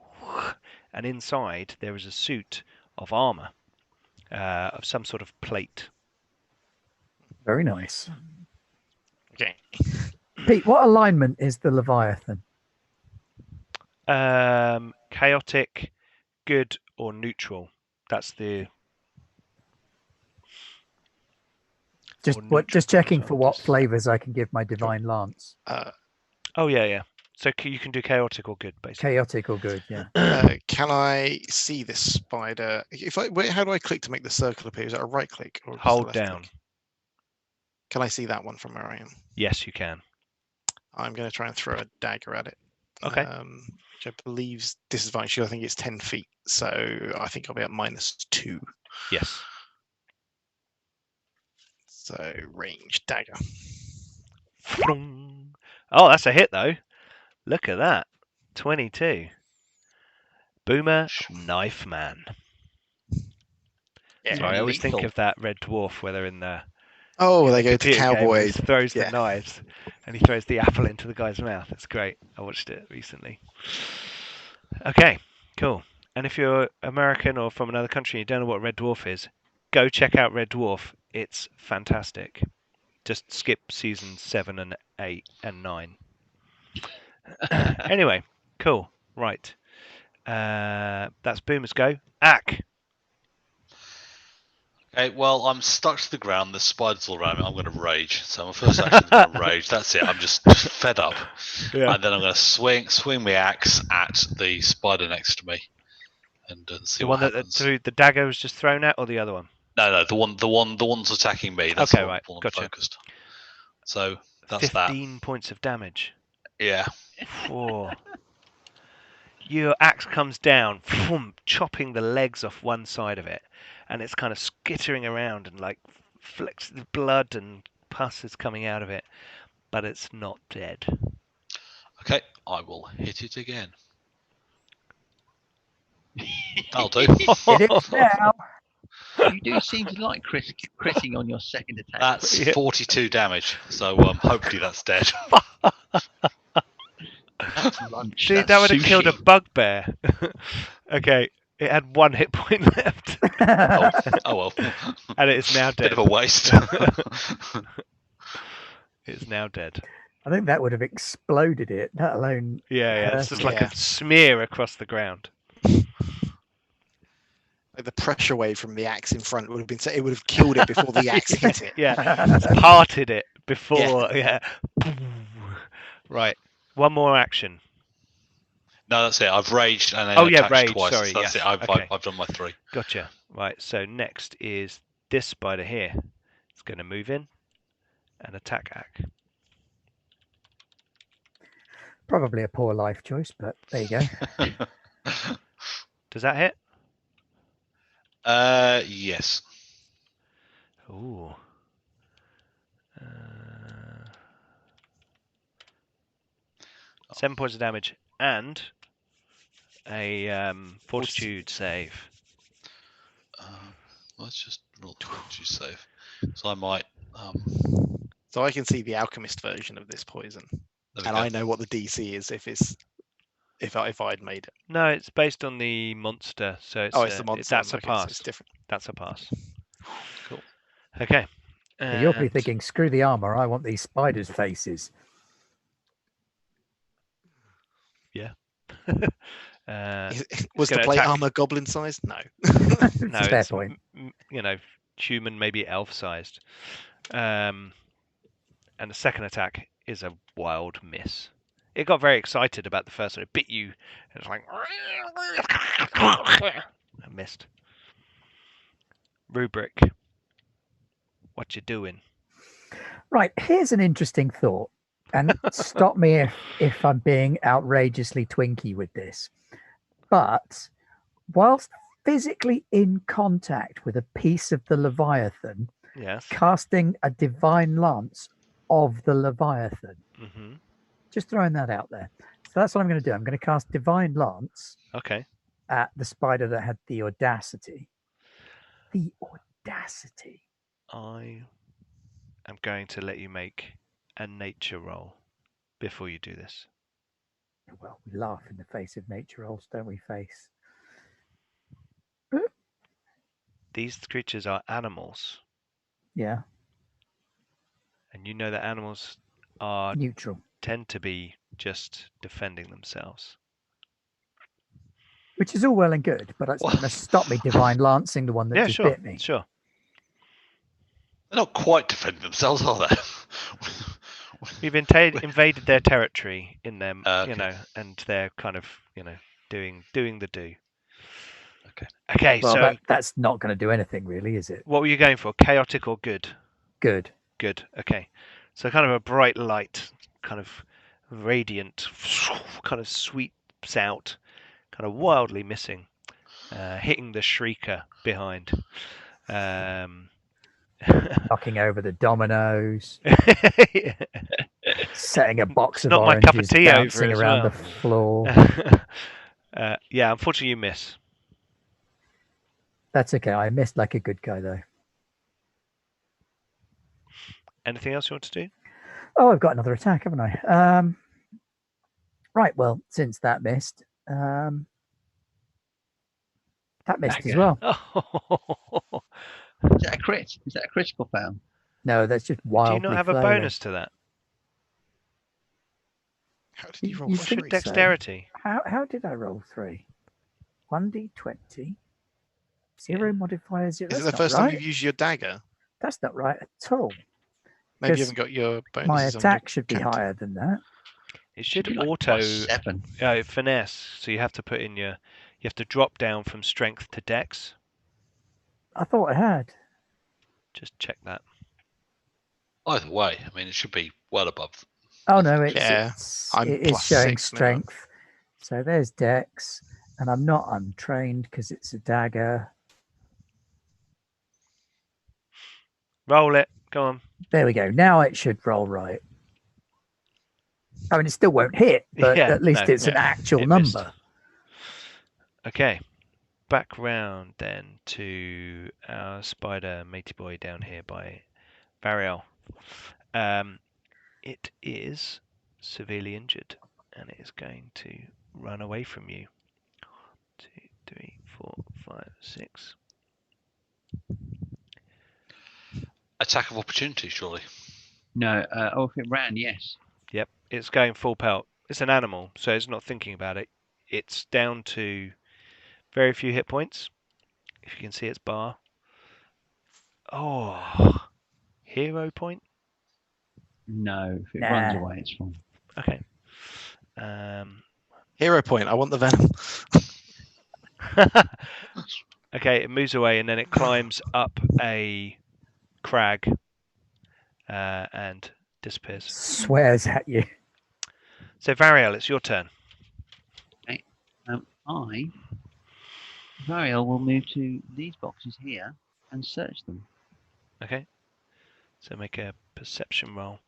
A: and inside there is a suit of armor, of some sort of plate.
E: Very nice.
C: Okay.
E: Pete, what alignment is the Leviathan?
A: Chaotic, good, or neutral. That's the.
E: Just checking for what
A: Just-
E: flavors I can give my divine lance.
A: Oh yeah. So you can do chaotic or good, basically.
E: Chaotic or good, yeah.
C: Can I see this spider? How do I click to make the circle appear? Is that a right click or just a
A: Hold
C: left
A: down.
C: click? Can I see that one from where I am?
A: Yes, you can.
C: I'm going to try and throw a dagger at it.
A: Okay.
C: Which I believe's disadvantage. I think it's 10 feet, so I think I'll be at -2.
A: Yes.
C: So range dagger.
A: Oh, that's a hit though. Look at that. 22. Boomer Knife Man.
C: Yeah.
A: Sorry, I always think
B: lethal.
A: of that red dwarf where they're in the
C: Oh, they
A: the
C: go to
A: computer game and
C: cowboys.
A: he throws
C: Yeah.
A: the knives and he throws the apple into the guy's mouth. It's great. I watched it recently. Okay, cool. And if you're American or from another country and you don't know what Red Dwarf is, go check out Red Dwarf. It's fantastic. Just skip seasons 7 and 8 and 9. Anyway, cool. Right. That's Boomer's go. Ack.
D: Okay, well, I'm stuck to the ground. There's spiders all around me. I'm going to rage. So my first action is going to rage. That's it. I'm just fed up.
A: Yeah.
D: And then I'm going to swing my axe at the spider next to me, and see
A: The
D: what
A: one that
D: happens.
A: the dagger was just thrown at, or the other one?
D: No, the one's attacking me. That's
A: Okay,
D: the one,
A: right,
D: I'm
A: gotcha.
D: focused. So that's
A: 15 points of damage.
D: that. Yeah.
A: Whoa. Your axe comes down, chopping the legs off one side of it, and it's kind of skittering around and like flicks the blood and pus is coming out of it, but it's not dead.
D: Okay, I will hit it again. I'll do.
E: It is now.
B: You do seem to like critting on your second attack.
D: That's
A: Yeah.
D: 42 damage. So hopefully that's dead.
B: That's lunch.
A: See,
B: That's
A: that would have killed a
B: sushi.
A: bugbear. Okay, it had 1 hit point left,
D: Oh well.
A: and it is now
D: Bit
A: dead.
D: of a waste.
A: It's now dead.
E: I think that would have exploded it, let alone.
A: Yeah, it's just like
C: Yeah.
A: a smear across the ground.
C: Like the pressure wave from the axe in front would have been. It would have killed it before the axe hit it.
A: Yeah, it's parted it before. Yeah. Right. One more action.
D: No, that's it. I've raged and then
A: Oh, yeah,
D: attacked
A: rage,
D: twice.
A: sorry,
D: That's
A: yes,
D: it. I've
A: okay.
D: done my 3.
A: Gotcha. Right. So next is this spider here. It's going to move in and attack Ack.
E: Probably a poor life choice, but there you go.
A: Does that hit?
D: Yes.
A: Ooh. 7 points of damage and a fortitude save.
D: Let's just roll the fortitude save. So I might.
C: So I can see the alchemist version of this poison,
D: There we
C: and
D: go.
C: I know what the DC is if I'd made it.
A: No, it's based on the monster, so it's
C: It's the monster.
A: that's a
C: Okay, so
A: pass.
C: it's different.
A: That's a pass.
C: Cool.
A: Okay.
E: So you'll be
A: and-
E: thinking, screw the armor, I want these spiders' faces.
C: Was the
A: gonna
C: plate
A: attack-
C: armor goblin sized? No.
E: It's
A: no,
E: a fair
A: it's
E: point.
A: human, maybe elf-sized. And the second attack is a wild miss. It got very excited about the first one. It bit you, and it's like I missed. Rubric, what you doing?
E: Right, here's an interesting thought, and stop me if I'm being outrageously twinky with this. But whilst physically in contact with a piece of the Leviathan,
A: Yes.
E: casting a divine lance of the Leviathan.
A: Mm-hmm.
E: Just throwing that out there. So that's what I'm going to do. I'm going to cast divine lance
A: Okay.
E: at the spider that had the audacity. The audacity.
A: I am going to let you make a nature roll before you do this.
E: Well, we laugh in the face of nature rolls, don't we, Face?
A: These creatures are animals,
E: Yeah,
A: and you know that animals are
E: neutral.
A: tend to be just defending themselves.
E: Which is all well and good, but it's not
D: Well-
E: going to stop me divine lancing the one that
A: Yeah,
E: just
A: sure,
E: bit me.
A: sure.
D: They're not quite defending themselves, are they?
A: We've invaded their territory in them,
D: Okay.
A: you know, and they're kind of, you know, doing the do.
D: Okay.
A: Okay,
E: Well,
A: so
E: that's not going to do anything, really, is it?
A: what were you going for? Chaotic or good?
E: Good.
A: Good. Okay. So kind of a bright light, kind of radiant, kind of sweeps out, kind of wildly missing, hitting the Shrieker behind.
E: Knocking over the dominoes, setting a box
A: It's
E: of
A: not my cup of
E: oranges
A: tea over
E: bouncing
A: as
E: around
A: well.
E: the floor.
A: Yeah, unfortunately you miss.
E: That's okay. I missed like a good guy, though.
A: Anything else you want to do?
E: Oh, I've got another attack, haven't I? Right. Well, since that missed, that missed as
B: Dagger.
E: well.
B: Is that a crit? Is that a critical fail?
E: No, that's just
A: Do
E: wildly
A: you not have a
E: flailing.
A: bonus to that?
C: How did you roll
E: You
A: What's
E: think
A: your
C: three?
E: so?
A: dexterity?
E: How did I roll 3? 1d20. 0 modifier 0.
C: Is it
E: That's
C: the
E: not
C: first time
E: right.
C: you've used your dagger?
E: That's not right at all.
C: Maybe you
E: Because
C: haven't got your bonuses
E: My
C: on your
E: attack should be
C: counter.
E: higher than that.
A: It should
B: be like
A: auto
B: +7.
A: finesse, so you have to put in you have to drop down from strength to dex.
E: I thought I had.
A: Just check that.
D: Either way, I mean, it should be well above.
E: Oh no, it
C: I'm
E: is showing
C: +6 now.
E: strength. So there's dex, and I'm not untrained because it's a dagger.
A: Roll it. Go on.
E: There we go. Now it should roll right. I mean, it still won't hit, but
A: Yeah,
E: at least
A: no,
E: it's an
A: yeah,
E: actual
A: it missed.
E: number.
A: Okay. Back round then to our spider matey boy down here by Ariel. It is severely injured and it is going to run away from you. 2, 3, 4, 5, 6.
D: Attack of opportunity, surely.
B: No. Oh, if it ran, yes.
A: Yep, it's going full pelt. It's an animal, so it's not thinking about it. It's down to very few hit points. If you can see its bar. Oh, hero point?
B: No. If it
E: Nah.
B: runs away, it's fine.
A: Okay.
C: Hero point. I want the venom.
A: Okay, it moves away and then it climbs up a crag and disappears.
E: Swears at you.
A: So Variel, it's your turn.
B: Ariel will move to these boxes here and search them.
A: Okay. So make a perception roll.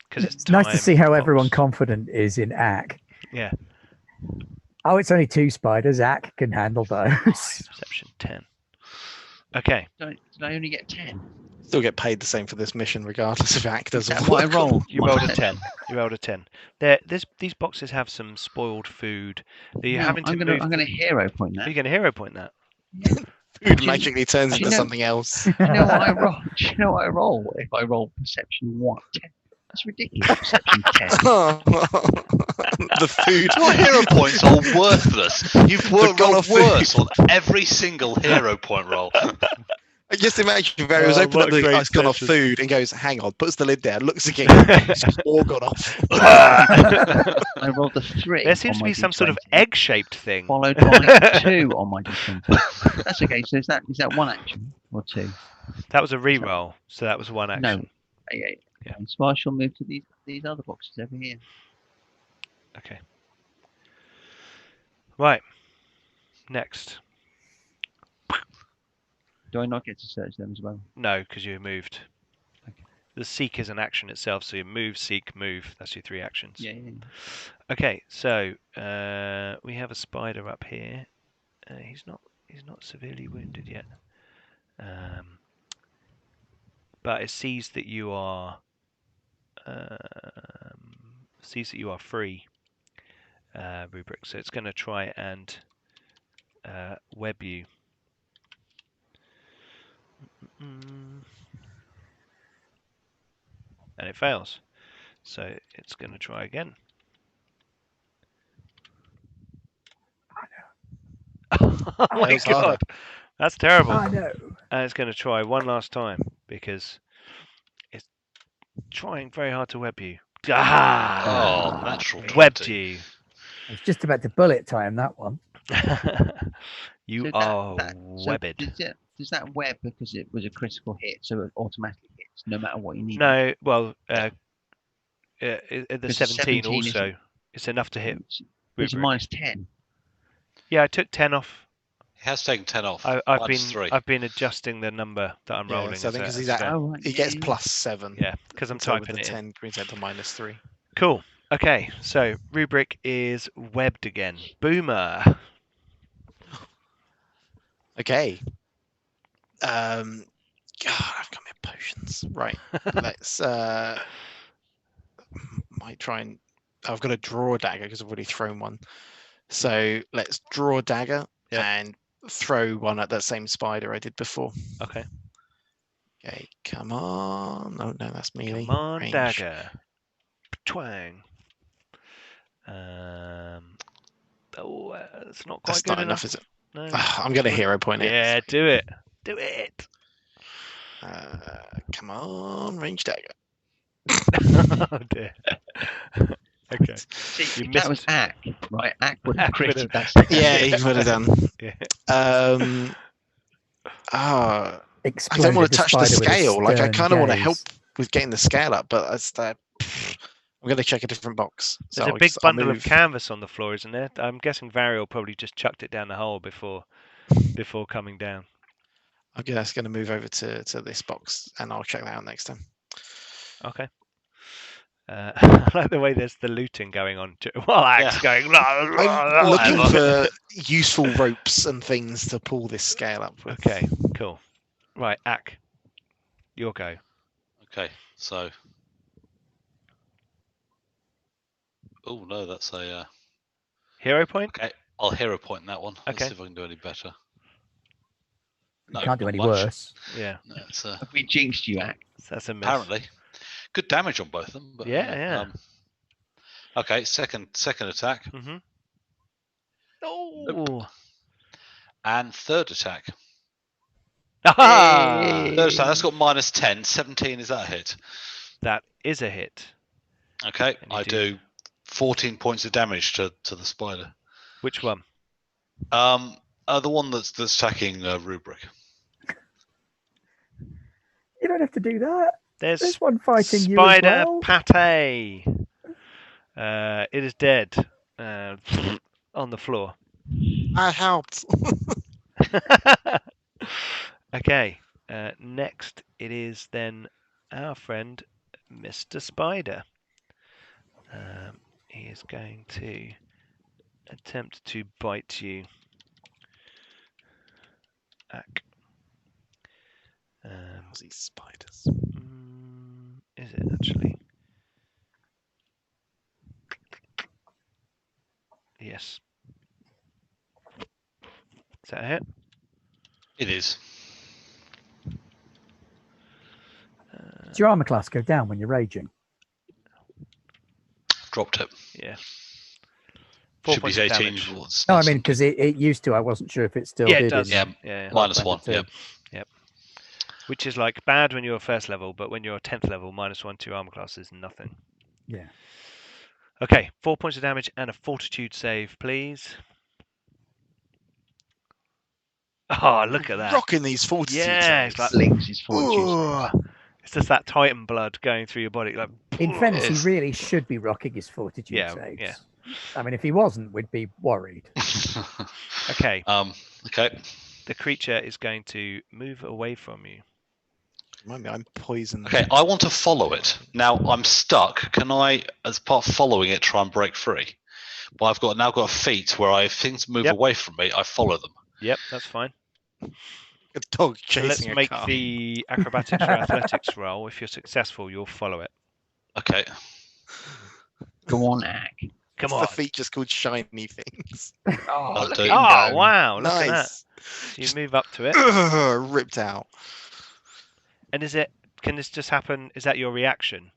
A: Because
E: It's nice to
A: time
E: see how
A: box.
E: everyone confident is in Ack.
A: Yeah.
E: Oh, it's only 2 spiders. Ack can handle those.
A: Perception 10. Okay.
B: Did I only get 10?
C: Still get paid the same for this mission, regardless of actors.
B: Is that what I rolled?
A: You rolled a 10. You rolled a 10. These boxes have some spoiled food. You're having to
B: I'm
A: move.
B: gonna hero point that.
A: You're going to hero point that.
C: Food magically turns
B: do you
C: into
B: know-
C: something else.
B: Do you know what I roll? Do you know what I roll if I roll perception 1? 10. That's ridiculous. Perception 10.
C: The food.
D: Your hero points are worthless. You've
C: The gone
D: rolled
C: off food.
D: worse on every single hero point roll.
C: Just imagine Barry was opening up
A: what a
C: the
A: great
C: ice gone off
A: session.
C: food and goes, hang on, puts the lid down, looks again, it's just all gone off.
B: I rolled a 3.
A: There seems
B: on
A: to
B: my
A: be some sort of
B: D20,
A: egg-shaped thing.
B: followed by 2 on my D20. That's okay. So is that 1 action or 2?
A: That was a re-roll, so that was one action.
B: No. Okay.
A: Yeah.
B: So I shall move to these other boxes over here.
A: Okay. Right. Next.
B: Do I not get to search them as well?
A: No, because you moved.
B: Okay.
A: The seek is an action itself, so you move, seek, move. That's your 3 actions.
B: Yeah.
A: Okay, so we have a spider up here. He's not severely wounded yet. but it sees that you are free, Rubric. So it's going to try and web you. And it fails. So it's going to try again. Oh my
C: Fails
A: god,
C: harder.
A: that's terrible.
E: I know.
A: And it's going to try one last time because it's trying very hard to web you. Ah!
D: Oh, natural 20.
A: Webbed you.
E: I was just about to bullet time that one.
A: You
B: So
A: are
B: so
A: webbed.
B: does that web because it was a critical hit, so it automatically hits no matter what you need?
A: No, well,
D: Yeah.
A: the
B: Because
A: 17
B: 17
A: also. It's enough to hit.
B: It's
A: Rubric.
B: -10.
A: Yeah, I took 10 off.
D: He has taken 10 off.
A: I've
D: -3.
A: been adjusting the number that I'm rolling.
C: So I think
A: as
C: because
A: I
C: he's
A: go.
C: at,
B: Oh, right,
C: he gets
B: yeah.
C: +7.
A: Yeah, because I'm
C: So with
A: typing
C: the
A: it in.
C: 10 brings it to -3.
A: Cool. Okay, so Rubric is webbed again. Boomer.
C: Okay. God, I've got my potions. Right. Let's might try and I've got to draw a dagger because I've already thrown one. So let's draw a dagger and throw one at that same spider I did before.
A: Okay.
C: Okay, come on. Oh no, that's melee.
A: Come on,
C: range.
A: dagger. Twang. It's not quite
C: That's
A: good
C: not enough, is it?
A: No.
C: I'm going to hero point it.
A: Yeah, do it. Do it.
C: Come on, range dagger.
A: Oh dear. Okay.
B: See,
A: You
B: if that was
A: missed.
B: Ack, right? Ack would have
A: Ack would
B: critted
A: have-
B: that.
C: Yeah, he would have done.
A: Yeah.
C: I don't
E: Exploded
C: want to touch the
E: spider with a
C: scale. Like I
E: stern
C: kind of want to
E: gaze.
C: help with getting the scale up, but that's that. I'm going to check a different box.
A: There's
C: So
A: a big
C: I'll
A: bundle of
C: move.
A: canvas on the floor, isn't there? I'm guessing Varial probably just chucked it down the hole before coming down.
C: Okay, that's going to move over to this box, and I'll check that out next time.
A: Okay. I like the way there's the looting going on while Axe going.
C: I'm looking
A: whatever.
C: for useful ropes and things to pull this scale up with.
A: Okay, cool. Right, Ack, your go.
D: Okay, so. Oh no, that's a.
A: Hero point?
D: Okay, I'll hero point that one. Let's
A: Okay.
D: see if I can do any better.
E: You can't do
D: not
E: any
D: much.
E: worse.
A: Yeah,
D: No, it's
B: Have we jinxed you, Ack?
A: that's a miss.
D: apparently good damage on both of them. But,
A: Yeah.
D: Okay, second attack
A: Mm-hmm. Oh.
D: and third attack.
A: Ah!
D: Third attack. That's got -10. 17. Is that a hit?
A: That is a hit.
D: Okay,
A: And you
D: I do 14 points of damage to the spider.
A: Which one?
D: The one that's attacking Rubric.
E: You don't have to do that.
A: There's
E: There's one fighting you as
A: Spider
E: well.
A: Pate. It is dead on the floor.
F: I helped.
A: Okay. Next, it is then our friend Mr. Spider. He is going to attempt to bite you. Ack.
C: How's these spiders?
A: Is it actually? Yes. Is that a hit?
D: It is.
E: Does your armor class go down when you're raging?
D: Dropped it.
A: Yeah. 4
D: Should be
A: points of
D: 18.
A: damage.
D: Towards
E: No, I mean because it used to. I wasn't sure if it still
A: Yeah,
E: did.
A: it does.
D: Yeah.
A: Yeah.
D: -1.
E: Pathfinder
D: Yep.
A: Which is like bad when you're first level, but when you're 10th level, -1 to your armor class is nothing.
E: Yeah.
A: Okay, 4 points of damage and a fortitude save, please. Oh, look at that.
C: Rocking these 40.
A: Yeah, it's like
B: Links his fortune.
A: Ooh. It's just that Titan blood going through your body. Like
E: In fairness,
D: It's-
E: he really should be rocking his fortitude
A: Yeah,
E: saves.
A: yeah.
E: I mean, if he wasn't, we'd be worried.
A: Okay,
D: Okay.
A: the creature is going to move away from you.
C: Remind me, I'm poisoned.
D: Okay, I want to follow it. Now I'm stuck. Can I, as part of following it, try and break free? But I've now got a feat where if things move
A: Yep.
D: away from me, I follow them.
A: Yep, that's fine.
C: A dog
A: So let's
C: chasing a
A: make
C: car.
A: the acrobatics or athletics roll. If you're successful, you'll follow it.
D: Okay.
B: Go on, Ack.
A: Come
C: It's
A: on.
C: the feature called shiny things.
B: Oh,
D: I'll
B: look
D: do
B: at
D: it.
B: him
A: Oh,
B: go.
A: wow. Look at that.
C: Nice.
A: So you
C: Just-
A: move up to it.
C: Ripped out.
A: And can this just happen? Is that your reaction?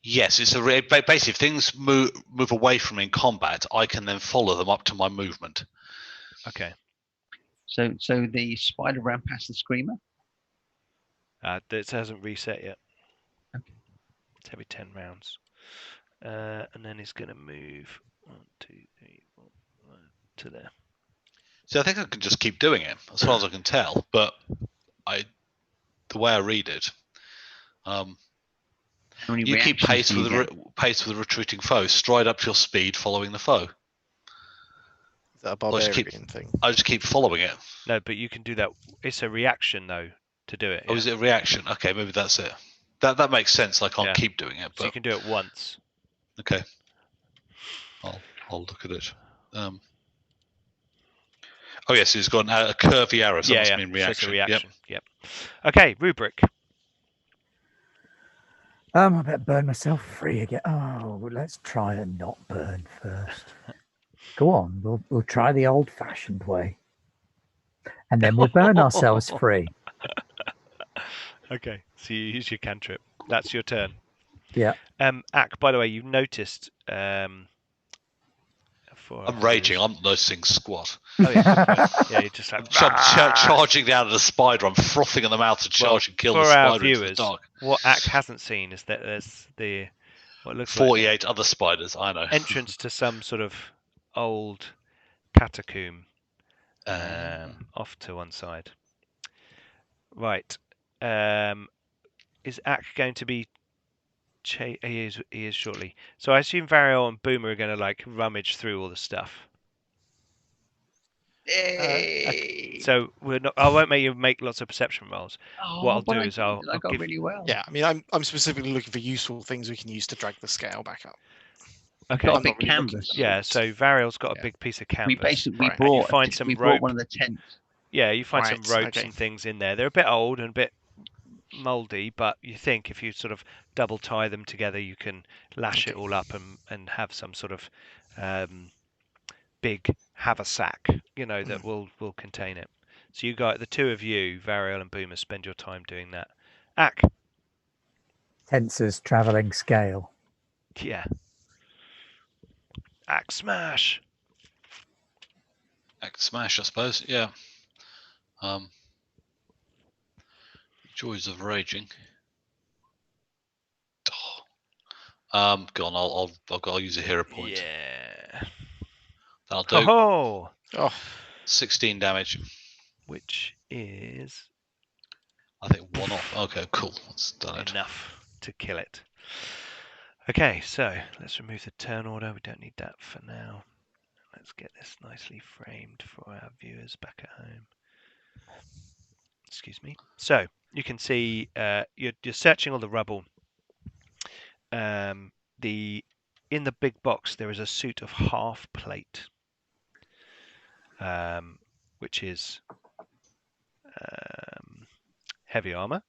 D: Yes, it's basically if things move away from me in combat, I can then follow them up to my movement.
A: Okay.
B: So the spider ran past the screamer.
A: This hasn't reset yet.
B: Okay.
A: It's every 10 rounds. And then he's going to move 1, 2, 3, 4, 5 to there.
D: So I think I can just keep doing it, as far as I can tell. But the way I read it,
B: How many
D: you keep
B: reactions do you get?
D: pace with a retreating foe. Stride up to your speed, following the foe.
C: Is that a
D: Well, just
C: barbarian
D: keep-
C: thing?
D: I just keep following it.
A: No, but you can do that. It's a reaction, though, to do it.
D: Oh, is it a reaction? Okay, maybe that's it. That makes sense. I can't
A: Yeah.
D: keep doing it,
A: So you
D: but
A: can do it once.
D: okay. I'll look at it. Oh yes, it's got a curvy arrow. So it must mean
A: So it's a
D: reaction. Yep.
A: reaction. Yep. Okay, rubric.
E: I better burn myself free again. Oh, let's try and not burn first. Go on, we'll try the old-fashioned way, and then we'll burn ourselves free.
A: Okay, so you use your cantrip. That's your turn.
E: Yeah.
A: Ack, by the way, you noticed.
D: I'm raging. I'm not noticing squat.
A: Oh yeah, yeah. You're just like
D: I'm charging down at a spider. I'm frothing in the mouth to charge and kill the
A: for our
D: spider into the
A: viewers,
D: dark.
A: what Ack hasn't seen is that there's what looks like
D: 48 other spiders. I know.
A: entrance to some sort of old catacomb off to one side. Right. Is Ack going to be? He is shortly. So I assume Variel and Boomer are going to like rummage through all the stuff.
B: Hey.
A: So I won't make you make lots of perception rolls. What I'll
B: but
A: do
B: I
A: is
B: did.
A: I'll
B: I got
A: give.
B: really well.
C: Yeah, I mean, I'm specifically looking for useful things we can use to drag the scale back up.
A: Okay.
B: Got a
C: I'm
B: big
C: not really looking
B: canvas.
C: for
A: Yeah.
C: loot.
A: So Variel's got a
C: Yeah.
A: big piece of
B: We
A: canvas.
B: basically
C: Right.
A: And you
B: brought
A: find some
B: we
A: rope.
B: brought one of the tents.
A: Yeah, you find some
C: Right,
A: ropes
C: okay.
A: and things in there. They're a bit old and a bit mouldy, but you think if you sort of double tie them together, you can lash it
C: Okay.
A: all up and have some sort of big haversack, that will contain it. So you got the two of you, Variel and Boomer, spend your time doing that. Ack,
E: Tensor's traveling scale.
A: yeah. Ack smash.
D: Act smash, I suppose. Yeah. Joys of raging. Go on. I'll use a hero point.
A: Yeah.
D: That'll do.
A: Oh,
C: Oh,
D: 16 damage.
A: which is
D: I think one off. Okay, cool. That's done it.
A: enough to kill it. Okay, so let's remove the turn order. We don't need that for now. Let's get this nicely framed for our viewers back at home. Excuse me. So you can see you're searching all the rubble. In the big box there is a suit of half plate, which is heavy armor.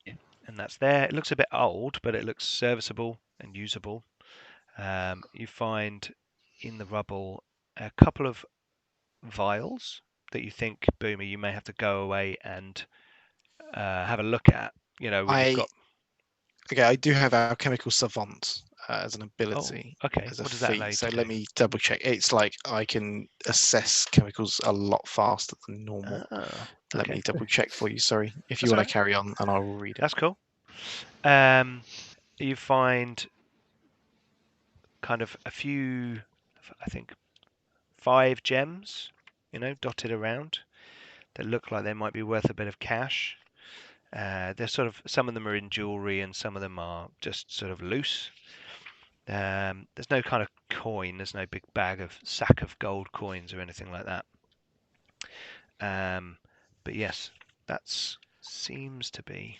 B: Yeah.
A: And that's there. It looks a bit old, but it looks serviceable and usable. You find in the rubble a couple of vials that you think, Boomer, you may have to go away and have a look at. We've got.
C: okay. I do have our chemical savant as an ability.
A: Okay.
C: As a
A: What does that
C: feat.
A: allow you
C: So
A: to
C: let
A: do?
C: me double check. It's like I can assess chemicals a lot faster than normal.
A: Oh,
C: Let
A: okay.
C: me double check for you. Sorry, if you
A: That's
C: want
A: all
C: to carry on, and I will read it.
A: That's cool. You find kind of a few, I think, 5 gems, dotted around that look like they might be worth a bit of cash. They're sort of, some of them are in jewelry and some of them are just sort of loose. There's no kind of coin. There's no big sack of gold coins or anything like that. But yes, that seems to be.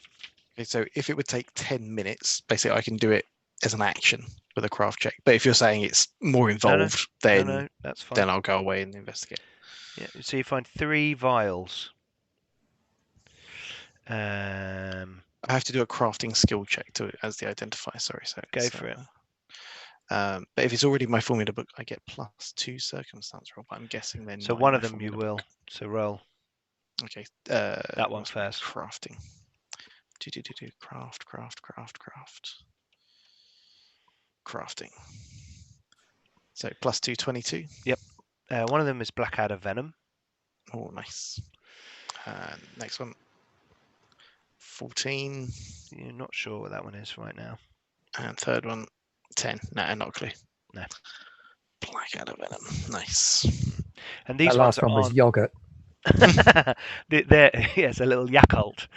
C: Okay, so if it would take 10 minutes, basically I can do it as an action with a craft check. But if you're saying it's more involved,
A: No, that's fine.
C: then I'll go away and investigate.
A: Yeah, so you find 3 vials
C: I have to do a crafting skill check as the identifier. Sorry, so
A: Go for it.
C: But if it's already my formula book, I get +2 circumstance roll. But I'm guessing then.
A: So one of them you will. So roll.
C: Okay.
A: That one
C: what's my
A: first.
C: Crafting. Crafting. So +2, 22.
A: Yep. One of them is Blackadder Venom.
C: Oh, nice. Next one. 14.
A: You're not sure what that one is right now.
C: And third one, 10. No, not a clue.
A: No.
C: Blackadder Venom. Nice.
A: And these
E: That last one was
A: aren't...
E: yogurt.
A: Yes, a little Yakult.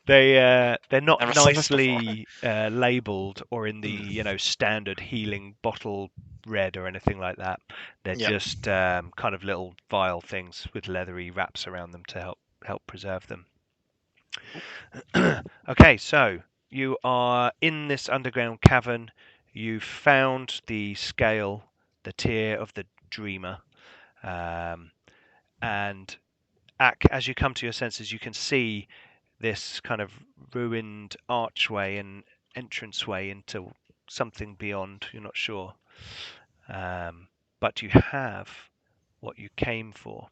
A: They're not
C: Never seen this
A: nicely labelled or in the standard healing bottle red or anything like that. They're just kind of little vial things with leathery wraps around them to help preserve them. Okay, so you are in this underground cavern. You found the scale, the tier of the dreamer. And as you come to your senses, you can see this kind of ruined archway and entranceway into something beyond. You're not sure. But you have what you came for.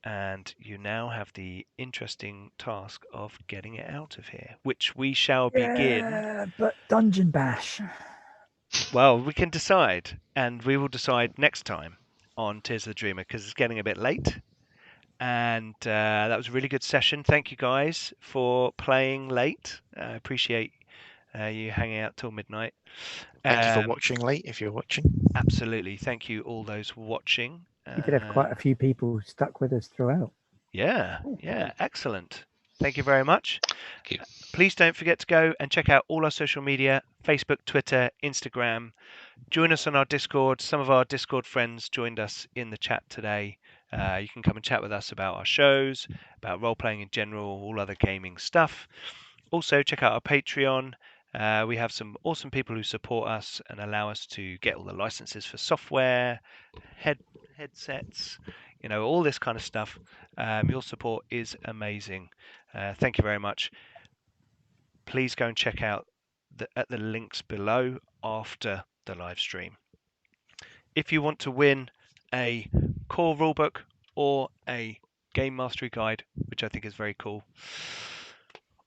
A: And you now have the interesting task of getting it out of here, which we shall begin.
E: Yeah, but Dungeon Bash.
A: Well, we can decide, and we will decide next time on Tears of the Dreamer, because it's getting a bit late. And that was a really good session. Thank you guys for playing late. I appreciate you hanging out till midnight.
C: Thank you for watching late, if you're watching.
A: Absolutely. Thank you, all those watching.
E: We did have quite a few people stuck with us throughout.
A: Yeah, excellent. Thank you very much. Please don't forget to go and check out all our social media, Facebook, Twitter, Instagram. Join us on our Discord. Some of our Discord friends joined us in the chat today. You can come and chat with us about our shows, about role-playing in general, all other gaming stuff. Also, check out our Patreon. We have some awesome people who support us and allow us to get all the licenses for software, headsets, all this kind of stuff. Your support is amazing. Thank you very much. Please go and check out the links below after the live stream. If you want to win a core rulebook or a game mastery guide, which I think is very cool,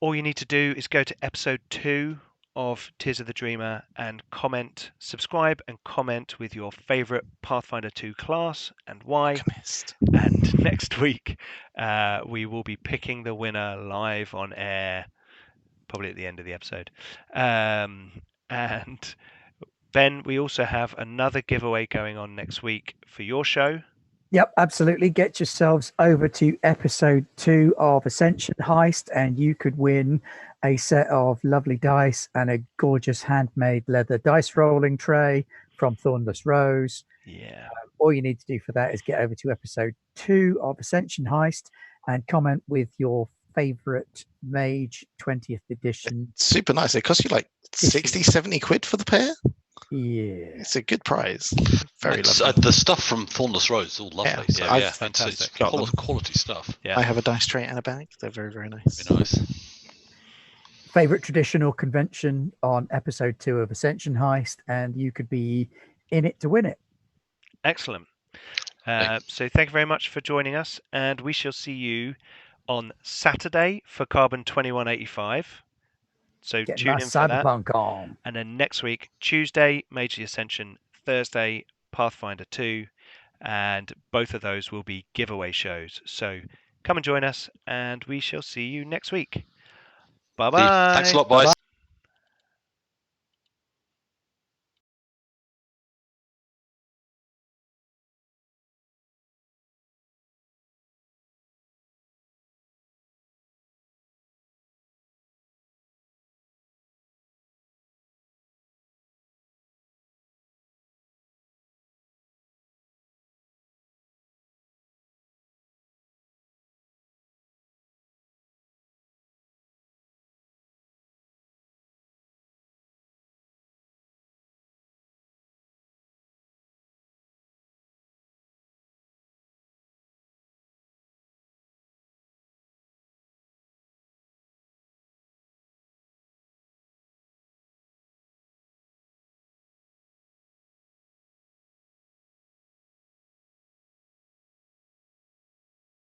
A: all you need to do is go to episode 2 of Tears of the Dreamer and subscribe and comment with your favorite Pathfinder 2 class and why. And next week we will be picking the winner live on air, probably at the end of the episode. And Ben, we also have another giveaway going on next week for your show.
E: Yep, absolutely. Get yourselves over to episode 2 of Ascension Heist, and you could win a set of lovely dice and a gorgeous handmade leather dice rolling tray from Thornless Rose.
A: Yeah.
E: All you need to do for that is get over to episode 2 of Ascension Heist and comment with your favorite Mage 20th edition.
C: It's super nice. It costs you like 60, 70 quid for the pair.
E: Yeah,
C: it's a good prize. Very lovely.
D: The stuff from Thornless Rose is all lovely.
A: Yeah, fantastic.
D: It's quality stuff.
A: Yeah.
C: I have a dice tray and a bag. They're very, very nice.
D: Very nice.
E: Favorite traditional convention on episode 2 of Ascension Heist, and you could be in it to win it.
A: Excellent. So thank you very much for joining us, and we shall see you on Saturday for Carbon 2185. So tune in for that.
E: On.
A: And then next week, Tuesday, Mage the Ascension, Thursday, Pathfinder 2, and both of those will be giveaway shows. So come and join us, and we shall see you next week. Bye-bye.
D: Thanks a lot, boys.
E: Bye-bye.